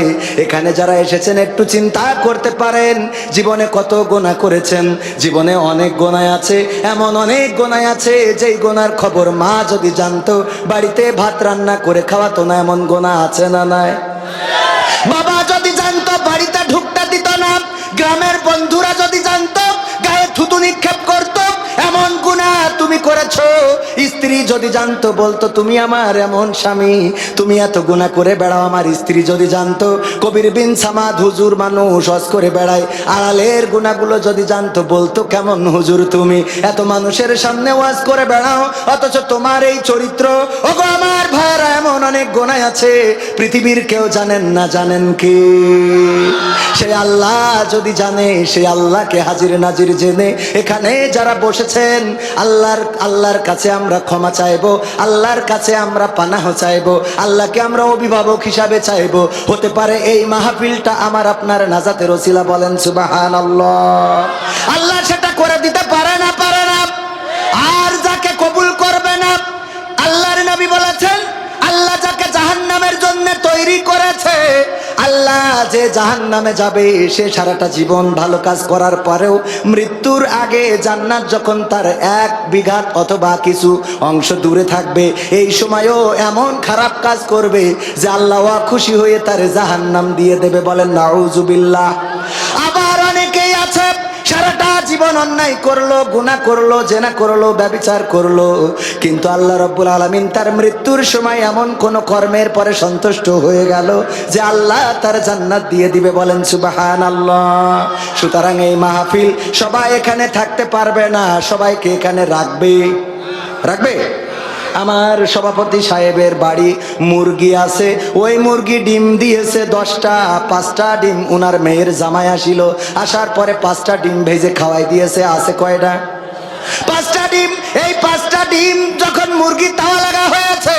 এখানে যারা এসেছেন একটু চিন্তা করতে পারেন, জীবনে কত গোনা করেছেন। জীবনে অনেক গোনায় আছে, এমন অনেক গোনায় আছে যেই গোনার খবর মা যদি জানতো বাড়িতে ভাত রান্না করে খাওয়াতো না। এমন গোনা আছে না নাই? বাবা যদি জানতো বাড়িতে ঢুকতে দিত না। গ্রামের বন্ধুরা যদি জানতো গায়ে থুতু নিক্ষেপ করতো। এমন গুনাহ তুমি করেছো। স্ত্রী যদি জানতো বলতো তুমি আমার এমন স্বামী, তুমি এত গুনাহ করে বেড়াও। আমার স্ত্রী যদি জানতো, কবির বিন সামাদ হুজুর মানুষ হজ করে বেড়ায়, আড়ালের গুনাহগুলো যদি জানতো বলতো কেমন হুজুর তুমি এত মানুষের সামনে ওয়াজ করে বেড়াও, অথচ তোমার এই চরিত্র। ওগো আমার ভাইরা, এমন অনেক গুনাহ আছে পৃথিবীর কেউ জানেন না। জানেন কি? সে আল্লাহ যদি জানে, সে আল্লাহকে হাজির নাজির জেনে এখানে যারা বসেছেন, আল্লাহর কাছে আমরা ক্ষমা চাইবো, আল্লাহর কাছে আমরা পানাহ চাইবো, আল্লাহকে আমরা অভিভাবক হিসাবে চাইবো। হতে পারে এই মাহফিলটা আমার আপনার নাজাতের ওসিলা। বলেন সুবহানাল্লাহ। আল্লাহ সেটা করে দিতে পারে না, পারে না। আর যাকে কবুল করবে না, আল্লাহর নবী বলেছেন, আল্লাহ যাকে জাহান্নামের জন্য তৈরি করেছে, আল্লাহ যে জাহান্নামে যাবে সে সারাটা জীবন ভালো কাজ করার পরেও মৃত্যুর আগে জান্নাত যখন তার 1 বিঘা অথবা কিছু অংশ দূরে থাকবে, এই সময়ও এমন খারাপ কাজ করবে যে আল্লাহ খুশি হয়ে তার জাহান্নাম দিয়ে দেবে। বলেন নাউজুবিল্লাহ। আবার অনেকেই আছে সারাটা জীবন অন্যায় করলো, গুনাহ করলো, জেনা করলো, ব্যভিচার করলো, কিন্তু আল্লাহ রাব্বুল আলামিন তার মৃত্যুর সময় এমন কোন কর্মের পরে সন্তুষ্ট হয়ে গেল যে আল্লাহ তার জান্নাত দিয়ে দিবে। বলেন সুবহানাল্লাহ। সুতরাং এই মাহফিল সবাই এখানে থাকতে পারবে না, সবাইকে এখানে রাখবে। আমার সভাপতি সাহেবের বাড়ি মুরগি আছে, ওই মুরগি ডিম দিয়েছে 10টা। 5টা ডিম উনার মেয়ের জামাই আসিল, আসার পরে 5টা ডিম ভেজে খাওয়াই দিয়েছে। আছে কয়টা? 5টা ডিম এই 5টা ডিম যখন মুরগি তাওয়া লাগা হয়েছে,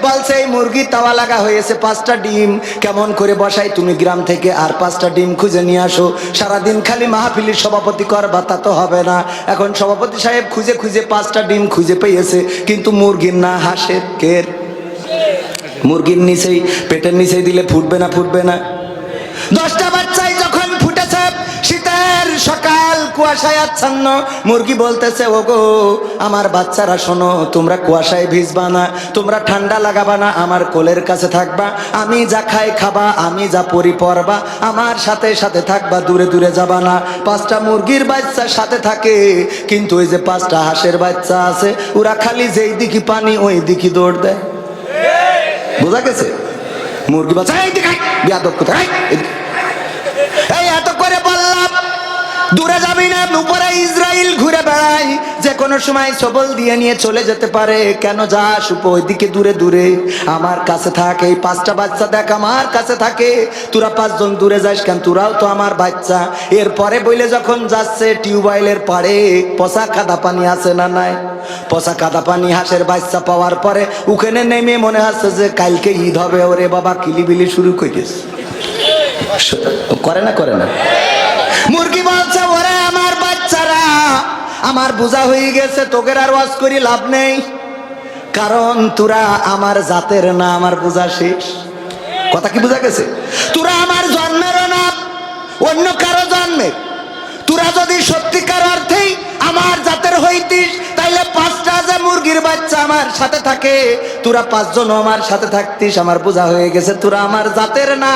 বলছে এই মুরগি তাওয়া লাগা হয়েছে 5টা ডিম কেমন করে বসাই, তুমি গ্রাম থেকে আর 5টা ডিম খুঁজে নিয়ে আসো। সারাদিন খালি মাহফিলের সভাপতি করবা, তা তো হবে না। এখন সভাপতি সাহেব খুঁজে খুঁজে 5টা ডিম খুঁজে পেয়েছে, কিন্তু মুরগির না হাঁসের। কের? মুরগির নিচেই, পেটের নিচেই দিলে ফুটবে না? ফুটবে না। 10টা বাচ্চাই যখন ফুটেছে, শীতের সকাল, কুয়াশায় আচ্ছন্ন, মুরগি বলতেছে ওগো আমার বাচ্চারা শোনো, তোমরা কুয়াশায় ভিজবা না, তোমরা ঠান্ডা লাগাবা না, আমার কোলের কাছে থাকবা, আমি যা খাই খাবা, আমি যা পরি পরবা, আমার সাথে সাথে থাকবা, দূরে দূরে যাবা না। 5টা মুরগির বাচ্চা সাথে থাকে, কিন্তু ওই যে 5টা হাঁসের বাচ্চা আছে, ওরা খালি যেই দিকে পানি ওই দিকে দৌড় দেয়। বোঝা গেছে? মুরগি বাচ্চা এই এত করে বললাম দূরে যাবি না, উপরে ইসরাইল ঘুরে বেড়াই, যে কোনো সময় সবল দিয়ে নিয়ে চলে যেতে পারে। কেন যাস ওইদিকে দূরে দূরে? আমার কাছে থাক, এই 5টা বাচ্চা দেখ আমার কাছে থাকে, তোরা 5 জন দূরে যাস কেন? তোরাও তো আমার বাচ্চা। এরপরে বইলে যখন যাচ্ছে টিউবওয়েলের পাড়ে, পচা কাদা পানি আছে না নাই? পচা কাদা পানি হাঁসের বাচ্চা পাওয়ার পরে ওখানে নেমে মনে হচ্ছে যে কালকে ঈদ হবে, ওরে বাবা কিলিবিলি শুরু করেছে। করে না? করে না? মুরগি বলছে ওরে আমার বাচ্চারা, আমার বোঝা হয়ে গেছে, তোদের আর ওয়াজ করি লাভ নেই, কারণ তোরা আমার জাতের না, আমার বোঝা শেষ। কথা কি বোঝা গেছে? তোরা আমার জন্মেরও না, অন্য কারো জন্মের। তোরা যদি সত্যিকার অর্থেই আমার জাতের হইতিস, তাইলে 5টা যে মুরগির বাচ্চা আমার সাথে থাকে, তোরা 5 জন আমার সাথে থাকতিস। আমার বোঝা হয়ে গেছে তোরা আমার জাতের না,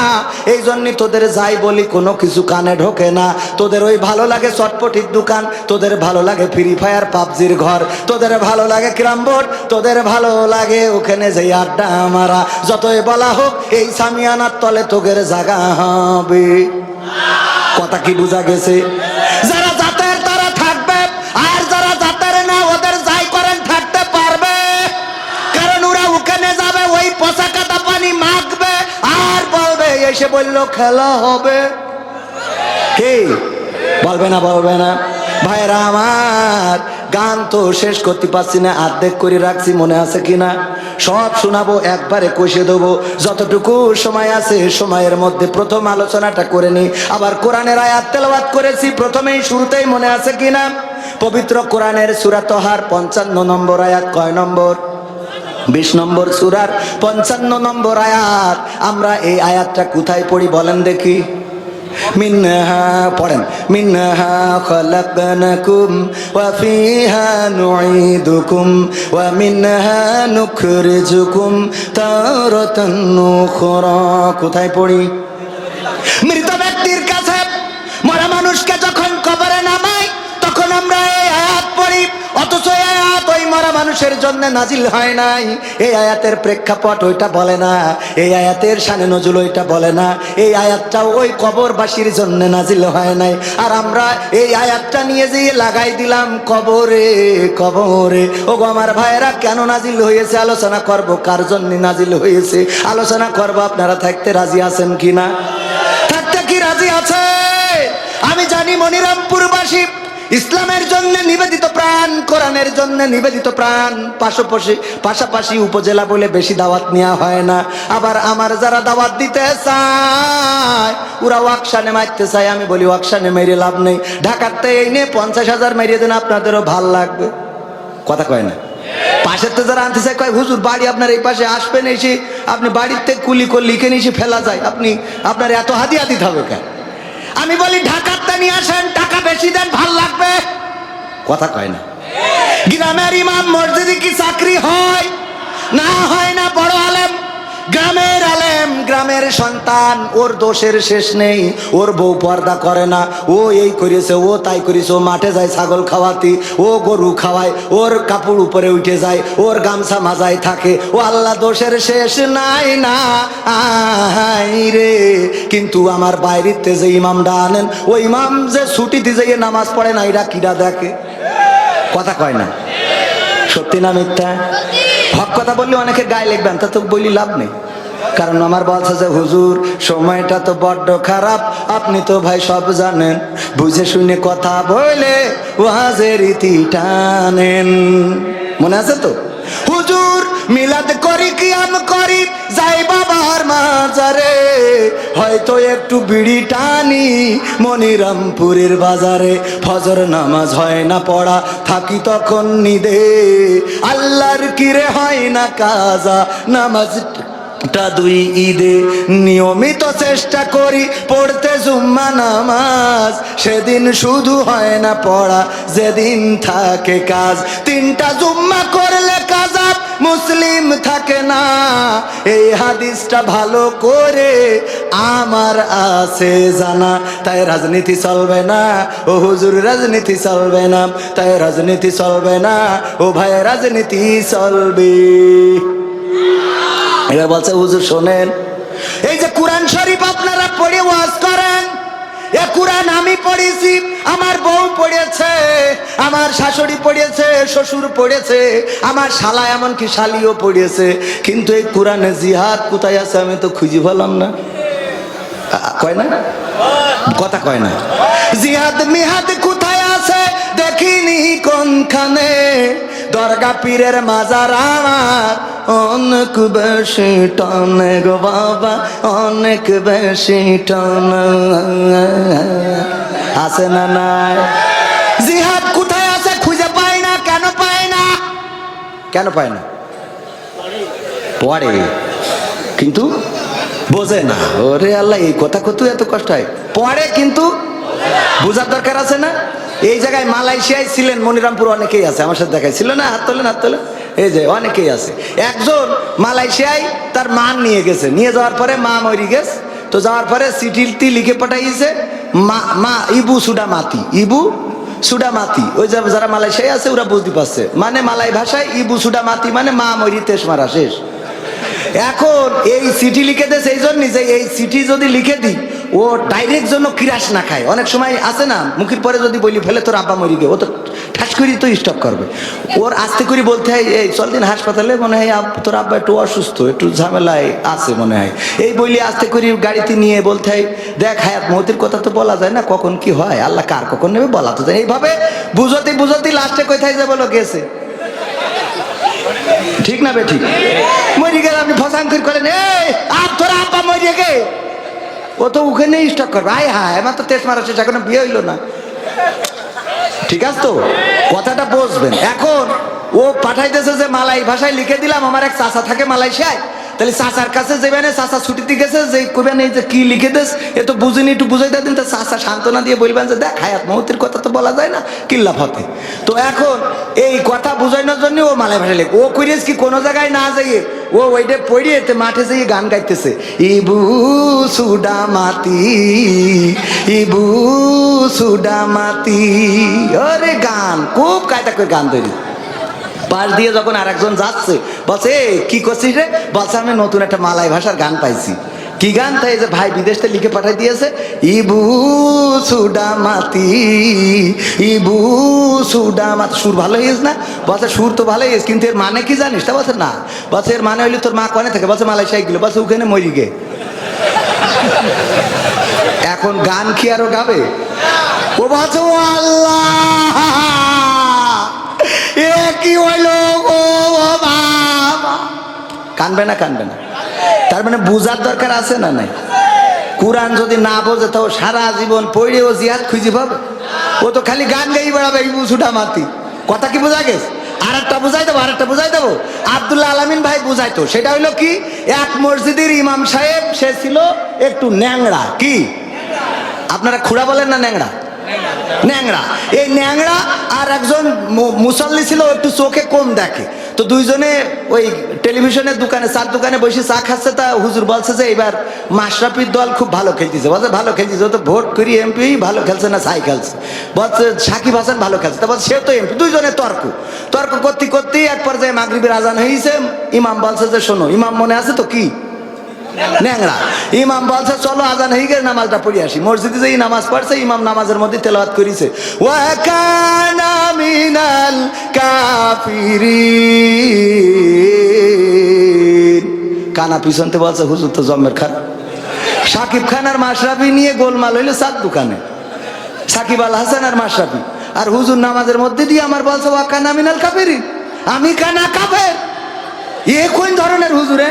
এই জন্যই তোদের যাই বলি কোনো কিছু কানে ঢোকে না। তোদের ওই ভালো লাগে চটপটির দোকান, তোদের ভালো লাগে ফ্রি ফায়ার পাবজির ঘর, তোদের ভালো লাগে ক্যারাম বোর্ড, তোদের ভালো লাগে ওখানে যে আড্ডা মারা। যতই বলা হোক এই সামিয়ানার তলে তোদের জায়গা হবে। কথা কি বোঝা গেছে? যারা জাতের তারা থাকবে, আর যারা জাতের না ওদের যাই করেন থাকতে পারবে, কারণ ওরা ওখানে যাবে, ওই পচা কাদা পানি মাখবে, আর বলবে এসে বললো খেলা হবে। কি বলবে না? বলবে না? ভাইরা আমার, গান তো শেষ করতে পারছি না, অর্ধেক করে রাখছি, মনে আছে কিনা? সব শোনাবো, একবারে কষে দেবো। যতটুকু সময় আছে সময়ের মধ্যে প্রথম আলোচনাটা করে নি। আবার কোরআনের আয়াত তেলাওয়াত করেছি প্রথমেই, শুরুতেই, মনে আছে কিনা? পবিত্র কোরআনের সূরা তহার 55 নম্বর আয়াত। কয় নম্বর? 20 নম্বর সূরার 55 নম্বর আয়াত। আমরা এই আয়াতটা কোথায় পড়ি বলেন দেখি? মিনহা পড়েন, মিনহা খলাকনাকুম ওয়া ফিহা নুঈদুকুম ওয়া মিনহা নুখরিজুকুম তারাতান উখরা। কোথায় পড়ি? মৃত ব্যক্তির কাছে, মরা মানুষকে যখন কবরে নামাই তখন আমরা এই আয়াত পড়ি, অথচ এই আয়াত ওই মরা মানুষের জন্য নাজিল হয় নাই। এই আয়াতের প্রেক্ষাপট ওইটা বলে না, এই আয়াতের শানে নজুল ওইটা বলে না, এই আয়াতটাও ওই কবরবাসীর জন্য নাজিল হয় নাই। আর আমরা এই আয়াতটা নিয়ে যেয়ে লাগাই দিলাম কবরে। কবরে ও গো আমার ভাইয়েরা, কেন নাজিল হয়েছে আলোচনা করব, কার জন্য নাজিল হয়েছে আলোচনা করব। আপনারা থাকতে রাজি আছেন কিনা? থাকতে কি রাজি আছে? আমি জানি মনিরামপুরবাসী ইসলামের জন্য নিবেদিত প্রাণ, কোরআনের জন্য নিবেদিত প্রাণ। পাশাপাশি উপজেলা বলে বেশি দাওয়াত নেওয়া হয় না। আবার আমার যারা দাওয়াত দিতে চায় ওরা ওয়াকশানে মারতে চায়। আমি বলি ওয়াকশানে মেরে লাভ নেই, ঢাকাতে এই নিয়ে 50,000 মেরিয়ে দেন, আপনাদেরও ভাল লাগবে। কথা কয় না? পাশের তো যারা আনতে চায় কয় হুজুর বাড়ি আপনার এই পাশে, আসবেন এসে আপনি বাড়িতে কুলি করে লিখে নিয়ে ফেলা যায়, আপনি আপনার এত হাদিয়া দিতে হবে কেন? আমি বলি ঢাকাতে নিয়ে আসেন, টাকা বেশি দেন, ভাল লাগবে। কথা কয় না? গ্রামের ইমাম মসজিদে কি চাকরি হয়? না হয় না। বড় আলেম, গ্রামের আলেম, গ্রামের সন্তান, ওর দোষের শেষ নেই। ওর বউ পর্দা করে না, ও এই করেছে, ও তাই করেছে, ও মাঠে যায় ছাগল খাওয়াতে, ও গরু খাওয়ায়, ওর কাপড় উপরে উঠে যায়, ওর গামছা মাজায় থাকে, ও আল্লাহ দোষের শেষ নাই না রে। কিন্তু আমার বাইরেতে যে ইমামটা আনেন, ওই ইমাম যে ছুটিতে যেয়ে নামাজ পড়ে না, এরা কিরা দেখে? কথা কয় না? সত্যি না মিথ্যা? হক কথা বললে অনেকের গায়ে লিখবেন, তা তো বলি লাভ নেই। কারণ আমার বলছে যে হুজুর সময়টা তো বড্ড খারাপ, আপনি তো ভাই সব জানেন, বুঝে শুনে কথা বলে ওয়াজের রীতি টানেন। মনে আছে তো? হুজুর মিলাদ করি কিয়াম করি যাই বাবার মাজারে, হয়তো একটু বিড়ি টানি মনিরামপুরের বাজারে, ফজর নামাজ হয় না পড়া থাকি তখন নিদে, আল্লাহর কিরে হয় না কাজা নামাজ টা দুই ঈদে, নিয়মিত চেষ্টা করি পড়তে জুম্মা নামাজ, সেদিন শুধু হয় না পড়া যেদিন থাকে কাজ, তিনটা জুম্মা করলে কাজা মুসলিম থাকে না, এই হাদিসটা ভালো করে আমার আছে জানা, তাই রাজনীতি চলবে না ও হুজুর, রাজনীতি চলবে না, তাই রাজনীতি চলবে না ও ভাই, রাজনীতি চলবে। এবার বলছে হুজুর শোনেন, এই যে কোরআন শরীফ আপনারা পড়ে ওয়াজ করেন, এ কোরআন আমি পড়েছি, আমার বউ পড়েছে, আমার শাশুড়ি পড়েছে, শ্বশুর পড়েছে, আমার শালা এমনকি শালিও পড়েছে, কিন্তু এই কোরআনে জিহাদ কোথায় আছে আমি তো খুঁজে পেলাম না। কয় না কথা, কয় না জিহাদ মিহাদ কোথায় আছে দেখিনি কোনখানে, দরগা পীরের মাজার আমার অনেক বেশি টানে গো বাবা, অনেক বেশি টানে, আছে না নাই? জিহাদ কোথায় আছে খুঁজে পাই না, কেন পাই না? কেন পাই না? পড়ে কিন্তু বোঝে না। ওরে আল্লাহ, এই কথা কত এত কষ্ট হয়, পড়ে কিন্তু বোঝার দরকার আছে না? এই জায়গায় মালয়েশিয়ায় ছিলেন মনিরামপুর অনেকেই আছে, আমার সাথে দেখাই ছিল না, হাত তোলেন হাত তোলেন, এই যে অনেকেই আছে। একজন মালয়েশিয়ায় তার মা নিয়ে গেছে, নিয়ে যাওয়ার পরে মা মরি গেছে, তো যাওয়ার পরে চিঠিটি লিখে পাঠাইছে মা ইবু সুডা মাতি, ইবু সুডা মাতি, ওই যারা মালয়েশিয়ায় আছে ওরা বুঝতে পারছে, মানে মালাই ভাষায় ইবু সুডা মাতি মানে মা মরি তেস মারা শেষ। এখন এই চিঠি লিখে দেয় সেই জন্য যে এই চিঠি যদি লিখে দিই ও ডাইরেক্ট জন্য কিরাস না খায়, অনেক সময় আছে না মুখের পরে যদি বলি ফেলে তোর আব্বা মরি গে, ও তো ঠাস করি তো স্টপ করবে, ওর আস্তে করে বলতে হয় এই চল দিন হাসপাতালে, মনে হয় তোর আব্বা একটু অসুস্থ, একটু ঝামেলায় আছে মনে হয়, এই বলি আস্তে করে গাড়িতে নিয়ে বলতে হয় দেখ হায়াত মৌতের কথা তো বলা যায় না, কখন কি হয় আল্লাহ কার কখন নেবে বলা তো যায়, এইভাবে বুঝতে বুঝতে লাস্টে কোথায় যে বলো গেছে। ঠিক না বে ঠিক? মরি গেলে আপনি ফসাঙ্কির করেন এই তোর আব্বা মরিয়ে গে, ও তো ওখানে স্টক করবে, আয় হায় আমার তো তেজ মারা শেষ, এখনো বিয়ে হইলো না। ঠিক আছে তো, কথাটা বুঝবেন। এখন ও পাঠাইতেছে যে মালাই ভাষায় লিখে দিলাম, আমার এক চাচা থাকে মালয়েশিয়ায়, তাহলে চাচার কাছে যাবেন, চাচা ছুটিতে গেছে যে কবেন এই যে কি লিখে দেস এ তো বুঝিনি, একটু বুঝাই দিন, তো চাচা সান্ত্বনা দিয়ে বলবেন যে দেখ হায়াত মৌতের কথা তো বলা যায় না, কিল্লা ফতে। তো এখন এই কথা বুঝানোর জন্য ও মালাই ভাষায় লেখে, ও করিস কি কোনো জায়গায় না যাইয়ে ও ওইটা পড়িয়ে মাঠে যেয়ে গান গাইতেছে, ইবু সুডা মাতি, ইবু সুডা মাতি, আরে গান খুব কায়দা করে গান তৈরি। পাশ দিয়ে যখন আর একজন যাচ্ছে বলছে কি করছিস রে, বলছে আমি নতুন একটা মালাই ভাষার গান পাইছি। কি গান? তাই যে ভাই বিদেশ থেকে লিখে পাঠাই দিয়েছে, ইবু সুডা মাতি, ইবু সুডা মাতি। সুর ভালো হয়েছে না? বলছে সুর তো ভালো হয়েছে, কিন্তু এর মানে কি জানিস? তা বলছে না। বলছে এর মানে হইলে তোর মা কনে থাকে? বলছে মালয়েশিয়ায় গেল। বলছে ওখানে মরি গে। এখন গান কি আরো গাবে? ও বলছে ও আল্লাহ এ কি হইলো গো বাবা। কানবে না? কানবে না? তার মানে বুঝার দরকার আছে না নাই? কোরআন যদি না বোঝে তো সারা জীবন পড়ে ও জিহাদ খুঁজে পাবে? ও তো খালি গান গাই বেড়াবে এই বুঝুটা মাতি। কথা কি বোঝা গেছে? আর একটা বুঝাই দেবো, আর একটা বুঝাই দেবো। আব্দুল্লাহ আলামিন ভাই বুঝাইতো, সেটা হইলো কি, এক মসজিদের ইমাম সাহেব সে ছিল একটু ন্যাংরা। কি আপনারা খুড়া বলেন না ন্যাংরা? ন্যাংরা। এই ন্যাংরা আর একজন মুসল্লি ছিল একটু চোখে কম দেখে। তো দুইজনে ওই টেলিভিশনের দোকানে চার দোকানে বসে চা খাচ্ছে। তা হুজুর বলছে যে এবার মাশরাফির দল খুব ভালো খেলতেছে। বলছে ভালো খেলতেছে, ও তো ভোট করি এমপি, ভালো খেলছে না ছাই খেলছে। বলছে সাকিব হাসান ভালো খেলছে। তা বলছে সেও তো এমপি। দুইজনে তর্ক করতে করতেই এক পর্যায়ে মাগরিবের আজান হয়েছে। ইমাম বলছে যে শোনো, ইমাম মনে আছে তো? কি ন্যাংরা। ইমাম বলছে চলো আজান হয়ে গেছে, নামাজটা পড়ে আসি। মসজিদে যেই নামাজ পড়ছে, ইমাম নামাজের মধ্যে তেলাওয়াত করেছে, ওয়া কানা মিনাল কাফিরিন। কান কানা পিছনতে বলছে হুজুর তো জম্মের খান। সাকিব খান আর মাশরাফি নিয়ে গোলমাল হইলো চার দোকানে, সাকিব আল হাসান আর মাশরাফি। আর হুজুর নামাজের মধ্যে দিয়ে আমার বলছে ওয়া কানা মিনাল কাফিরিন, আমি কানা কাফের। এ কোন ধরনের হুজুরে?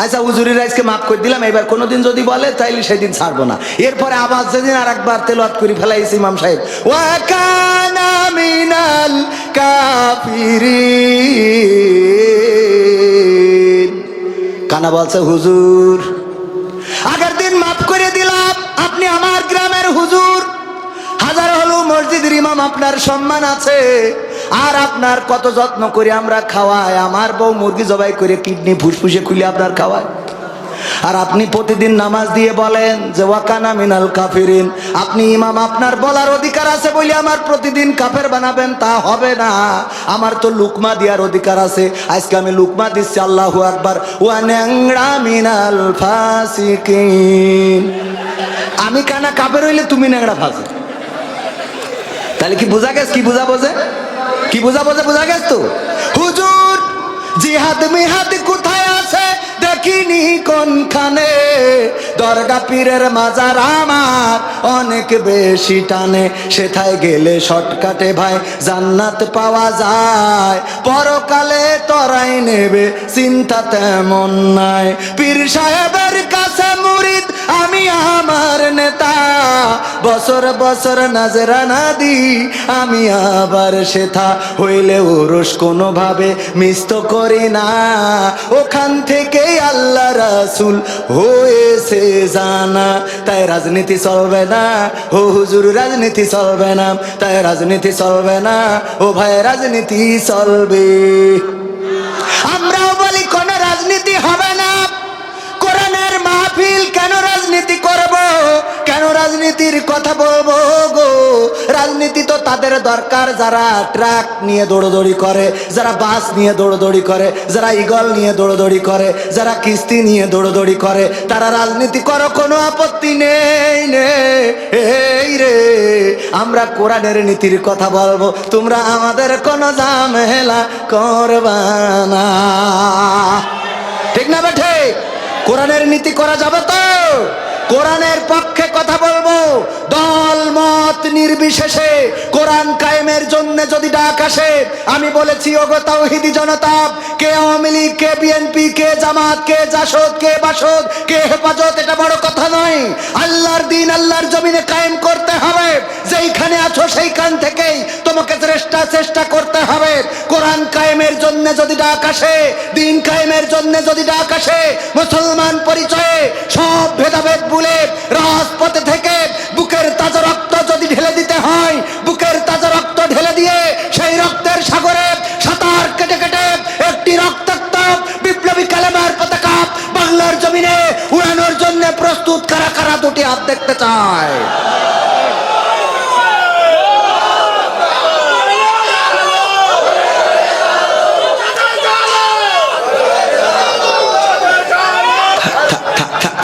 আচ্ছা হুজুরের আজকে মাফ করে দিলাম, এবার কোনোদিন যদি বলে তাইলে সেদিন ছাড়বো না। এরপরে আবার যেদিন আর একবার তেলাওয়াত করে ফেলাইছে ইমাম সাহেব ওয়া কানা মিনাল কাফিরিন, কানা বলছে হুজুর আগের দিন মাফ করে দিলাম, আপনি আমার গ্রামের হুজুর, হাজার হলো মসজিদের ইমাম, আপনার সম্মান আছে। আর আপনার কত যত্ন করে আমরা খাওয়াই, আমার বউ মুরগি জবাই করে কিডনি ফুসফুসে খুলে আপনার খাওয়ায়। আর আপনি প্রতিদিন নামাজ দিয়ে বলেন যে ওয়াকানা মিনাল কাফিরিন। আপনি ইমাম, আপনার বলার অধিকার আছে বলে আমার প্রতিদিন কাফের বানাবেন তা হবে না। আমার তো লুকমা দেওয়ার অধিকার আছে, আজকে আমি লুকমা দিচ্ছি। আল্লাহু আকবার। ওয়া ন্যাংরা মিনাল ফাসিকিন, আমি কানা কাফের হইলে তুমি ন্যাংরা ফাসিক। তাহলে কি বোঝা গেছে? কি বোঝা বোঝে? কি বোঝা বোঝে? বোঝা গেছে তো? হুজুর জিহাদ মিহাদ কোথায় আছে দেখিনি কোনখানে, দরগা পীরের মাজার আমার অনেক বেশি টানে, সেথায় গেলে শর্টকাটে ভাই জান্নাত পাওয়া যায়, পরকালে তরাই নেবে চিন্তা তেমন নাই। পীর সাহেবের কাছে মুরিদ আমি আমার নেতা, বছর বছর নাজরানা দি আমি আবার সেথা, হইলে ওরস কোনোভাবে মিস তো করি না, ওখান থেকে আল্লাহ রাসূল হয়েছে জানা। তাই রাজনীতি চলবে না ও হুজুর, রাজনীতি চলবে না, তাই রাজনীতি চলবে না ও ভাই, রাজনীতি চলবে। আমরাও বলি কোন রাজনীতি হবে না, কোরআনের মাহফিল কেন রাজনীতি করব, কেন রাজনীতির কথা বলবো গো? রাজনীতি তো তাদের দরকার যারা ট্রাক নিয়ে দৌড়দৌড়ি করে, যারা বাস নিয়ে দৌড়দৌড়ি করে, যারা ইগল নিয়ে দৌড়দৌড়ি করে, যারা কিস্তি নিয়ে দৌড়দৌড়ি করে, তারা রাজনীতি করো, কোনো আপত্তি নেই এই রে। আমরা কোরআনের নীতির কথা বলবো, তোমরা আমাদের কোনো ঝামেলা করবা না, ঠিক না বেঠে? কোরআনের নীতি করা যাবে তো? কোরআনের পক্ষে কথা বলবো, দল মত নির্বিশেষে কোরআন কায়েমের জন্য যদি ডাক আসে, আমি বলেছি ওগো তাওহীদি জনতা, কে আওয়ামী লীগ, কে বিএনপি, কে জামাত, কে জাসদ, কে বাসদ, কে হেফাজত, এটা বড় কথা নয়। আল্লাহর দিন আল্লাহর জমিনে কায়েম করতে হবে, যেইখানে আছো সেইখান থেকেই তোমাকে চেষ্টা করতে হবে। কোরআন কায়েমের জন্য যদি ডাক আসে, দিন কায়েমের জন্য যদি ডাক আসে, মুসলমান পরিচয়ে সব ভেদাভেদ ভুলে রাজপথে থেকে বুকের তাজা রক্ত যদি ঢেলে দিতে হয়, বুকের তাজা রক্ত ঢেলে দিয়ে সেই রক্তের সাগরে সাঁতার কেটে কেটে একটি রক্তাক্ত বিপ্লবী কালেমার পতাকা বাংলার জমিনে উড়ানোর জন্য প্রস্তুত কারা কারা দুটি হাত দেখতে চায়?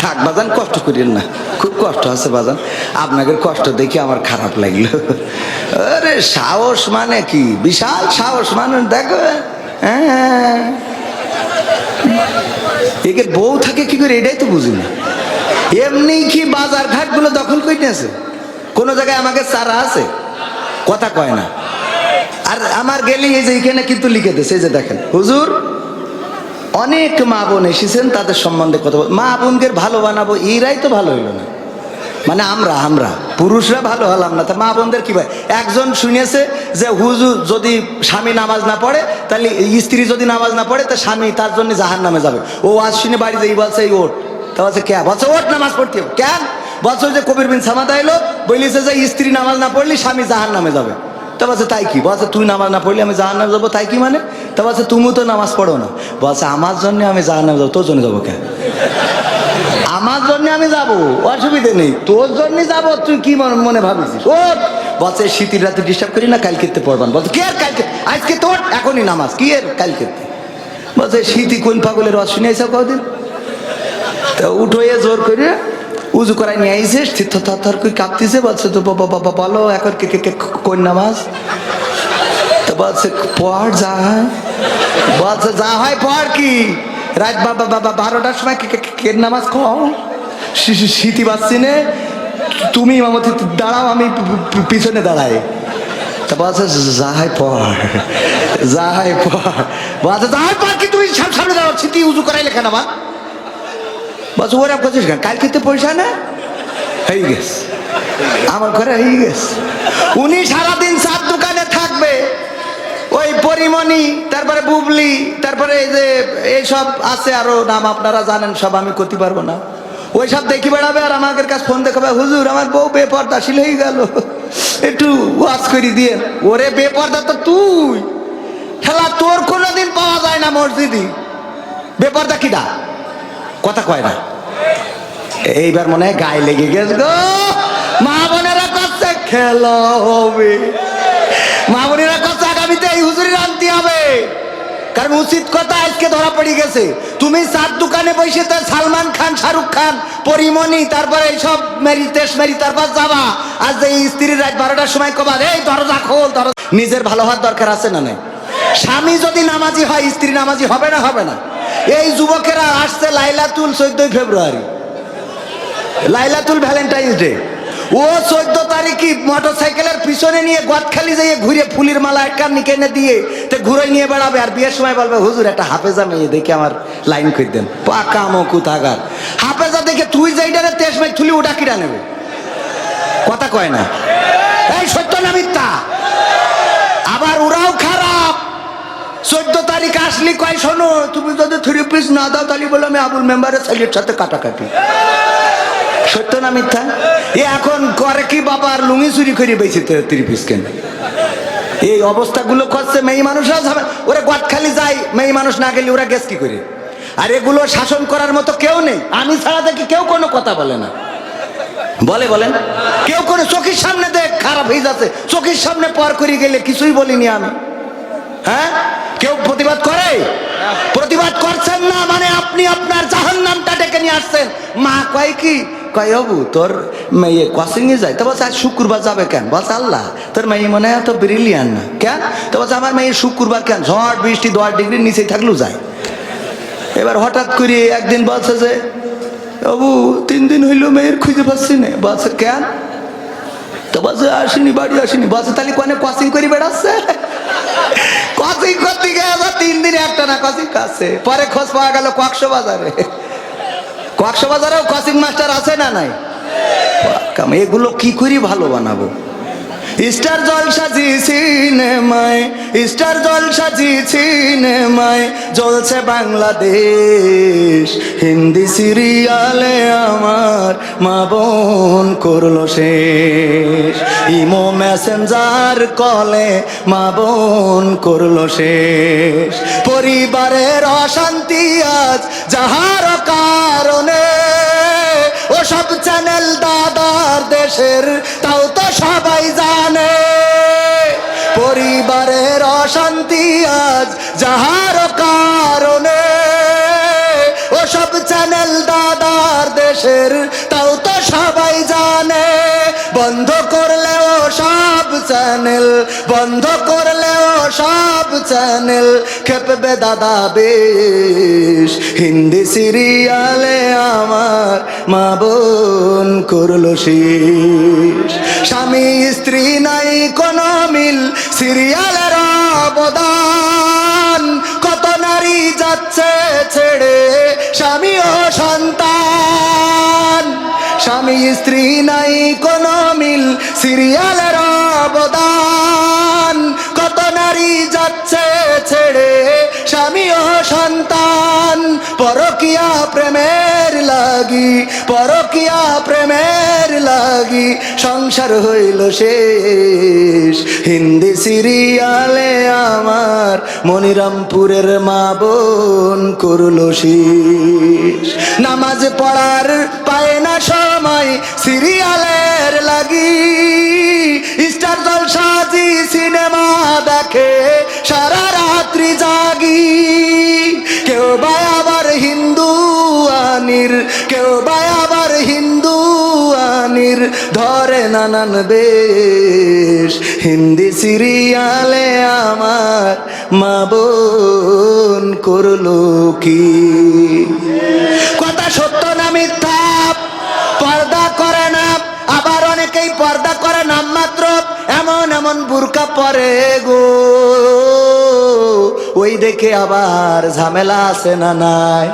থাক বাজান, কষ্ট করেন না, খুব কষ্ট আছে বাজান, আপনাদের কষ্ট দেখে আমার খারাপ লাগলো। আরে সাহস মানে কি, বিশাল সাহস মানে দেখো। হ্যাঁ, একে বউ থাকে কি করে এটাই তো বুঝি না। এমনি কি বাজার ঘাট গুলো দখল করে নিয়েছে? কোন জায়গায় আমাকে চারা আছে? কথা কয় না। আর আমার গেলে এই যে এখানে কিন্তু লিখে দিয়েছে, এই যে দেখেন হুজুর অনেক মা বোন এসেছেন, তাদের সম্বন্ধে কথা বল। মা বোনকে ভালো বানাবো, এরাই তো ভালো হইল না, মানে আমরা পুরুষরা ভালো হলাম না, তা মা বোনদের কি ভাই? একজন শুনেছে যে হুজুর যদি স্বামী নামাজ না পড়ে, তাহলে স্ত্রী যদি নামাজ না পড়ে, তা স্বামী তার জন্য জাহান্নামে যাবে। ও আজ শুনে বাড়ি যাই বলছে এই ওঠ, তা বলছে কে? বলছে ওঠ নামাজ পড়তে হবে। কেন? বলছে যে কবির বিন সামাদ আইলো বলিছে যে স্ত্রী নামাজ না পড়লে স্বামী জাহান্নামে যাবে। তা বলছে তাই কি? বলছে তুই নামাজ না পড়লে আমি জাহান্নামে যাবো, তাই কি মানে? তা বলছে তুমি তো নামাজ পড়ো না। বলছে আমার জন্য আমি জাহান্নামে যাবো, তোর জন্য যাবো কেন? আমার জন্য আমি যাবো, অসুবিধে নেই, তোর জন্য যাবো, তুই কি মনে ভাবিস? ওর বলছে শীতের রাতে ডিস্টার্ব করি না, কালকে পড়বান। বলছে কি আর কালকে? আজকে তোর এখনই নামাজ, কি এর কালকে? বলছে শীতই কোন পাগলের রস শুনে আইসা কদিন? তা উঠোয়ে জোর করে উজু করাই নিয়ে আইসে, থর করে কাঁপতেছে। বলছে তো বাবা বলো এখন কোন নামাজ? তো বলছে পড় যা হয়। বলছে যা হয় পড় কি? রাত বাবা 12টার সময় কে নামাজ খাও শীতি পাচ্ছি নে, তুমি ইমামতি দাঁড়াও, আমি পিছনে দাঁড়াই। তা বলছে যাই পর যাই পর, বলছে যাই পর কি তুমি সামনে দাঁড়াও, শীতি উজু করাইলে কেন আমার? বলছে ওরা করছিস কেন, কালকে তো পয়সা না হয়ে গেছে, আমার ঘরে হয়ে গেছে। উনি সারাদিন চার দোকানে থাকবে, ওই পরিমণি, তারপরে বুবলি, তারপরে এই যে এইসব আছে আরো নাম আপনারা জানেন সব, আমি করতে পারবো না। ওই সব দেখি বেড়াবে আর আমাদের কাছে ফোন দেখাবে, হুজুর আমার বউ বেপর্দাশীল হয়ে গেল, একটু ওয়াজ করে দিয়ে। ওরে বেপর্দা তো তুই, খেলা তোর কোনোদিন পাওয়া যায় না মসজিদে, বেপর্দা কিডা কথা কয় না। এইবার মনে হয় গায়ে লেগে গেছে গো, মা বোনেরা করছে খেলা হবে, মা বোনেরা করছে আগামীতে এই হুজুরি আনতে হবে, কারণ উচিত কথা আজকে ধরা পড়ে গেছে। তুমি চার দোকানে বসে তো সালমান খান, শাহরুখ খান, পরিমণি, তারপরে এইসব মেরি তেস মেরি, তারপর যাবা আজ এই স্ত্রীর রাত 12টার সময় কবা এই দরজা খোল দরজা। নিজের ভালো হওয়ার দরকার আছে না নাই? স্বামী যদি নামাজি হয় স্ত্রী নামাজি হবে না? হবে না। এই যুবকেরা আসছে লাইলাতুল 14 ফেব্রুয়ারি, লাইলাতুল ভ্যালেন্টাইন্স ডে, ও 14 তারিখই মোটর সাইকেলের পিছনে নিয়ে গদখালি যাইয়ে ঘুরে ফুলির মালা একটা নিকে এনে দিয়ে তে ঘুরে নিয়ে বেড়াবে, আর বিয়ের সময় বলবে হুজুর একটা হাফেজা মেয়ে দেখে আমার লাইন করে দেন। পাকা মকুতাগার হাফেজা দেখে তুই যাইডারে তেজ মাই থুলি ওটা কিরা নেবে, কথা কয় না। এই সত্য না মিথ্যা? আবার ওরাও খারাপ, 14 তারিখ আসলি কয় শোনো তুমি যদি 3 পিস না দাও তাহলে বলো আমি আবুল মেম্বারের ছেলের সাথে কাটাকাটি। সত্য না মিথ্যা? এ এখন করে কি বাবা, আর লুঙ্গি চুরি করে বেঁচে 3 পিস কেন? এই অবস্থাগুলো করছে মেয়ে মানুষরা, ওরা গদখালি যায়, মেয়ে মানুষ না গেলে ওরা গেছ কি করে? আর এগুলো শাসন করার মতো কেউ নেই, আমি ছাড়া দেখি কেউ কোনো কথা বলে না। বলে বলেন কেউ কোনো চোখের সামনে দেখ খারাপ হয়ে যাচ্ছে, চোখের সামনে পার করে গেলে কিছুই বলিনি আমি। হ্যাঁ, কেউ প্রতিবাদ করে? প্রতিবাদ করছেন না মানে আপনি আপনার জাহান্নামটা ডেকে নিয়ে আসছেন। মা কয় কি, কয় বাবু তোর মেয়ে কোচিং এ যায়, তো বলছে আজ শুক্রবার যাবে কেন? বলছে আল্লাহ তোর মেয়ে মনে হয় এত ব্রিলিয়ান্ট না কেন? তো বলছে আমার মেয়ে শুক্রবার কেন, ঝড় বৃষ্টি 10 ডিগ্রির নিচেই থাকলেও যায়। এবার হঠাৎ করে একদিন বলছে যে বাবু 3 দিন হইলো মেয়ের খুঁজে পাচ্ছি না। বলছে কেন? তো বলছে আসেনি, বাড়ি আসেনি। বলছে তাহলে কোনে কোচিং করে বেড়াচ্ছে? কোচিং করতে গিয়ে 3 দিন একটা না কোচিং কাছে, পরে খোঁজ পাওয়া গেল কক্সবাজারে। কক্সবাজারেও কোচিং মাস্টার আছে না নাই? এগুলো কি করি ভালো বানাবো? স্টার জলসা জি সিনেমায়, স্টার জলসা জি সিনেমায় জ্বলছে বাংলাদেশ, হিন্দি সিরিয়ালে আমার মা বোন করলো শেষ, ইমো মেসেঞ্জার কলে মা বোন করলো শেষ, পরিবারের অশান্তি আজ যাহার কারণে, ও সব চ্যানেল দাদার দেশের তাও তো সবাই জানে, পরিবারের অশান্তি আজ যাহার কারণে, ও সব চ্যানেল দাদার দেশের তাও তো সবাই জানে, বন্ধ করলেও সব চ্যানেল, বন্ধ করলেও সব চ্যানেল খেপবে দাদা বেশ, হিন্দি সিরিয়ালে আমার মা বোন করলো শেষ, স্বামী স্ত্রী নাই কোনো মিল, সিরিয়ালের অবদান, কত নারী যাচ্ছে ছেড়ে স্বামী ও সন্তান, স্বামী স্ত্রী নাই কোনো মিল, সিরিয়ালের অবদান, কত নারী যাচ্ছে ছেড়ে স্বামী ও সন্তান, পরকিয়া প্রেমের লাগি, পরকিয়া প্রেমের লাগি সংসার হইল শেষ, হিন্দি সিরিয়ালে আমার মনিরামপুরের মা বোন করলো শেষ, নামাজ পড়ার পায় না সময় সিরিয়ালের লাগি, স্টার জলসা জি সিনেমা দেখে সারা রাত্রি জাগি, কেউ বা আবার হিন্দু আনির, কেউ বা আবার হিন্দু আনির ধরে নানান বেশ, হিন্দি সিরিয়ালে আমার মা বোন করলো কি। নামমাত্র এমন এমন বুরকা পরে গো, ওই দেখে আবার ঝামেলা আছে না নাই?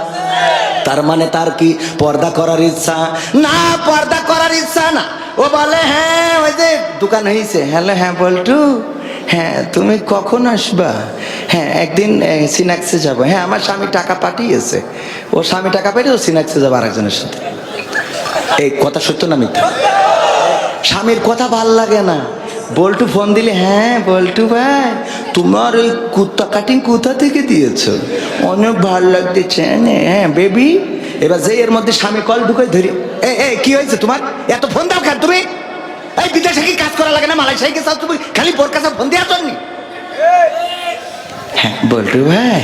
তার মানে তার কি পর্দা করার ইচ্ছা না? পর্দা করার ইচ্ছা না। ও বলে হ্যাঁ ওই যে দোকান হয়েছে, হ্যালো হ্যাঁ বল্টু, হ্যাঁ তুমি কখন আসবা? হ্যাঁ একদিন সিনাক্সে যাবো। হ্যাঁ আমার স্বামী টাকা পাঠিয়েছে। ও স্বামী টাকা পাঠিয়ে ও সিনাক্সে যাবো আরেকজনের সাথে। এই কথা সত্য না মিথ্যা? স্বামীর কথা ভাল লাগে না। বল্টু ফোন দিলে, হ্যাঁ বল্টু ভাই তোমার ওই কুত্তা কাটিং কোথা থেকে দিয়েছো, অনেক ভালো লাগতেছে। হ্যাঁ বেবি। এবার যে এর মধ্যে স্বামী কল ঢুকে ধরি, এই কি হয়েছে তোমার, এত ফোন দাও কেন তুমি? এই বিদেশে কি কাজ করা লাগে না? মালয়েশিয়ায় গেছো তুমি, খালি বোর কাছে ফোন দেওয়ার জন্য? হ্যাঁ বল্টু ভাই,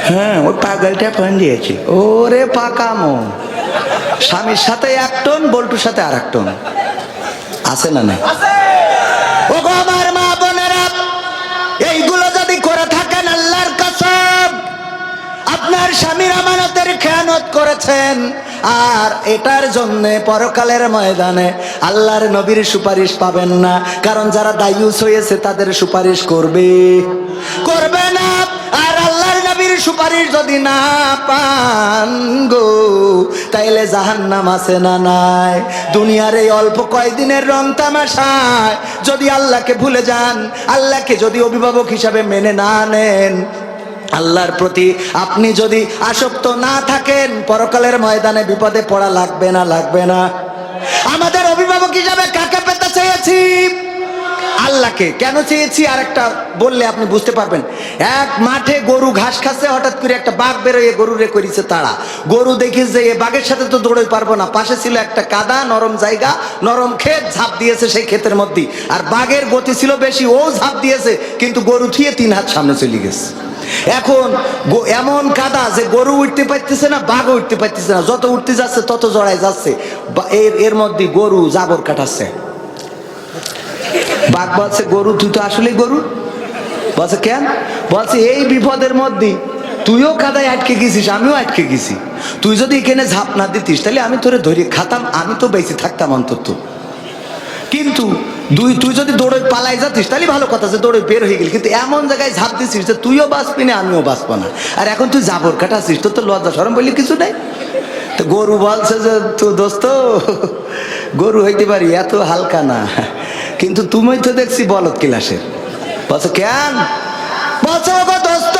হ্যাঁ ওই পাগলটা ফোন দিয়েছে। ওরে পাকামো, স্বামীর সাথে এক টোন, বল্টুর সাথে আর এক টোন। আছে না না? ও গো আমার মা বোনেরা, এইগুলো যদি করে থাকেন আল্লাহর কসম আপনার স্বামীর আমানতের খেয়ানত করেছেন। আর এটার জন্য পরকালের ময়দানে আল্লাহর নবীর সুপারিশ পাবেন না। কারণ যারা দায়ুস হয়েছে তাদের সুপারিশ করবে না। আর আল্লাহর নবীর সুপারিশ যদি না পান গো, তাইলে জাহান্নাম আছে না নাই? দুনিয়ার এই অল্প কয়দিনের রং তামাশায় যদি আল্লাহকে ভুলে যান, আল্লাহকে যদি অভিভাবক হিসাবে মেনে না নেন, আল্লাহর প্রতি আপনি যদি আসক্ত না থাকেন, পরকালের ময়দানে বিপদে পড়া লাগবে না? আমাদের অভিভাবক হিসাবে কাকে পেতে চেয়েছি? আল্লাহকে। কেন চেয়েছি আর একটা বললে আপনি বুঝতে পারবেন। এক মাঠে গরু ঘাস খাচ্ছে, হঠাৎ করে একটা বাঘ বেরোয় গরুরে করেছে তাড়া। গরু দেখিস যে এ বাঘের সাথে তো দৌড়ে পারবো না, পাশে ছিল একটা কাদা নরম জায়গা, নরম ক্ষেত, ঝাঁপ দিয়েছে সেই ক্ষেতের মধ্যে। আর বাঘের গতি ছিল বেশি, ও ঝাঁপ দিয়েছে, কিন্তু গরু থিয়ে 3 হাত সামনে চলে গেছে। এখন এমন কাদা যে গরু উঠতে পারতেছে না, বাঘও উঠতে পারতেছে না, যত উঠতে যাচ্ছে তত জড়ায় যাচ্ছে। এর মধ্যে গরু জাবর কাটাচ্ছে। বাঘ বলছে, গরু তুই তো আসলে গরু। বলছে কেন? বলছে এই বিপদের মধ্যে তুইও কাদায় আটকে গেছিস, আমিও আটকে গেছি। তুই যদি এখানে ঝাঁপ না দিতিস তাহলে আমি তোরে ধরে খাতাম, আমি তো বেঁচে থাকতাম অন্তত। কিন্তু তুই যদি দৌড়ে পালাই যাতিস তাহলে ভালো কথা, যে দৌড়ে বের হয়ে গেলি। কিন্তু এমন জায়গায় ঝাঁপ দিছিস যে তুইও বাঁচবি না, আমিও বাঁচবো না। আর এখন তুই জাবর কাটাছিস, তোর তো লজ্জা শরম বললি কিছু নেই। তো গরু বলছে যে তো দোস্ত, গরু হইতে পারি, এত হালকা না, কিন্তু তুমি তো দেখছি বলদ ক্লাসের। বলছে কেন? বলছে গো দোস্ত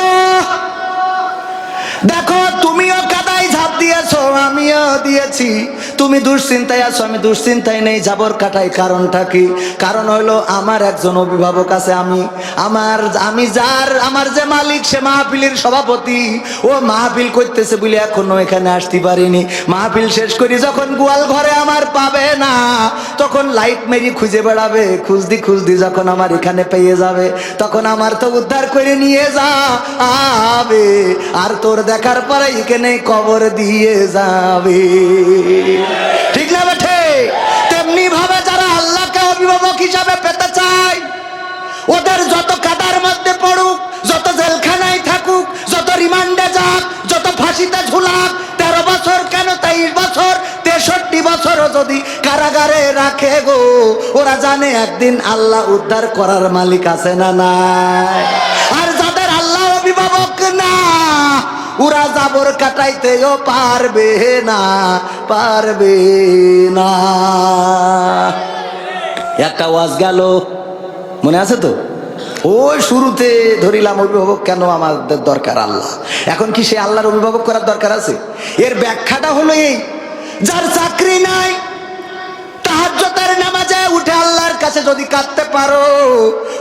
দেখো, তুমিও কাদায় ঝাঁপ দিয়েছো, আমিও দিয়েছি। তুমি দুশ্চিন্তায় আছো, আমি দুশ্চিন্তায় নেই, জাবর কাটাই। কারণটা কি? কারণ হলো আমার একজন অভিভাবক আছে। আমার যে মালিক, সে মাহফিলের সভাপতি। ও মাহফিল করতেছে বলে এখনো এখানে আসতে পারিনি। মাহফিল শেষ করি যখন গোয়াল ঘরে আমার পাবে না, তখন লাইট মেরি খুঁজে বেড়াবে। খুঁজদি যখন আমার এখানে পেয়ে যাবে, তখন আমার তো উদ্ধার করে নিয়ে যাবে। আর তোর দেখার পরে এখানে কবর দিয়ে যাবে। ঠিক না বেঠে? তেমনি ভাবে যারা আল্লাহকে অভিভাবক হিসাবে পেতে চায়, ওদের যত কাদার মধ্যে পড়ুক, যত জেলখানায় থাকুক, যত রিমান্ডে যাক, যত ফাঁসিতে ঝুলাক, 13 বছর কেন 23 বছর, 63 বছরও যদি কারাগারে রাখে গো, ওরা জানে একদিন আল্লাহ উদ্ধার করার মালিক আছে না নাই? আর যাদের আল্লাহ অভিভাবক না, ওরা জাবর কাটাইতেও পারবে না। একটা ওয়াজ গেল, মনে আছে তো? ওই শুরুতে ধরিলাম অভিভাবক কেন আমাদের দরকার আল্লাহ। এখন কি সে আল্লাহর অভিভাবক করার দরকার আছে? এর ব্যাখ্যাটা হলো এই, যার চাকরি নাই, তাহাজ্জুদের নামাজে উঠে আল্লাহর কাছে যদি কাঁদতে পারো,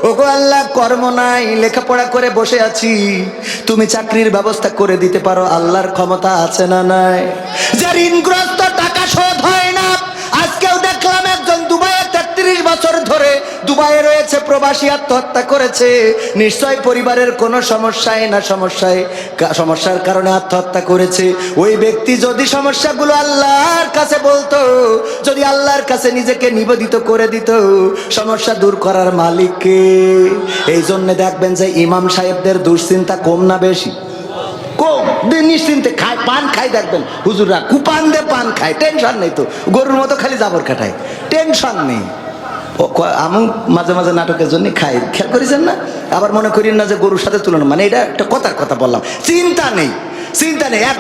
ওগো আল্লাহ কর্ম নাই, লেখাপড়া করে বসে আছি, তুমি চাকরির ব্যবস্থা করে দিতে পারো, আল্লাহর ক্ষমতা আছে না নাই? যে ঋণগ্রস্ত, টাকা শোধ হয় না, আজকেও দেখলাম একজন দুবাইয়ে 33 বছর ধরে দুবাইয়ে রয়েছে, প্রবাসী, আত্মহত্যা করেছে। নিশ্চয় পরিবারের কোনো সমস্যার কারণে আত্মহত্যা করেছে। ওই ব্যক্তি যদি সমস্যাগুলো আল্লাহর কাছে বলতো, যদি আল্লাহর কাছে নিজেকে নিবেদিত করে দিত, সমস্যা দূর করার মালিককে। এই জন্য দেখবেন যে ইমাম সাহেবদের দুশ্চিন্তা কম না বেশি? কম। নিশ্চিন্তে খায়, পান খায়, দেখবেন হুজুররা কুপান দে পান খায়, টেনশন নেই তো। গরুর মতো খালি জাবর কাটায়, টেনশন নেই। আমি মাঝে মাঝে নাটকের জন্য খাই, খেয়াল করেছেন না? আবার মনে করি না যে গরুর সাথে তুলনা, মানে এটা একটা কথার কথা বললাম। চিন্তা নেই, চিন্তা নেই। এক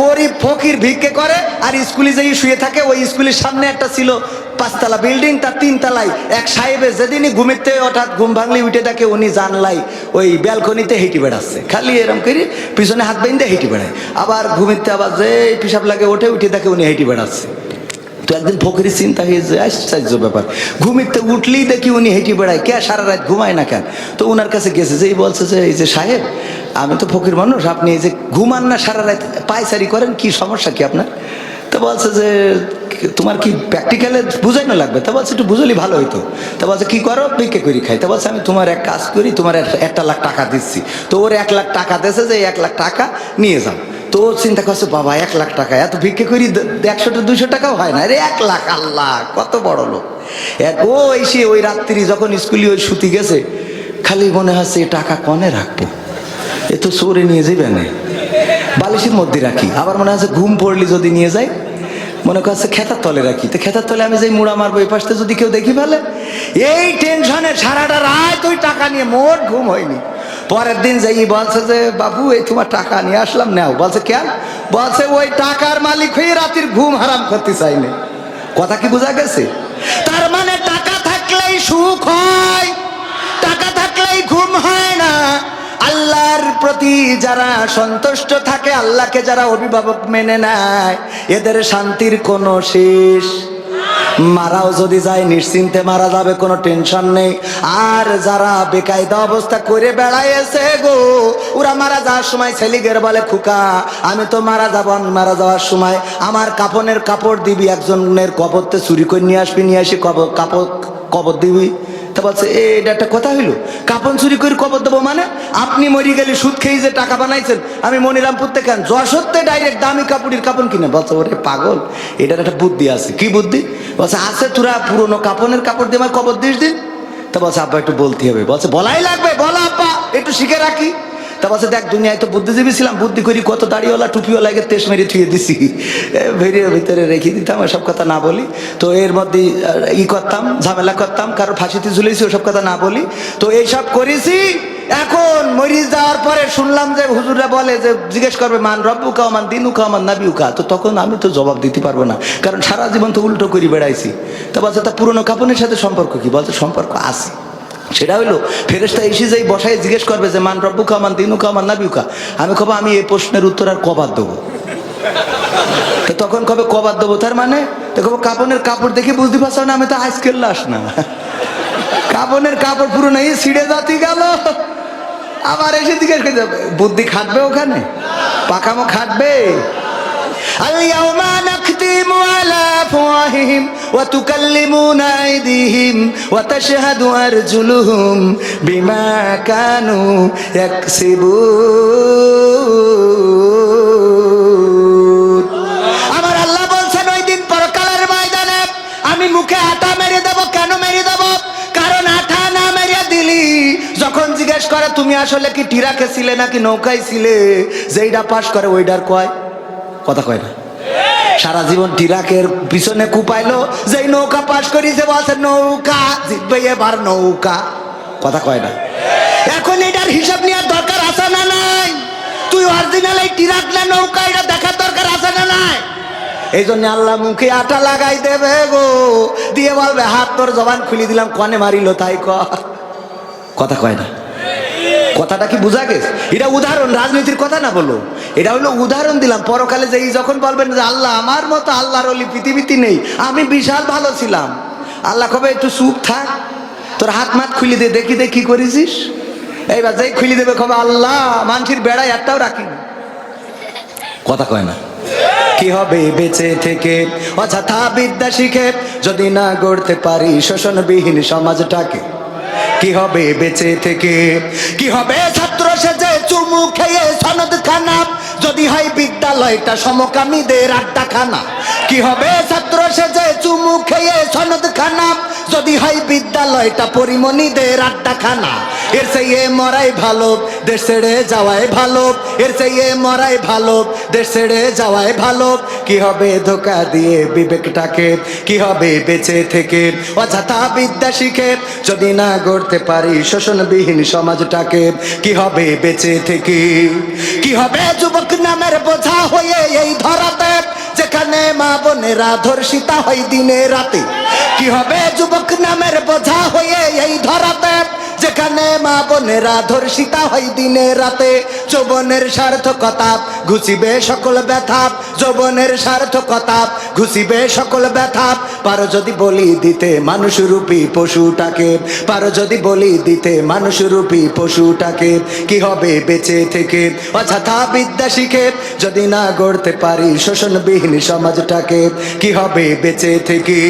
গরিব ফকির ভিক্ষে করে আর স্কুলে যেই শুয়ে থাকে, ওই স্কুলের সামনে একটা ছিল 5 তলা বিল্ডিং, তার 3 তলায় এক সাহেবে যেদিনই ঘুমিতে হঠাৎ ঘুম ভাঙলে উঠে থাকে, উনি জানলাই ওই ব্যালকনিতে হেঁটে বেড়াচ্ছে, খালি এরম করে পিছনে হাত বেঁধে হেঁটে বেড়ায়। আবার ঘুমিতে আবার যে পিসাব লাগে ওঠে, উঠে দেখে উনি হেঁটে বেড়াচ্ছে। তো একদিন ফকিরের চিন্তা হয়েছে, আশ্চর্য ব্যাপার, ঘুমিতে উঠলেই দেখি উনি হেঁটে বেড়ায়, কে সারা রাত ঘুমায় না কেন? তো ওনার কাছে গেছে, যেই বলছে যে এই যে সাহেব, আমি তো ফকির মানুষ, আপনি এই যে ঘুমান না সারা রাত, পায়চারি করেন, কি সমস্যা কি আপনার? তো বলছে যে তোমার কি প্র্যাকটিক্যালে বুঝাইনো লাগবে? তা বলছে একটু বুঝলি ভালো হইতো। তা বলছে কি করো? ভিক্ষে করি খাই। তা বলছে আমি তোমার এক কাজ করি, তোমার 1 লাখ টাকা দিচ্ছি। তো ওর 1 লাখ টাকা দিয়েছে যে 1 লাখ টাকা নিয়ে যাও। তো ও চিন্তা করছে, বাবা 1 লাখ টাকা, এত ভিক্ষে করি 100-200 টাকাও হয় না, আরে 1 লাখ, আল্লাহ কত বড় লোক। ও এসে ওই রাত্রি যখন স্কুলে ওই শুতি গেছে, খালি মনে হচ্ছে এই টাকা কনে রাখবো, এ তো চোরে নিয়ে যাবে না, বালিশের মধ্যে রাখি। আবার মনে হচ্ছে ঘুম পড়লি যদি নিয়ে যাই, মনে করছে খেতার তলে রাখি, তো খেতার তলে আমি যেই মুড়া মারবো, এই পাশে যদি কেউ দেখি ফেলে, এই টেনশনে সারাটা রাত ওই টাকা নিয়ে মোট ঘুম হয়নি। পরের দিন যাই বলছে যে বাবু এই তোমার টাকা নিয়ে আসলাম, নাও। বলছে কেন? বলছে ওই টাকার মালিক হয়ে রাতের ঘুম হারাম করতে চাইনি। কথা কি বোঝা গেছে? তার মানে টাকা থাকলেই সুখ হয়, টাকা থাকলেই ঘুম হয় না। আল্লাহর প্রতি যারা সন্তুষ্ট থাকে, আল্লাহকে যারা অভিভাবক মেনে নেয়, এদের শান্তির কোনো শেষ। মারাও যদি যায় নিশ্চিন্তে মারা যাবে, কোনো টেনশন নেই। আর যারা বেকায়দা অবস্থা করে বেড়াইছে গো, ওরা মারা যাওয়ার সময় ছেলিগের বলে, খুকা আমি তো মারা যাবো, আমি মারা যাওয়ার সময় আমার কাফনের কাপড় দিবি, একজনের কবরতে চুরি করে নিয়ে আসবি, নিয়ে আসি কবর দিবি। তা বলছে এটা একটা কথা হইলো, কাপড় চুরি করে কবর দেবো মানে? আপনি মরি গেলে সুদ খেয়ে যে টাকা বানাইছেন, আমি মনিরামপুর থেকে যশোরতে ডাইরেক্ট দামি কাপড়ের কাপড় কিনে। বলছে ওরে পাগল, এটার একটা বুদ্ধি আছে। কি বুদ্ধি? বলছে আছে, তোরা পুরোনো কাপড়ের কাপড় দিয়ে আমার কবর দিস দিন। তা বলছে আব্বা একটু বলতে হবে। বলছে বলাই লাগবে, বলো আব্বা একটু শিখে রাখি। তা বলছে দেখ দুনিয়ায় তো বুদ্ধিজীবী ছিলাম, বুদ্ধি করি কত দাড়িওয়ালা টুপিওয়ালাকে তেস মেরে থুয়ে দিছি, ভেরির ভিতরে রেখে দিতাম, ওসব কথা না বলি। তো এর মধ্যে করতাম, ঝামেলা করতাম, কারো ফাঁসিতে ঝুলেছি, ওসব কথা না বলি। তো এইসব করেছি। এখন মরিচ যাওয়ার পরে শুনলাম যে হুজুররা বলে যে জিজ্ঞেস করবে মান রব্বুকা মান দিনুকা মান নাবিউকা। তো তখন আমি তো জবাব দিতে পারবো না, কারণ সারা জীবন তো উল্টো করে বেড়াইছি। তা বলছে তা পুরনো কাপড়ের সাথে সম্পর্ক কি? বলছে সম্পর্ক আছে। সেটা হইলো ফেরেশতা এসে যাই বসায় জিজ্ঞেস করবে যে মান রব্বুকা মান দিনুকা মান নাবিউকা। আমি কব আমি এই প্রশ্নের উত্তর আর কবার দেবো? তো তখন কবে কবার দেবো? তার মানে তো কব কাপড়ের কাপড় দেখে বুঝতে পারছো না আমি তো আজকের লাশ না, কাপড়ের কাপড় পুরো নেই ছিঁড়ে যাতে গেল। আবার এসে জিজ্ঞেস করে বুদ্ধি খাটবে ওখানে, পাকামো খাটবে। اليوم نختم على أفواههم وتكلمنا أيديهم وتشهد أرجلهم بما كانوا يكسبون। আমার আল্লাহ বলছেন ওই দিন পরকালের ময়দানে আমি মুখে আটা মেরে দেব। কেন মেরে দেব? কারণ আটা না মেরে দিলি, যখন জিজ্ঞেস করে তুমি আসলে কি টিরাকে ছিলে নাকি নৌকায় ছিলে, যেইটা পাস করে ওইটার কয় কথা কয় না। সারা জীবন টিরাকের পিছনে কুপাইলো, যেই নৌকা পাশ করিছে বলছে নৌকা জিতবে এবার, নৌকা কথা কয় না। এখন এটার হিসাব নেওয়ার দরকার আছে না নাই? তুই অরিজিনাল এই টিরাক না নৌকা, এটা দেখার দরকার আছে না নাই? এই জন্য আল্লাহ মুখে আটা লাগাই দেবে গো, দিয়ে বলবে হাত তোর জবান খুলে দিলাম, কনে মারিল তাই কথা কয় না। কথাটা কি বোঝা গেছে? এটা উদাহরণ, রাজনীতির কথা না বলো, এটা হলো উদাহরণ দিলাম। পরকালে যে যখন বলবেন যে আল্লাহ আমার মতো আল্লাহর ওলি পৃথিবীতে নেই, আমি বিশাল ভালো ছিলাম, আল্লাহ কবে একটু চুপ থাক, তোর হাত মাত খুলে দে দেখি দে কি করেছিস। এইবার যেই খুলে দেবে কবে আল্লাহ মানুষের বেড়ায় একটাও রাখিনি। কথা কয় না। কি হবে বেঁচে থেকে অযথা বিদ্যা শিখে যদি না গড়তে পারি শোষণবিহীন সমাজটাকে? কি হবে বেঁচে থেকে? কি হবে ছাত্র সেজে চুমু খেয়ে সনদ খানা যদি হয় বিদ্যালয়টা সমকামীদের আড্ডাখানা? কি হবে ছাত্র সেজে চুমু খেয়ে সনদ খানা যদি হয় বিদ্যালয়টা পরিমণিদের আড্ডাখানা? এর চেয়ে মরাই ভালো, দেশ ছেড়ে যাওয়াই ভালো, এর চেয়ে মরাই ভালো, দেশ ছেড়ে যাওয়াই ভালো। কি হবে ধোকা দিয়ে বিবেকটাকে, কি হবে বেঁচে থেকে অযথা বিদ্যা শিখে যদি না গড়তে পারি শোষণবিহীন সমাজটাকে? কি হবে বেঁচে থেকে? কি হবে যুবক নামের বোঝা হয়ে এই ধরাতে, যেখানে মা বোনেরা ধর্ষিতা হয় দিনে রাতে? কি হবে যুবক নামের বোঝা হয়ে এই ধরাতে, যেখানে মা বোনেরা ধর্ষিতা হয় দিনে রাতে? যৌবনের সার্থকতা ঘুচিবে সকল ব্যথা, যৌবনের সার্থকতা ঘুচিবে সকল ব্যথা। পারো যদি বলি দিতে মানুষরূপী পশুটাকে, পারো যদি বলি দিতে মানুষরূপী পশুটাকে? কি হবে বেঁচে থেকে অযথা বিদ্যা শিখে যদি না গড়তে পারি শোষণবিহীন সমাজটাকে? কি হবে বেঁচে থেকে?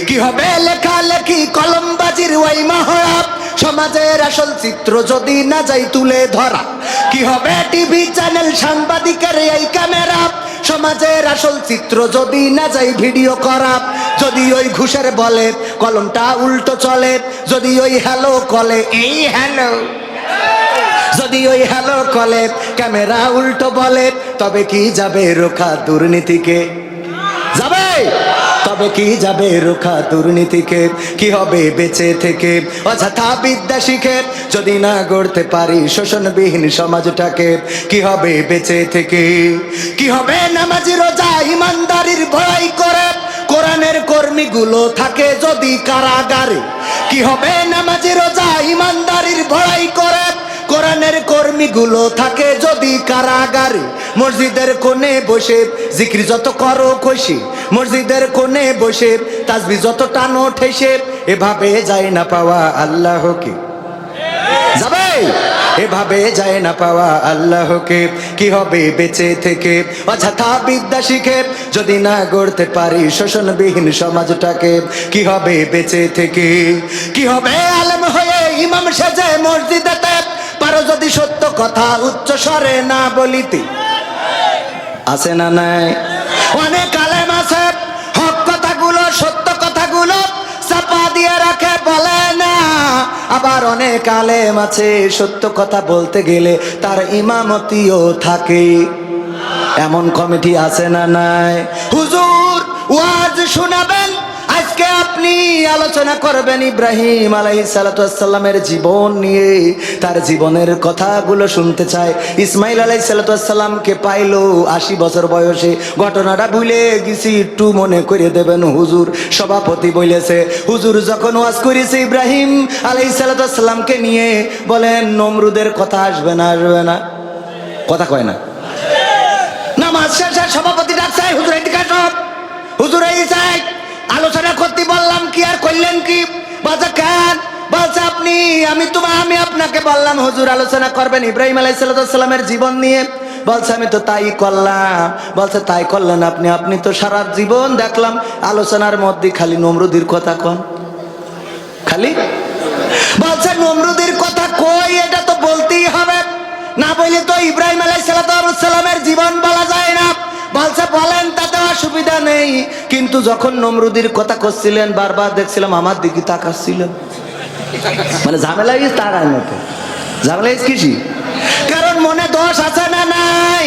কি হবে লেখালেখি কলমবাজির ওই মহড়া, সমাজের আসল চিত্র যদি না যাই তুলে ধরা? কি হবে টিভি চ্যানেল সাংবাদিকের এই ক্যামেরা, সমাজের আসল চিত্র যদি না যাই ভিডিও করা? যদি ওই ঘুষের বলে কলমটা উল্টো চলে, যদি ওই হ্যালো কলে এই হ্যালো, যদি ওই হ্যালো কলে ক্যামেরা উল্টো বলে, তবে কি যাবে রোখা দুর্নীতিকে? যাবে? তবে কি যাবে রোখা দুর্নীতিকে? কি হবে বেঁচে থেকে অযথা বিদ্যা শিখে যদি না গড়তে পারি শোষণবিহীন সমাজটাকে? কি হবে বেঁচে থেকে? কি হবে নামাজি রোজা ইমানদারির ভয় করে কোরআনের কর্মীগুলো থাকে যদি কারাগারে? কি হবে নামাজি রোজা ইমানদারির ভয় করে কোরআনের কর্মীগুলো থাকে যদি কারাগারে? মসজিদের কোণে বসে জিকির যত করো খুশি, মসজিদের কোণে বসে তাসবিহ যত টানো ঠেসে, এভাবে যায় না পাওয়া আল্লাহকে? যাবে? এভাবে যায় না পাওয়া আল্লাহকে? কি হবে বেঁচে থেকে অযথা বিদ্যা শিখে যদি না গড়তে পারি শোষণবিহীন সমাজটাকে? কি হবে বেঁচে থেকে? কি হবে আলেম হয়ে ইমাম সেজে মসজিদেতে, পারো যদি সত্য কথা উচ্চ স্বরে না বলিতে? আছে না নাই? অনেক আলেম আছে হক কথাগুলো সত্য কথাগুলো চাপা দিয়ে রাখে বলে না, আবার অনেক আলেম আছে সত্য কথা বলতে গেলে তার ইমামতিও থাকে। এমন কমিটি আছে না নাই? হুজুর ওয়াজ শোনাবেন, আজকে আপনি আলোচনা করবেন ইব্রাহিম আলাইহিস সালাতু ওয়াস সালামের জীবন নিয়ে, তার জীবনের কথাগুলো শুনতে চায়। ইসমাইল আলাইহিস সালাতু ওয়াস সালামকে পাইলো 80 বছর বয়সে, ঘটনাটা ভুলে গেছি একটু মনে করে দেবেন হুজুর। সভাপতি বলেছে হুজুর যখন ওয়াজ করেছে ইব্রাহিম আলাইহিস সালাতু ওয়াস সালামকে নিয়ে, বলেন নমরুদের কথা আসবে না? আসবে না? কথা কয় না। নামাজ শেষে সভাপতি ডাকছে হুজুর এদিকে আসো, হুজুর এই চাই আলোচনা করতে বললাম কি আর করলেন কি? বলছে কেন? বলছে আপনি আমি আপনাকে বললাম হুজুর আলোচনা করবেন ইব্রাহিম আলাইহিস সালামের জীবন নিয়ে। বলছে আমি তো তাই করলাম। বলছে তাই করলেন আপনি? আপনি তো সারা জীবন দেখলাম আলোচনার মধ্যে খালি নমরুদের কথা কন, খালি। বলছে নমরুদের কথা কই, এটা তো বলতেই হবে, না বলে তো ইব্রাহিম আলাইহিস সালামের জীবন বলা যায় না। বলছে বলেন তাতে অসুবিধা নেই, কিন্তু যখন নমরুদের কথা করছিলেন বারবার দেখছিলাম আমার দিকে তাকাচ্ছিলেন, মানে ঝামেলা হয়েছে তার মতো। ঝামেলা হয়েছে কিসি? কারণ মনে দোষ আছে না নাই?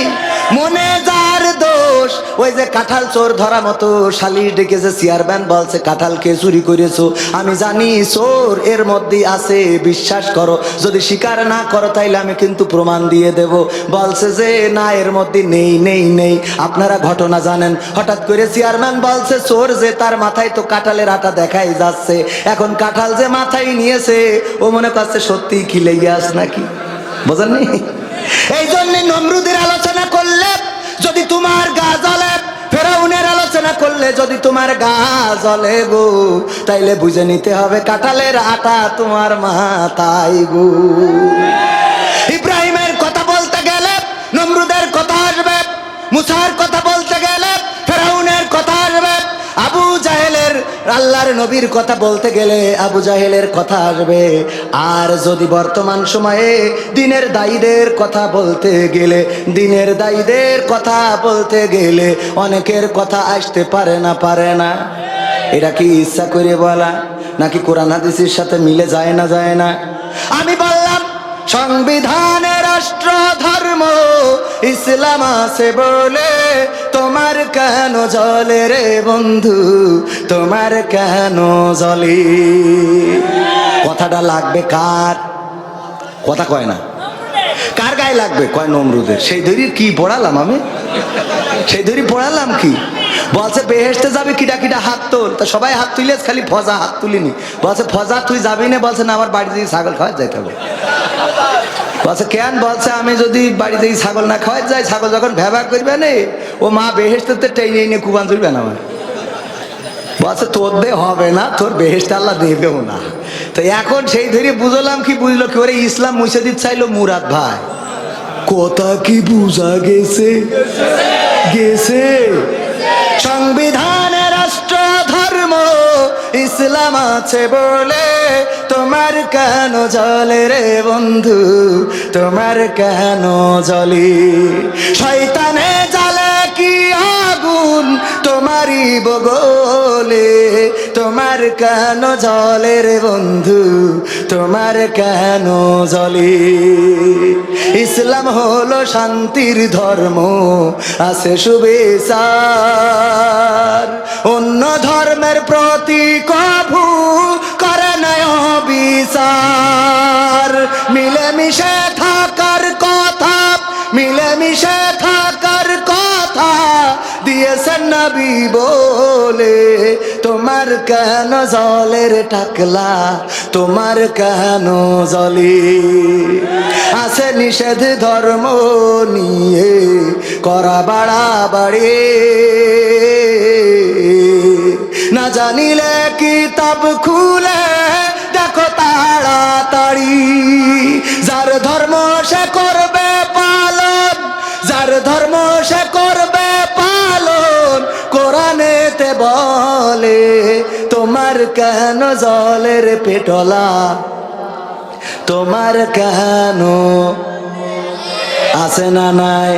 মনে যার দোষ, ওই যে কাঁঠাল চোর ধরা মতো শালিশ ডেকেছে চেয়ারম্যান, বলছে কাঁঠালকে চুরি করেছো, আমি জানি চোর এর মধ্যে আছে, বিশ্বাস করো, যদি স্বীকার না করো তাইলে আমি কিন্তু প্রমাণ দিয়ে দেব। বলছে যে না এর মধ্যে নেই নেই নেই। আপনারা ঘটনা জানেন, হঠাৎ করে চেয়ারম্যান বলছে চোর যে, তার মাথায় তো কাঁঠালের আটা দেখাই যাচ্ছে, এখন কাঁঠাল যে মাথায় নিয়েছে ও মনে করছে সত্যিই খিলে গিয়াস নাকি, বোঝেননি? এই জন্য নমরুদের আলোচনা করলে যদি তোমার গা জ্বলে, ফেরাউনের আলোচনা করলে যদি তোমার গা জ্বলে গো, তাইলে বুঝে নিতে হবে কাঁঠালের আটা তোমার মাথায় গো। ইব্রাহিমের কথা বলতে গেলে নমরুদের কথা আসবে, মুসার কথা বলতে গেলে ফেরাউনের কথা আসবে, আবু জাহেলের আল্লাহর নবীর কথা বলতে গেলে আবু জাহেলের কথা আসবে। আর যদি বর্তমান সময়ে দিনের দায়ীদের কথা বলতে গেলে, দিনের দায়ীদের কথা বলতে গেলে অনেকের কথা আসতে পারে না, পারে না। এটা কি ইচ্ছা করে বলা নাকি কোরআন হাদিসের সাথে মিলে যায় না, যায় না? আমি বললাম সংবিধানে রাষ্ট্র ধর্ম ইসলাম আছে বলে তোমার কেন জ্বলে রে বন্ধু, তোমার কেন জ্বলে? কথাটা লাগবে কার? কথা কয় না, কার গায়ে লাগবে? কয় নমরুদের। সেই ধরি কি পড়ালাম আমি, সেই ধরি পড়ালাম কি? বলছে বেহেশতে যাবে, কিটা কিটা হাত তোল। তা সবাই হাত তুলে, খালি ফজা হাত তুলিনি। বলছে ফজা তুই যাবি না? বলছে না, আমার বাড়ি থেকে ছাগল খাওয়া যাইতে হবে। বলছে কেন? বলছে আমি যদি বাড়ি থেকে ছাগল না খাওয়া যাই, ছাগল যখন ভ্যাবা করবে না, ও মা বেহেশতে টেনে এনে কুবান তুলবে না আমার। বলছে তোর দে হবে না, তোর বেহেশতে আল্লাহ দেবেও না। তো এখন সেই ধরে বুঝলাম কি, বুঝলো কি, ওরে ইসলাম মুছে দিতে চাইলো মুরাদ ভাই। কথা কি বুঝা গেছে? গেছে। সংবিধানে রাষ্ট্র ধর্ম ইসলাম আছে বলে তোমার কেন জ্বলে রে বন্ধু, তোমার কেন জ্বলে? শয়তানে জ্বালে কি আগুন তোমারই বগলে, তোমার কেন জ্বলে রে বন্ধু, তোমার কেন জ্বলে? ইসলাম হলো শান্তির ধর্ম, আছে সুবিচার, অন্য ধর্মের প্রতি কভু করে না বিচার। মিলেমিশে থাকার কথা, মিলেমিশে থাকার কথা দিয়েছেন নবী বলে, তোমার কেন জ্বলে রে টাকলা, তোমার কেন জ্বলে? আছে নিষেধ ধর্ম নিয়ে করা বাড়াবাড়ি, না জানিলে কিতাব খুলে দেখো তাড়াতাড়ি। যার ধর্ম সে করবে পালন, যার ধর্ম সে করবে পালন, কোরআনেতে বলে তোমার কেন জ্বলে রে পেটলা, তোমার কেন? আছে না নাই?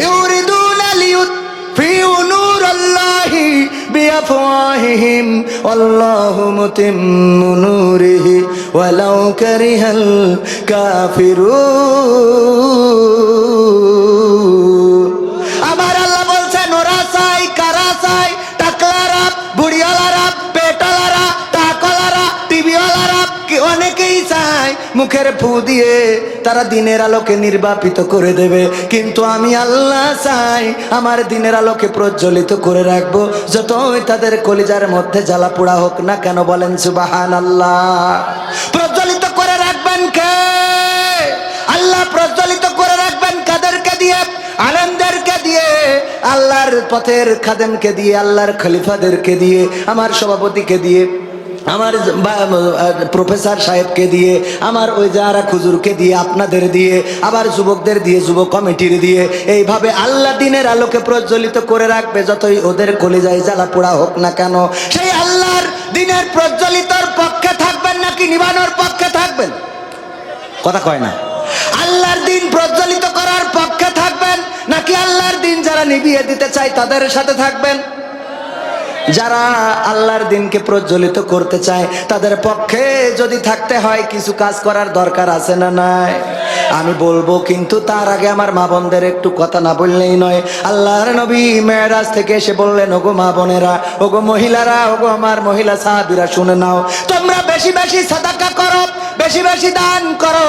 ইউরিদুনা লিউতফিউ নূরাল্লাহি বিআফওয়াহিহিম ওয়াল্লাহু মুতিম্মু নূরিহি ওয়ালাউ কারিহাল কাফিরুন। আমার আল্লাহ বলছেন ওরা চাই, কারা চাই? টাকলারা, বুড়িওয়ালারা, পেটলারা, টাকলারা, টিভিওয়ালারা, অনেকেই চায় মুখের ফু দিয়ে তারা দিনের আলোকে নির্বাপিত করে দেবে। কিন্তু আমি আল্লাহ চাই আমার দিনের আলোকে প্রজ্বলিত করে রাখবো, যতই তাদের কলিজার মধ্যে জ্বালা পোড়া হোক না কেন। বলেন সুবহানাল্লাহ। প্রজ্বলিত করে রাখবেন কে? আল্লাহ প্রজ্বলিত করে রাখবেন কাদেরকে দিয়ে? আলেমদেরকে দিয়ে, আল্লাহর পথের খাদেমকে দিয়ে, আল্লাহর খলিফাদেরকে দিয়ে, আমার সভাপতিকে দিয়ে, আমার প্রফেসর সাহেবকে দিয়ে, আমার ওই যারা খুজুরকে দিয়ে, আপনাদের দিয়ে, আবার যুবকদের দিয়ে, যুব কমিটির দিয়ে, এইভাবে আল্লাহ দিনের আলোকে প্রজ্বলিত করে রাখবে যতই ওদের কলিজায় জ্বালা পোড়া হোক না কেন। সেই আল্লাহর দিনের প্রজ্বলিতর পক্ষে থাকবেন নাকি নিবানোর পক্ষে থাকবেন? কথা কয় না। আল্লাহর দিন প্রজ্বলিত করার পক্ষে থাকবেন নাকি আল্লাহর দিন যারা নিভিয়ে দিতে চায় তাদের সাথে থাকবেন? যারা আল্লাহর দিনকে প্রজ্বলিত করতে চায় তাদের পক্ষে যদি থাকতে হয় কিছু কাজ করার দরকার আছে না নাই? আমি বলবো, কিন্তু তার আগে আমার মা বোনদের একটু কথা না বললেই নয়। আল্লাহর নবী মেরাজ থেকে এসে বললেন, ওগো মা বোনেরা, ওগো মহিলারা, ওগো আমার মহিলা সাহাবীরা, শুনে নাও, তোমরা বেশি বেশি সাদাকা করো, বেশি বেশি দান করো,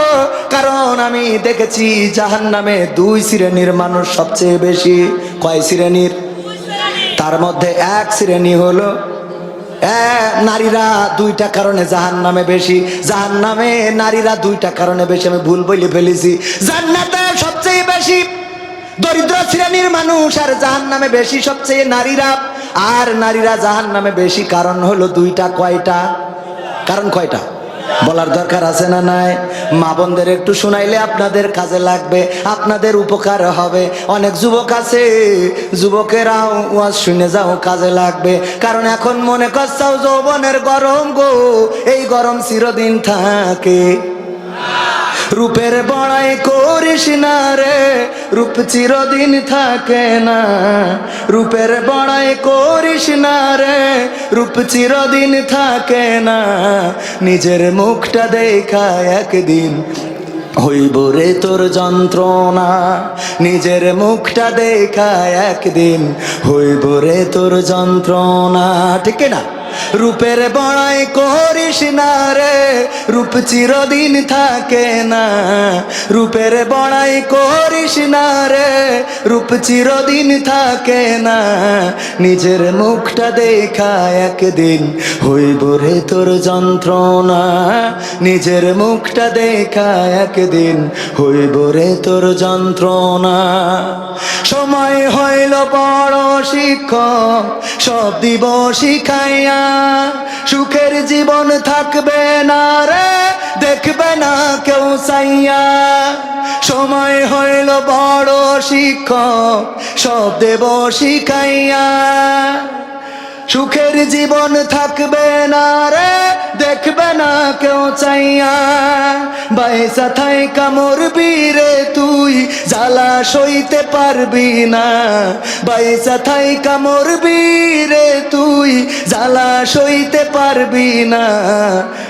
কারণ আমি দেখেছি জাহান্নামে দুই শ্রেণীর মানুষ সবচেয়ে বেশি। কয় শ্রেণীর? তার মধ্যে এক শ্রেণী হলো নারীরা। দুইটা কারণে জাহান্নামে বেশি, জাহান্নামে নারীরা দুইটা কারণে বেশি। আমি ভুল বলে ফেলেছি, জান্নাতে সবচেয়ে বেশি দরিদ্র শ্রেণীর মানুষ, আর জাহান্নামে বেশি সবচেয়ে নারীরা। আর নারীরা জাহান্নামে বেশি কারণ হলো দুইটা। কয়টা কারণ? কয়টা বলার দরকার আছে না নাই? মা বোনদের একটু শুনাইলে আপনাদের কাজে লাগবে, আপনাদের উপকার হবে। অনেক যুবক আছে, যুবকেরাও ওয়াজ শুনে যাও, কাজে লাগবে। কারণ এখন মনে করছাও যৌবনের গরম গো, এই গরম চিরদিন থাকে। রূপের বড়াই করিস না রে, রূপ চিরদিন থাকে না। রূপের বড়াই করিস না রে, রূপ চিরদিন থাকে না। নিজের মুখটা দেখা একদিন হইব রে তোর যন্ত্রণা, নিজের মুখটা দেখা একদিন হইব রে তোর যন্ত্রণা। ঠিক না? রূপের বড়াই করিস না রে, রূপ চিরদিন থাকে না। রূপের বড়াই করিস না রে, রূপ চিরদিন থাকে না। নিজের মুখটা দেখা একদিন হইব রে তোর যন্ত্রণা, নিজের মুখটা দেখা একদিন হইব রে তোর যন্ত্রণা। সময় হইল বড় শিক্ষক, সব দিব শিখাইয়া। সুখের জীবন থাকবে না রে, দেখবে না কেউ চাইয়া। সময় হইল বড় শিক্ষক, সব দেব শিখাইয়া। সুখের জীবন থাকবে না রে, দেখবে না কেউ চাইয়া। বাইসা থাই কামর বীরে তুই জ্বালা সইতে পারবি না। বাইসা থাই কামর বীরে তুই জ্বালা সইতে পারবি না।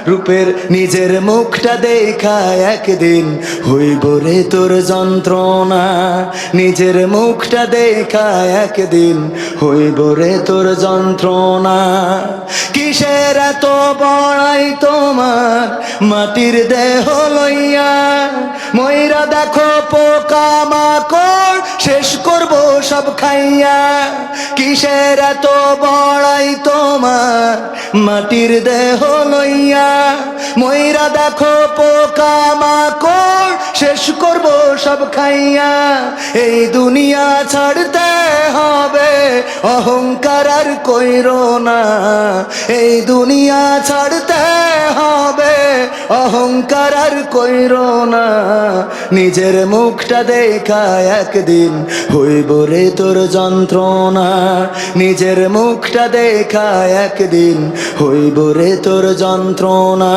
রূপের নিজের মুখটা দেখা একদিন হইব রে তোর যন্ত্রণা, নিজের মুখটা দেখা একদিন হইব রে তোর যন্ত্রণা। কিসের এত বড়াই তোমার মাটির দেহ লইয়া, ময়রা দেখো পোকা মাকড় শেষ করব সব খাইয়া। কিসের এত বড়াই তোমার মাটির দেহ লইয়া, ময়রা দেখো পোকা মাকড় শেষ করব সব খাইয়া। এই দুনিয়া ছাড়তে হবে, অহংকার আর কইরো না। এই দুনিয়া ছাড়তে হবে, অহংকার আর কইরো না। নিজের মুখটা দেখা একদিন হইব রে তোর যন্ত্রণা, নিজের মুখটা দেখা একদিন হইব রে তোর যন্ত্রণা।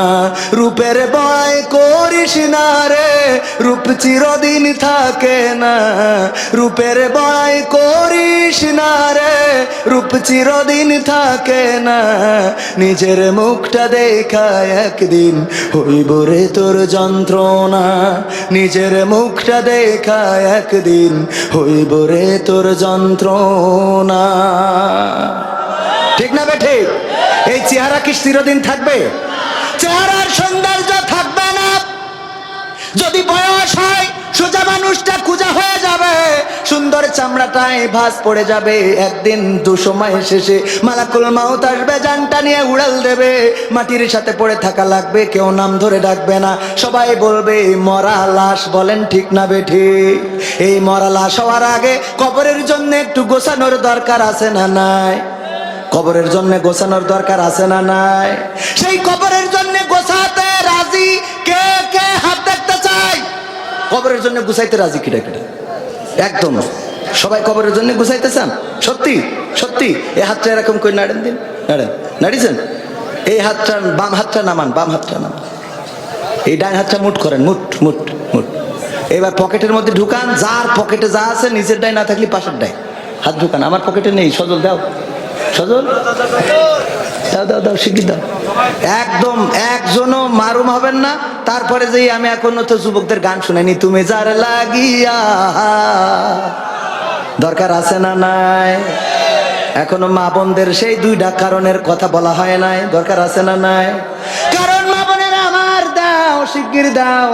রূপের বড়াই করিস না রে, রূপ চিরদিন থাকে না। রূপের বড়াই করিস না রে, রূপ চিরদিন থাকে না। নিজের মুখটা দেখা একদিন হইব রে তোর যন্ত্রণা, নিজের মুখটা দেখা একদিন হইব রে তোর যন্ত্রণা। ঠিক না বেঠে? এই চেহারা কি চিরদিন থাকবে? চেহারার সৌন্দর্য থাকবে না। যদি বয়স হয় সোজা মানুষটা কুজা হয়ে যাবে, সুন্দর চামড়াটায় ভাঁজ পড়ে যাবে। একদিন দুসময় শেষে মালাকুল মাউত আসবে, জানটা নিয়ে উড়াল দেবে। মাটির সাথে পড়ে থাকা লাগবে, কেউ নাম ধরে ডাকবে না। সবাই বলবে মরা লাশ। বলেন ঠিক না বেঠি? এই মরা লাশ হওয়ার আগে কবরের জন্য একটু গোছানোর দরকার আছে না নাই? কবরের জন্য গোছানোর দরকার আছে না নাই? সেই কবরের জন্য গোছাতে রাজি কে কে? হাত দেখতে চাই। কবরের জন্য গুছাইতে রাজি কিটা কিটা? একদম সবাই কবরের জন্য গুছাইতে চান? সত্যি সত্যি? এই হাতটা এরকম করে নাড়েন দিন, নাড়েন, নাড়িয়েছেন? এই হাতটা, বাম হাতটা নামান, বাম হাতটা নামান। এই ডান হাতটা মুঠ করেন, মুঠ মুঠ মুঠ। এবার পকেটের মধ্যে ঢুকান, যার পকেটে যা আছে, নিজের ডাই না থাকলে পাশের ডাই হাত ঢুকান। আমার পকেটে নেই, সজল দাও, সজল দাও দাও দাও, শিগগির দাও। একদম একজনও মারুম হবেন না। তারপরে যে আমি এখনো তো যুবকদের গান শুনাইনি, তুমি যার লাগিয়া। দরকার আছে না নাই? এখনো মা বোনদের সেই দুইটা কারণের কথা বলা হয় নাই। দরকার আছে না নাই? কারণ মা বোনেরা আমার দাও, শিগগির দাও,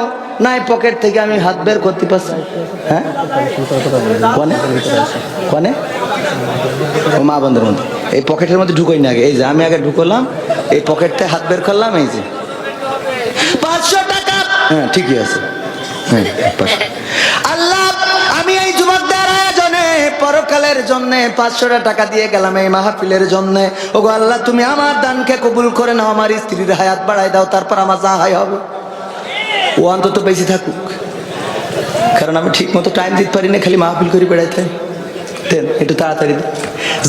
নাই পকেট থেকে আমি হাত বের করতে পারছি। হ্যাঁ কনে কনে ও মা বোনদের মধ্যে এই পকেটের মধ্যে ঢুকোই না আগে। এই যে আমি আগে ঢুকলাম, এই পকেটতে হাত বের করলাম, এই যে 500 টাকা। হ্যাঁ ঠিকই আছে। হ্যাঁ আল্লাহ, আমি এই যুবকদের আয়োজনে পরকালের জন্য 500 টাকা দিয়ে গেলাম এই মাহফিলের জন্য। ওগো আল্লাহ, তুমি আমার দানকে কবুল করে নাও, আমার স্ত্রীর হায়াত বাড়াই দাও, তারপর আমার যা হয় হবে। ও অন্তত বেঁচে থাকুক, কারণ আমি ঠিক মতো টাইম দিতে পারি না, খালি মাহফিল করে বেড়াইতে। দেন একটু তাড়াতাড়ি।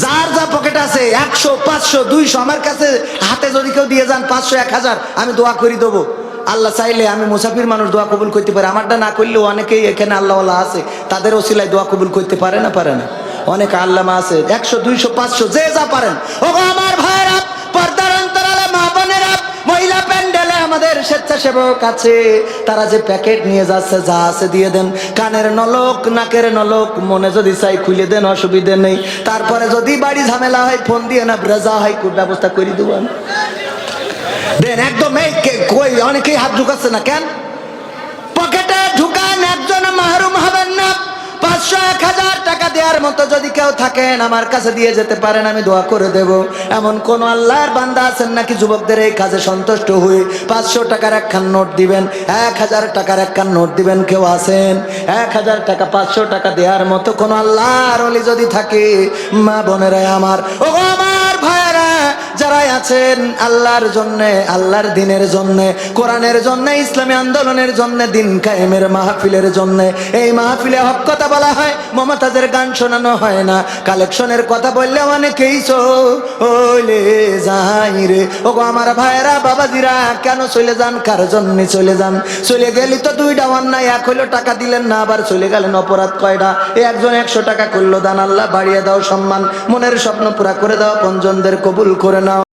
যার যা পকেট আছে 100, 500, 200 আমার কাছে হাতে যদি কেউ দিয়ে যান 500, 1000, আমি দোয়া করে দেবো। আল্লাহ চাইলে আমি মুসাফির মানুষ দোয়া কবুল করতে পারি। আমারটা না করলেও অনেকেই এখানে আল্লাহওয়ালা আছে, তাদের ওসিলায় দোয়া কবুল করতে পারে না? পারে না? অনেক আল্লামা আছে, 100, 200, 500 যে যা পারেন। ও আমার ভাইরা, পর্দার অন্তরালে মা বোনেরা, মহিলা প্যান্ডেলে আমাদের স্বেচ্ছাসেবক আছে, তারা যে প্যাকেট নিয়ে যাচ্ছে, যা আছে দিয়ে দেন। কানের নলক, নাকের নলক, মনে যদি চাই খুলে দেন, অসুবিধে নেই। তারপরে যদি বাড়ি ঝামেলা হয় ফোন দিয়ে না ব্রেজা হয়, ব্যবস্থা করে দেবেন দেন একদম। এই কই অনেকেই হাত ঢুকাচ্ছে না কেন? পকেটে ঢুকান, একজন মাহরুম হবেন না। 500-1000 টাকা দেওয়ার মতো যদি কেউ থাকেন আমার কাছে দিয়ে যেতে পারেন, আমি দোয়া করে দেব। এমন কোন আল্লাহর বান্দা আছেন নাকি যুবকদের এই কাজে সন্তুষ্ট হয়ে 500 টাকার একখান নোট দিবেন, 1000 টাকার একখান নোট দিবেন? কেউ আছেন? 1000 টাকা 500 টাকা দেওয়ার মতো কোন আল্লাহর ওলি যদি থাকে, মা বোনেরা আমার, ও আমার ভাইয়েরা যারা আছেন আল্লাহর জন্য, আল্লাহর দিনের জন্য, কোরআনের জন্য, ইসলামী আন্দোলনের জন্য, দিন কায়েমের মাহফিলের জন্য, এই মাহফিলে হক কথা বলা হয়, মমতাজের গান শোনানো হয় না, কালেকশনের কথা বললে অনেকেই চলে যাই রে। ও আমার ভাইয়েরা বাবাজিরা, কেন চলে যান? কার জন্য চলে যান? চলে গেলি তো দুইটা অন্যায়, এক হইলো টাকা দিলেন না, আবার চলে গেলেন, অপরাধ কয়টা? একজন 100 টাকা করলো দান, আল্লাহ বাড়িয়ে দাও সম্মান, মনের স্বপ্ন পুরা করে দাও, পঞ্জনদের কবুল করে নাও।